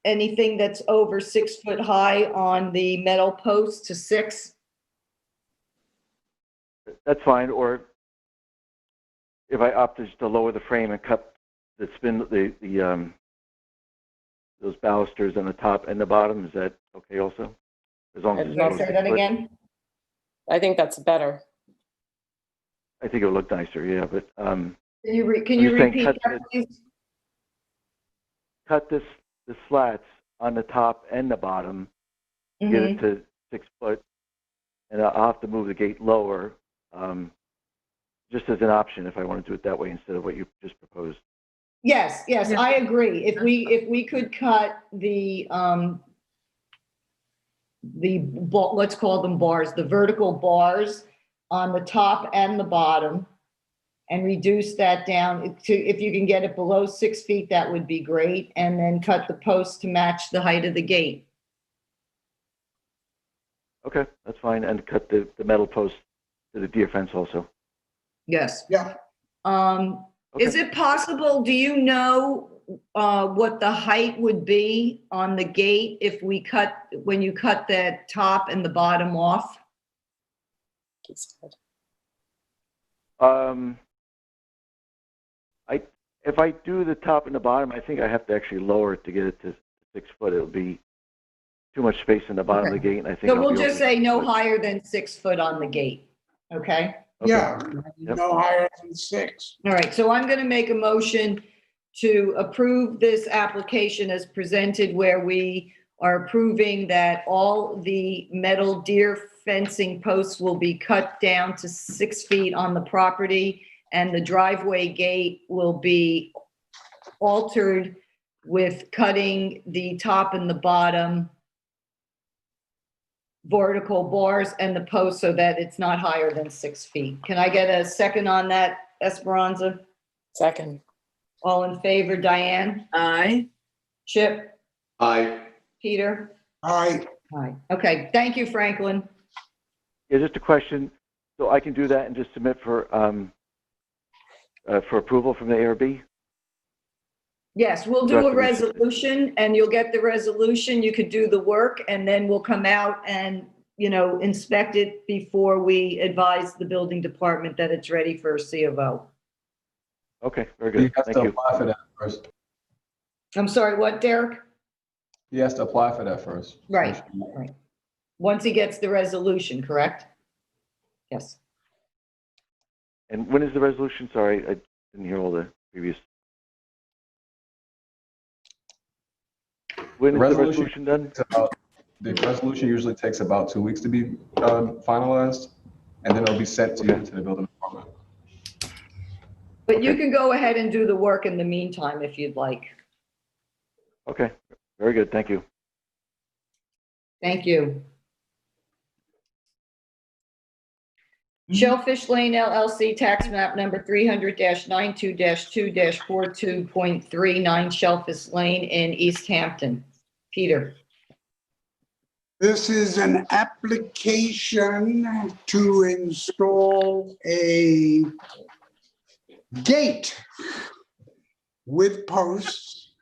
anything that's over 6 foot high on the metal posts to 6? That's fine. Or if I opted to lower the frame and cut the those balusters on the top and the bottom. Is that okay also? As long as it's Can below I say 6 that foot? again? I think that's better. I think it would look nicer, yeah, but, Can you I'm repeat just saying that, please? cut the slats on the top and the bottom, get it to 6 foot, and I'll have to move the gate lower, just as an option if I want to do it that way instead of what you just proposed. Yes, I agree. If we could cut let's call them bars, the vertical bars on the top and the bottom, and reduce that down to, if you can get it below 6 feet, that would be great. And then cut the posts to match the height of the gate. Okay, that's fine. And cut the metal post to the deer fence also. Yes. Yeah. Is it possible, do you know what the height would be on the gate if we when you cut the top and the bottom off? If I do the top and the bottom, I think I have to actually lower it to get it to 6 foot. It'll be too much space in the bottom of the gate, and I think So I'll we'll be just over say no 6 foot. higher than 6 foot on the gate, okay? Yeah, Yep. no higher than 6. All right, so I'm going to make a motion to approve this application as presented, where we are approving that all the metal deer fencing posts will be cut down to 6 feet on the property, and the driveway gate will be altered with cutting the top and the bottom vertical bars and the post so that it's not higher than 6 feet. Can I get a second on that, Esperanza? Second. All in favor, Diane? Aye. Chip? Aye. Peter? Aye. Aye. Okay, thank you, Franklin. Yeah, just a question. So I can do that and just submit for approval from the ARB? Yes, we'll do a resolution, and you'll get the resolution. You could do the work, and then we'll come out and, inspect it before we advise the building department that it's ready for a C of O. Okay, very good. He has Thank to you. apply for that first. I'm sorry, what, Derek? He has to apply for that first. Right. Once he gets the resolution, correct? Yes. And when is the resolution? Sorry, I didn't hear all the previous. When is the resolution done? The resolution usually takes about 2 weeks to be finalized, and then it'll be sent to you to the building department. But you can go ahead and do the work in the meantime if you'd like. Okay, very good. Thank you. Thank you. Shellfish Lane LLC, tax map number 300-92-2-42.39 Shellfish Lane in East Hampton. Peter. This is an application to install a gate with posts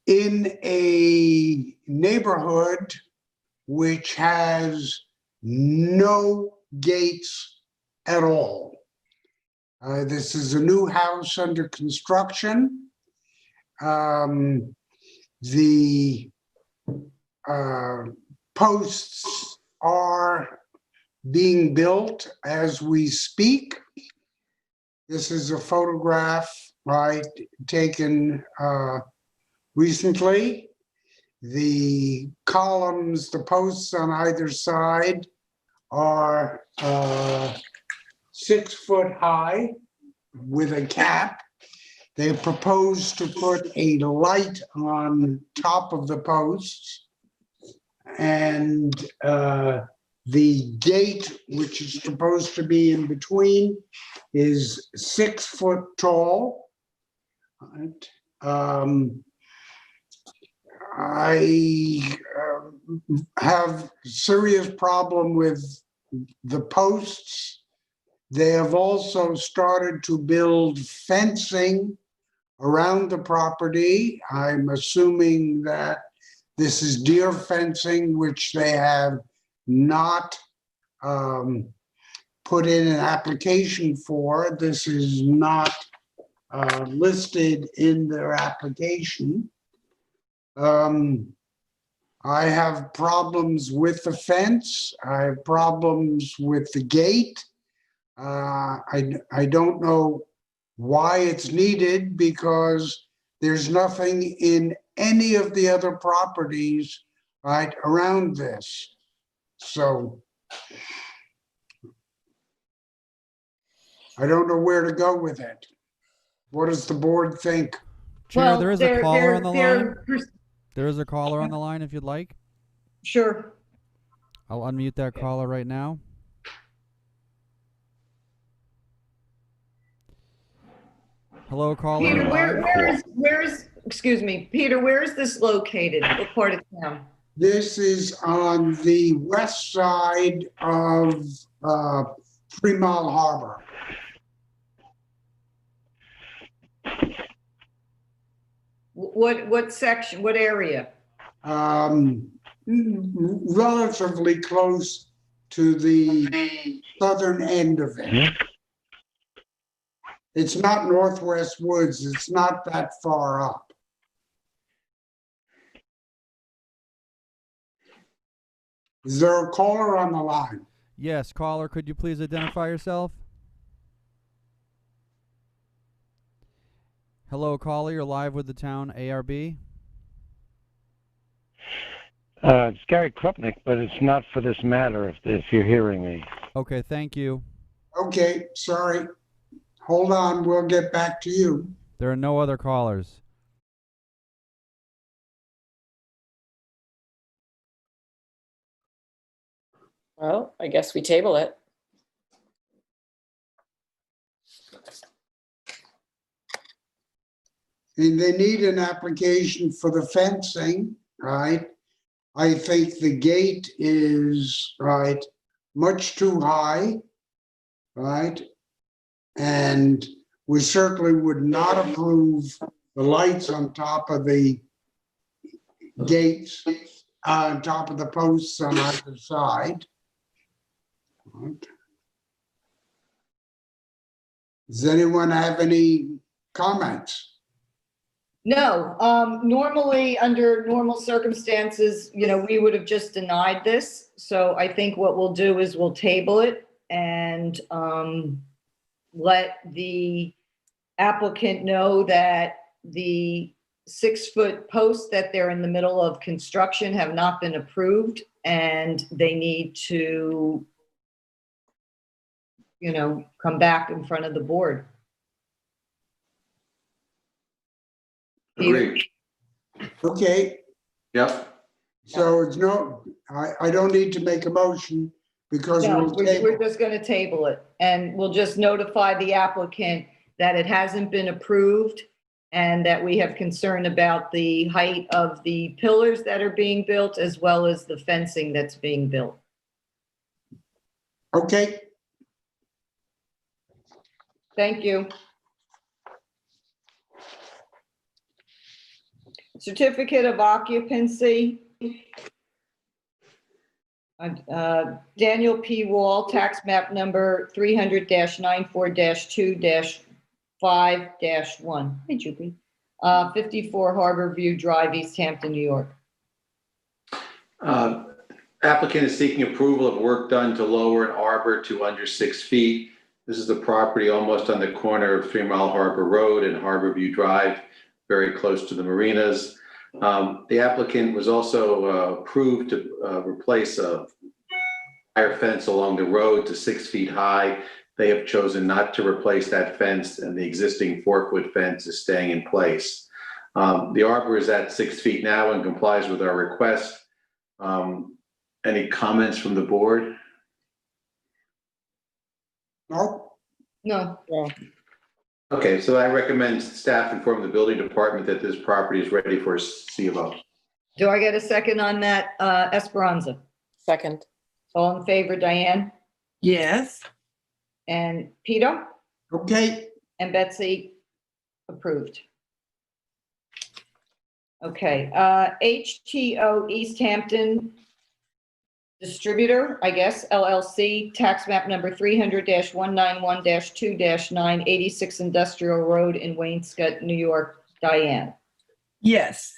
in a neighborhood which has no gates at all. This is a new house under construction. The posts are being built as we speak. This is a photograph taken recently. The columns, the posts on either side are 6 foot high with a cap. They propose to put a light on top of the posts, and the gate, which is supposed to be in between, is 6 foot tall. I have serious problem with the posts. They have also started to build fencing around the property. I'm assuming that this is deer fencing, which they have not put in an application for. This is not listed in their application. I have problems with the fence. I have problems with the gate. I don't know why it's needed because there's nothing in any of the other properties right around this. So I don't know where to go with it. What does the board think? Chair, Well, there is a caller on the line. they're- There is a caller on the line if you'd like. Sure. I'll unmute that caller right now. Hello, caller. Peter, You're live. where is, excuse me, Peter, where is this located? What part of town? This is on the west side of 3 Mile Harbor. What section, what area? Relatively close to the southern end of it. It's not Northwest Woods. It's not that far up. Is there a caller on the line? Yes, caller, could you please identify yourself? Hello, caller, you're live with the town ARB. It's Gary Krupnik, but it's not for this matter if you're hearing me. Okay, thank you. Okay, sorry. Hold on, we'll get back to you. There are no other callers. Well, I guess we table it. And they need an application for the fencing, right? I think the gate is, right, much too high, right? And we certainly would not approve the lights on top of the gates, on top of the posts on either side. Right. Does anyone have any comments? No, normally under normal circumstances, we would have just denied this. So I think what we'll do is we'll table it and let the applicant know that the 6-foot posts that they're in the middle of construction have not been approved and they need to, come back in front of the board. Agreed. Okay. Yep. So it's no, I don't need to make a motion because No, we're just going to table it and we'll just notify the applicant that it hasn't been approved and that we have concern about the height of the pillars that are being built as well as the fencing that's being built. Okay. Thank you. Certificate of occupancy. Daniel P. Wall, tax map number 300-94-2-5-1. Hey, Julie. 54 Harbor View Drive, East Hampton, New York. Applicant is seeking approval of work done to lower an arbor to under 6 feet. This is the property almost on the corner of 3 Mile Harbor Road and Harbor View Drive, very close to the marinas. The applicant was also approved to replace a wire fence along the road to 6 feet high. They have chosen not to replace that fence and the existing 4-foot fence is staying in place. The arbor is at 6 feet now and complies with our request. Any comments from the board? No. No. Yeah. Okay, so I recommend staff inform the building department that this property is ready for a C of O. Do I get a second on that, Esperanza? Second. All in favor, Diane? Yes. And Peter? Okay. And Betsy? Approved. Okay, HTO East Hampton Distributor, I guess, LLC, tax map number 300-191-2-9, 86 Industrial Road in Wainscott, New York. Diane. Yes,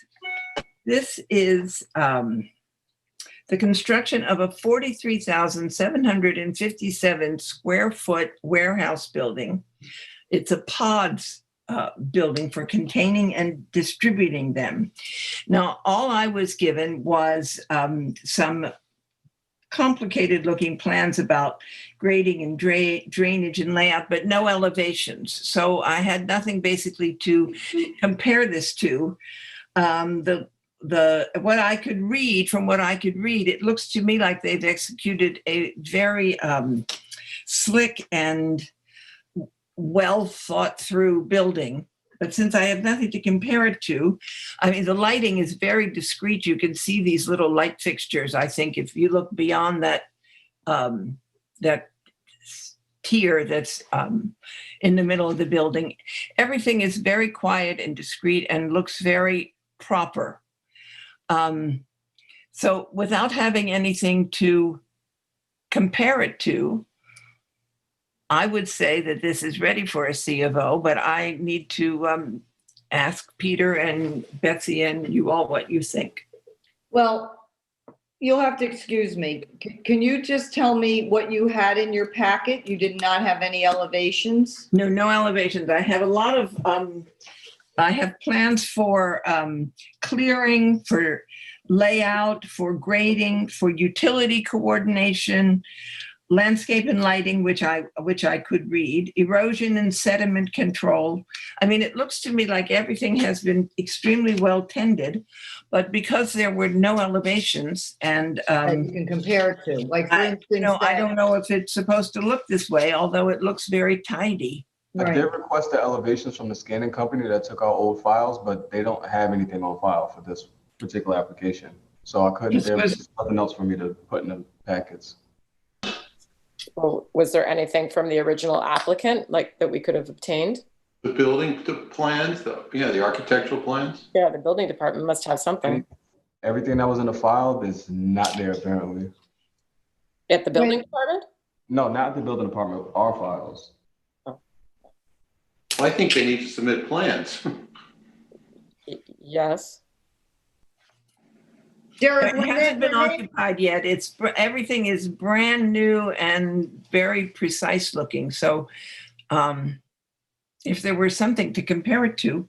this is the construction of a 43,757 square foot warehouse building. It's a pods building for containing and distributing them. Now, all I was given was some complicated looking plans about grading and drainage and layout, but no elevations. So I had nothing basically to compare this to. What I could read, it looks to me like they've executed a very slick and well thought through building. But since I have nothing to compare it to, I mean, the lighting is very discreet. You can see these little light fixtures. I think if you look beyond that, that tier that's in the middle of the building, everything is very quiet and discreet and looks very proper. So without having anything to compare it to, I would say that this is ready for a C of O, but I need to ask Peter and Betsy and you all what you think. Well, you'll have to excuse me. Can you just tell me what you had in your packet? You did not have any elevations? No elevations. I have a lot of, I have plans for clearing, for layout, for grading, for utility coordination, landscape and lighting, which I could read, erosion and sediment control. I mean, it looks to me like everything has been extremely well tended, but because there were no elevations and you can compare it to, like for instance, I don't know if it's supposed to look this way, although it looks very tidy. I did request the elevations from the scanning company that took our old files, but they don't have anything on file for this particular application. So I couldn't, there was nothing else for me to put in the packets. Well, was there anything from the original applicant like that we could have obtained? The building plans, the architectural plans? Yeah, the building department must have something. Everything that was in the file is not there apparently. At the building department? No, not the building department, our files. Well, I think they need to submit plans. Yes. Derek, it hasn't been occupied yet. Everything is brand new and very precise looking. So if there were something to compare it to,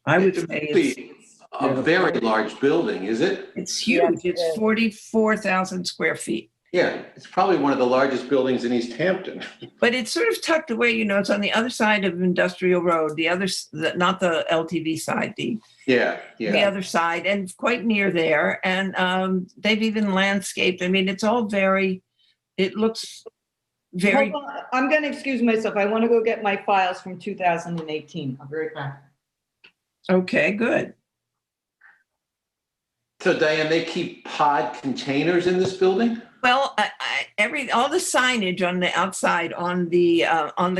I would say it's a very large building, is it? It's huge. It's 44,000 square feet. Yeah, it's probably one of the largest buildings in East Hampton. But it's sort of tucked away, it's on the other side of Industrial Road, not the LTV side, the other side, and quite near there. And they've even landscaped. I mean, it looks very. Hold on. I'm going to excuse myself. I want to go get my files from 2018. I'll be right back. Okay, good. So Diane, they keep pod containers in this building? Well, all the signage on the outside on the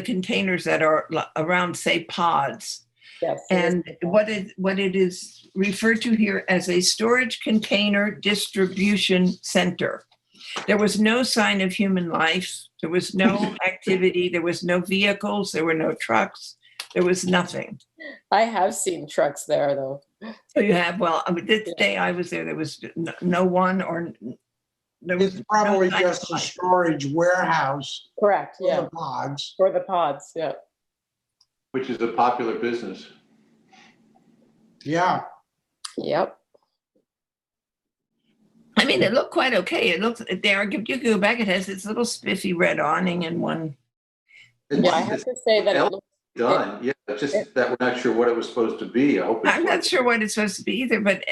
containers that are around say pods, yes, and what it is referred to here as a storage container distribution center. There was no sign of human life. There was no activity. There was no vehicles. There were no trucks. There was nothing. I have seen trucks there though. So you have, well, I mean, this day I was there. There was no one or. It's probably just a storage warehouse. Correct, for yeah. the pods. For the pods, yeah. Which is a popular business. Yeah. Yep. I mean, it looked quite okay. It looks there. You can go back. It has this little spiffy red awning and one. Yeah, I have to say that it looks done. Just that we're not sure what it was supposed to be. I'm not sure what it's supposed to be either, but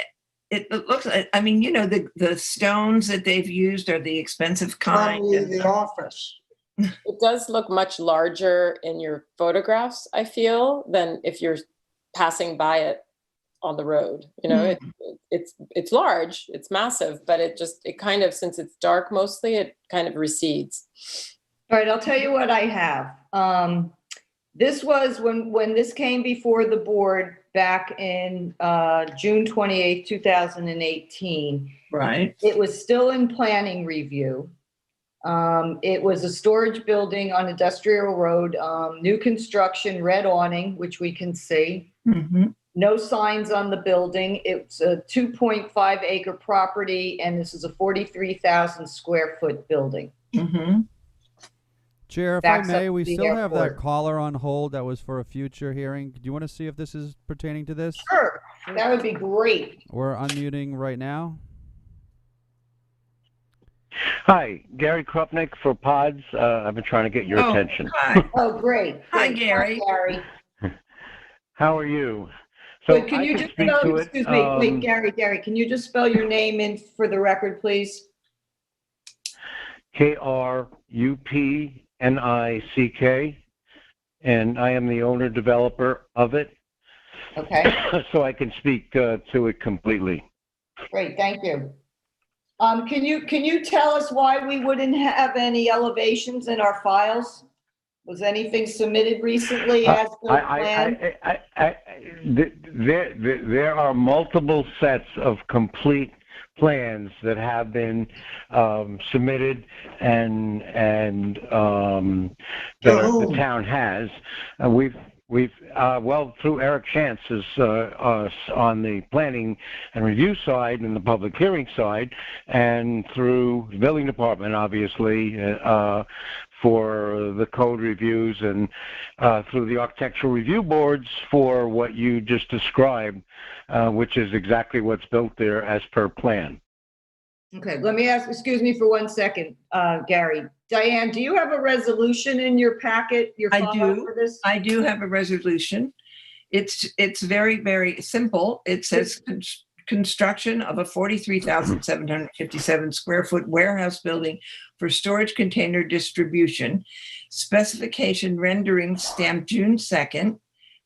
it looks like, I mean, the stones that they've used are the expensive kind. Probably the office. It does look much larger in your photographs, I feel, than if you're passing by it on the road. It's large, it's massive, but it kind of, since it's dark mostly, it kind of recedes. All right, I'll tell you what I have. This was when this came before the board back in June 28th, 2018. Right. It was still in planning review. It was a storage building on Industrial Road, new construction, red awning, which we can see. Mm-hmm. No signs on the building. It's a 2.5 acre property, and this is a 43,000 square foot building. Mm-hmm. Chair, if Backs I up may, to we the still have that airport. caller on hold that was for a future hearing. Do you want to see if this is pertaining to this? Sure, that would be great. We're unmuting right now. Hi, Gary Krupnik for Pods. I've been trying to get your attention. Hi. Oh, great. Hi, Gary. Gary. How are you? Good. Can you can just speak spell, to it. excuse me, wait, Gary, can you just spell your name in for the record, please? Krupnik, and I am the owner developer of it. Okay. So I can speak to it completely. Great, thank you. Can you tell us why we wouldn't have any elevations in our files? Was anything submitted recently as the plan? There are multiple sets of complete plans that have been submitted and the town has. We've through Eric Chance's on the planning and review side and the public hearing side, and through the building department, obviously, for the code reviews, and through the architectural review boards for what you just described, which is exactly what's built there as per plan. Okay, let me ask, excuse me for 1 second, Gary. Diane, do you have a resolution in your packet, your file for this? I do have a resolution. It's very, very simple. It says construction of a 43,757 square foot warehouse building for storage container distribution. Specification rendering stamped June 2nd,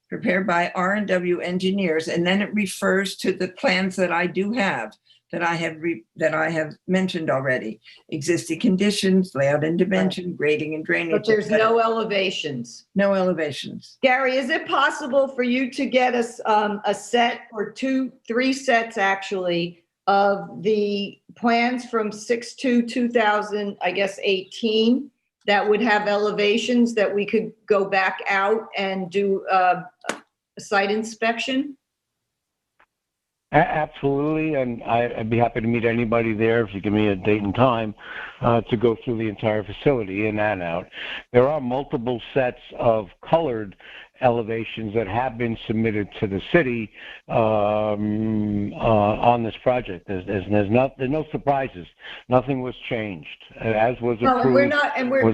prepared by R&W engineers, and then it refers to the plans that I do have, that I have mentioned already. Existing conditions, layout and dimension, grading and drainage. But there's no elevations. No elevations. Gary, is it possible for you to get us a set or three sets actually of the plans from 6/2/2018 that would have elevations that we could go back out and do a site inspection? Absolutely, and I'd be happy to meet anybody there if you give me a date and time to go through the entire facility in and out. There are multiple sets of colored elevations that have been submitted to the city on this project. There's no surprises. Nothing was changed. As was approved. No,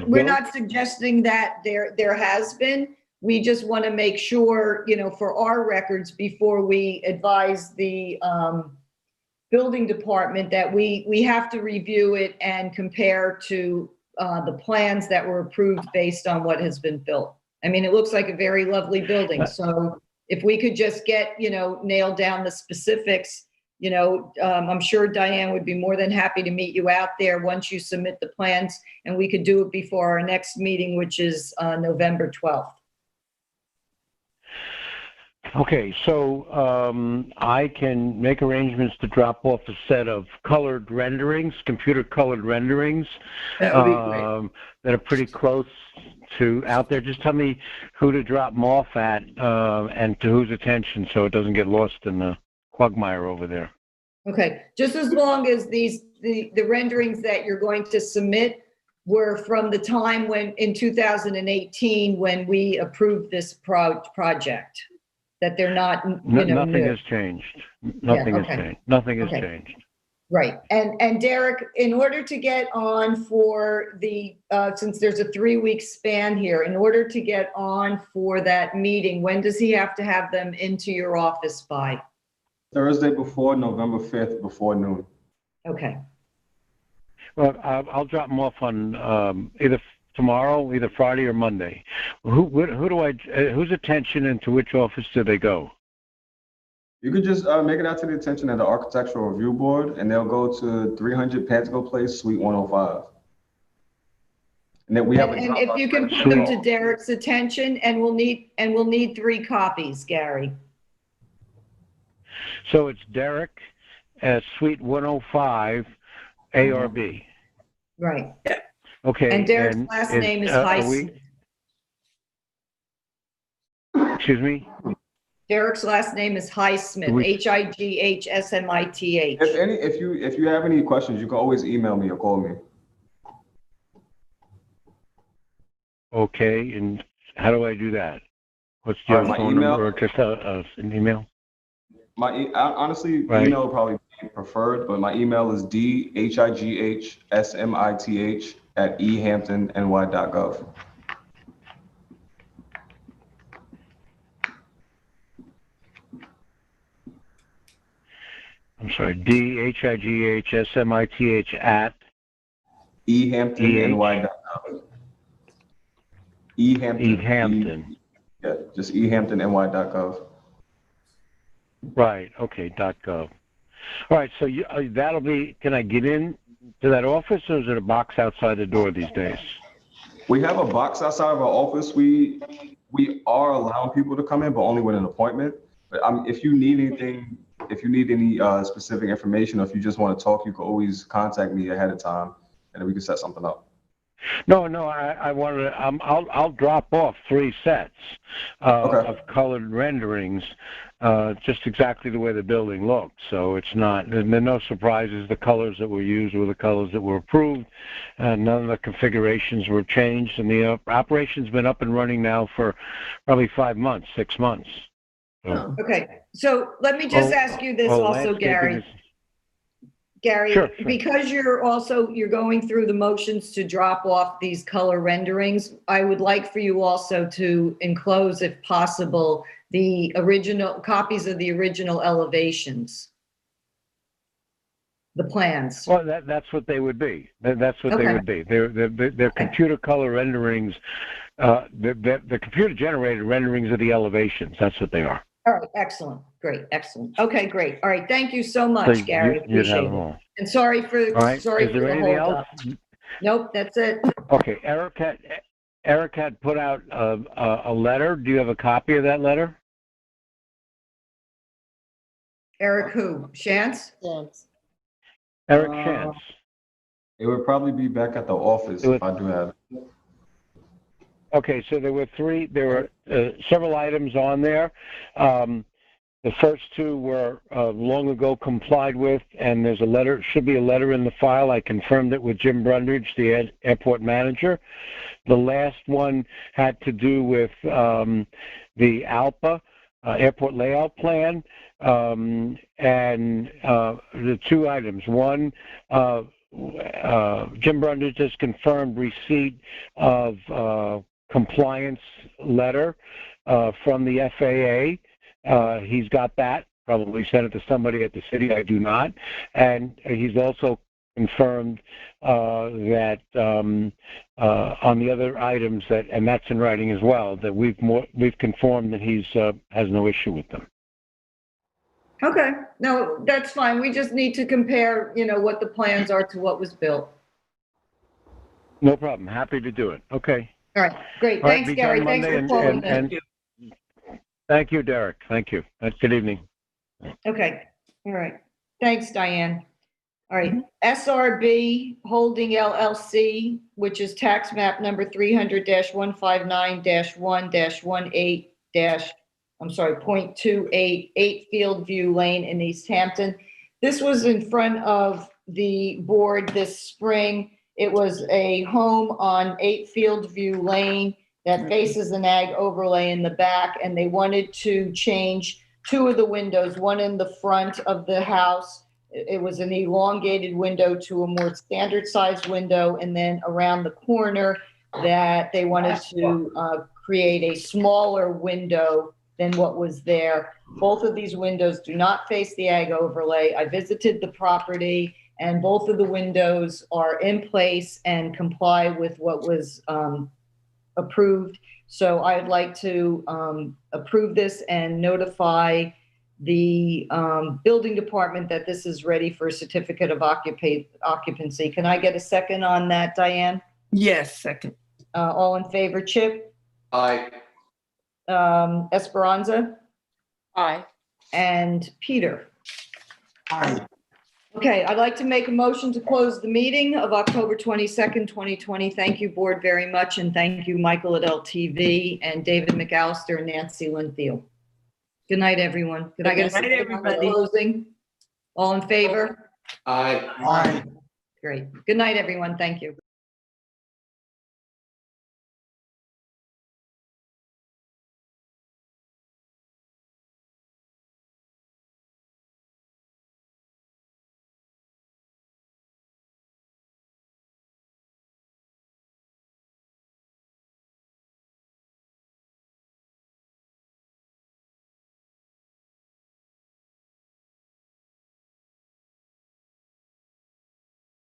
we're not suggesting that there has been. We just want to make sure, for our records before we advise the building department that we have to review it and compare to the plans that were approved based on what has been built. I mean, it looks like a very lovely building. So if we could just get, nail down the specifics, I'm sure Diane would be more than happy to meet you out there once you submit the plans, and we could do it before our next meeting, which is November 12th. Okay, so I can make arrangements to drop off a set of colored renderings, computer colored renderings, that would be great. That are pretty close to out there. Just tell me who to drop them off at and to whose attention, so it doesn't get lost in the quagmire over there. Okay, just as long as the renderings that you're going to submit were from the time when in 2018 when we approved this project. That they're not, nothing new. has changed. Nothing has changed. Nothing has changed. Right. And Derek, in order to get on for the, since there's a 3-week span here, in order to get on for that meeting, when does he have to have them into your office by? Thursday before November 5th, before noon. Okay. Well, I'll drop them off on either tomorrow, either Friday or Monday. Whose attention and to which office do they go? You could just make it out to the attention of the Architectural Review Board, and they'll go to 300 Pantago Place, Suite 105. And then we have. And if you can put them to Derek's attention, and we'll need 3 copies, Gary. So it's Derek at Suite 105, ARB. Right. Okay. And Derek's last name is Highsmith. Excuse me? Derek's last name is Highsmith, Highsmith. If you have any questions, you can always email me or call me. Okay, and how do I do that? What's your phone number or just an email? Honestly, Right. email would probably be preferred, but my email is dhighsmith@ehamptonny.gov. I'm sorry, dhighsmith at ehamptonny.gov. ehampton. Yeah, just ehamptonny.gov. Right. Okay. .gov. All right. So that'll be. Can I get in to that office, or is it a box outside the door these days? We have a box outside of our office. We are allowing people to come in, but only with an appointment. But if you need anything, if you need any specific information, or if you just want to talk, you can always contact me ahead of time, and then we can set something up. No. I wanted to. I'll drop off 3 sets of colored renderings, just exactly the way the building looked. So it's not. There are no surprises. The colors that were used were the colors that were approved. None of the configurations were changed, and the operation's been up and running now for probably 5 months, 6 months. So, Okay, so let me just ask you this also, Gary. Gary, Sure. because you're going through the motions to drop off these color renderings, I would like for you also to enclose, if possible, the original copies of the original elevations, the plans. Well, that's what they would be. That's what they would be. They're computer color renderings. The computer generated renderings of the elevations. That's what they are. All right, excellent, great, excellent. Okay, great. All right, thank you so much, So Gary. Appreciate it. And sorry for right. sorry Is for there the anything hold else? up. Nope, that's it. Okay, Eric had put out a letter. Do you have a copy of that letter? Eric who? Shantz? Eric Shantz. It would probably be back at the office if I do have it. Okay, so there were several items on there. The first 2 were long ago complied with, and there's a letter, should be a letter in the file. I confirmed it with Jim Brundage, the airport manager. The last one had to do with the ALPA, airport layout plan, and the 2 items. One, Jim Brundage has confirmed receipt of compliance letter from the FAA. He's got that, probably sent it to somebody at the city. I do not. And he's also confirmed that on the other items and that's in writing as well, that we've confirmed that he's has no issue with them. Okay, no, that's fine. We just need to compare, what the plans are to what was built. No problem. Happy to do it. Okay. All right, great. All right, Thanks, Gary. Thanks for calling in. Thank you, Derek. Thank you. Good evening. Okay, all right. Thanks, Diane. All right, SRB Holding LLC, which is tax map number 300-159-1-0.28, 8 Fieldview Lane in East Hampton. This was in front of the board this spring. It was a home on 8 Fieldview Lane that faces an ag overlay in the back, and they wanted to change 2 of the windows, one in the front of the house. It was an elongated window to a more standard sized window, and then around the corner that they wanted to create a smaller window than what was there. Both of these windows do not face the ag overlay. I visited the property, and both of the windows are in place and comply with what was approved. So I'd like to approve this and notify the building department that this is ready for a certificate of occupancy. Can I get a second on that, Diane? Yes, second. All in favor, Chip? Aye. Esperanza? Aye. And Peter? Aye. Okay, I'd like to make a motion to close the meeting of October 22nd, 2020. Thank you, board, very much, and thank you, Michael at LTV, and David McAllister and Nancy Linfield. Good night, everyone. Could I get a Good night, second on the everybody. closing? All in favor? Aye. Aye. Great. Good night, everyone. Thank you.